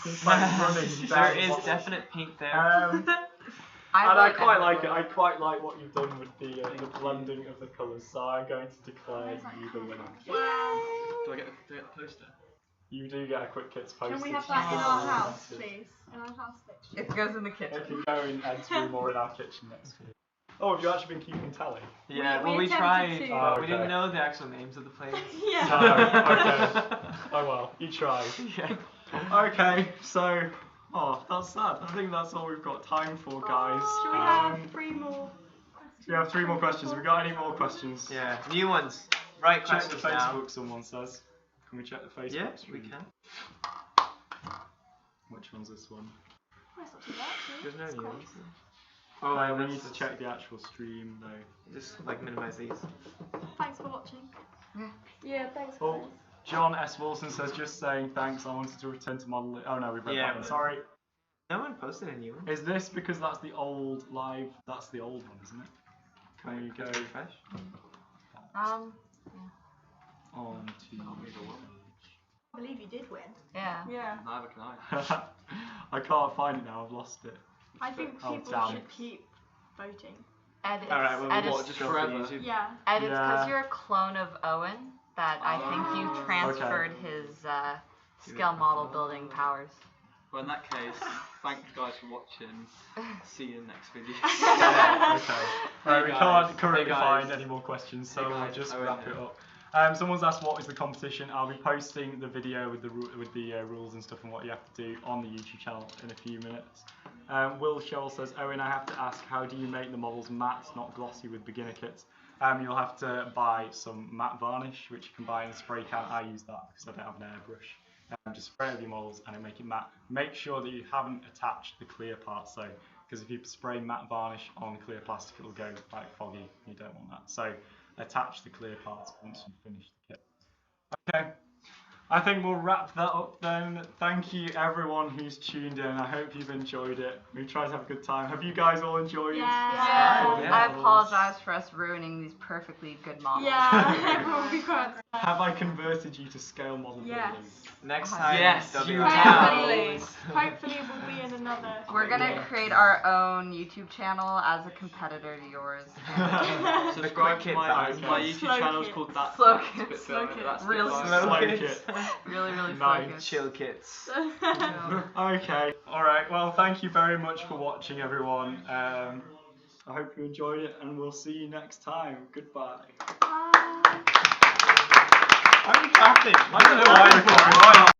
It's like running There down the is bottom. definite paint there. And I quite like it. I quite like what you've done with the blending of the colours. So I'm going to declare you the winner. Do I get the poster? You do get a quick kits poster. Can we have that in our house, please? In our house section. It goes in the It kitchen. can go in Ed's room or in our kitchen next week. Oh, have you actually been keeping tally? Yeah, we well, we attempted tried, to. but we Okay. didn't know the actual names of the planes. Yeah. No, okay. Oh well, you tried. Yeah. Okay, so, that's sad. I think that's all we've got time for, guys. Should we have 3 more questions? We have 3 more questions. Have we got any more questions? Yeah, new ones. Right Check the questions now. Facebook, someone says. Can we check the Facebook? Yeah, we stream? can. Which one's this one? Oh, it's not too bad, actually. There's no It's new quite- ones. Oh, Right, we that's need to check the actual stream, though. Just like minimize these. Thanks for watching. Yeah, thanks Oh, guys. John S. Wilson says, just saying thanks, I wanted to return to modelling. Oh no, we've read Yeah, that one. but- Sorry. No one posted a new one. Is this because that's the old live, that's the old one, isn't it? Can we go Refresh. on to I believe you did win. Yeah. Yeah. Neither can I. I can't find it now, I've lost it. I think Oh, people damn. should keep voting. Ed, it's, Alright, well, Ed, we'll it's, just just go for forever? YouTube. Yeah. Ed, it's Yeah. because you're a clone of Owen that I think you transferred his scale model building powers. Well, in that case, thank you guys for watching. See you in the next video. Okay. Right, we guys. can't currently Hey, guys. find any more questions, so Hey, we'll guys. just Owen wrap here. it up. Someone's asked what is the competition. I'll be posting the video with the rules and stuff and what you have to do on the YouTube channel in a few minutes. Will Shovel says, Owen, I have to ask, how do you make the models matte, not glossy with beginner kits? You'll have to buy some matte varnish, which you can buy in a spray can. I use that because I don't have an airbrush. Just spray over your models and it'll make it matte. Make sure that you haven't attached the clear part, so because if you spray matte varnish on clear plastic, it'll go like foggy. You don't want that. So attach the clear parts once you've finished the kit. Okay. I think we'll wrap that up then. Thank you everyone who's tuned in. I hope you've enjoyed it. We tried to have a good time. Have you guys all enjoyed? Yeah. Yeah. I apologize for us ruining these perfectly good models. Yeah. Everyone will be quite upset. Have I converted you to scale model Yes. building? Next time, Yes, there'll be you Hopefully. models. Hopefully we'll be in another. We're gonna create our own YouTube channel as a competitor to yours. Subscribe to kit my bag. YouTube Slow channel is kits. called That. Slow That's a bit kits. Slow better. kits. That's Real good. slow Slow kits. kit. Really, really Nice. focused. Chill kits. Okay. Alright, well thank you very much for watching everyone. I hope you enjoyed it and we'll see you next time. Goodbye. Bye. I'm clapping. I don't know why you're clapping.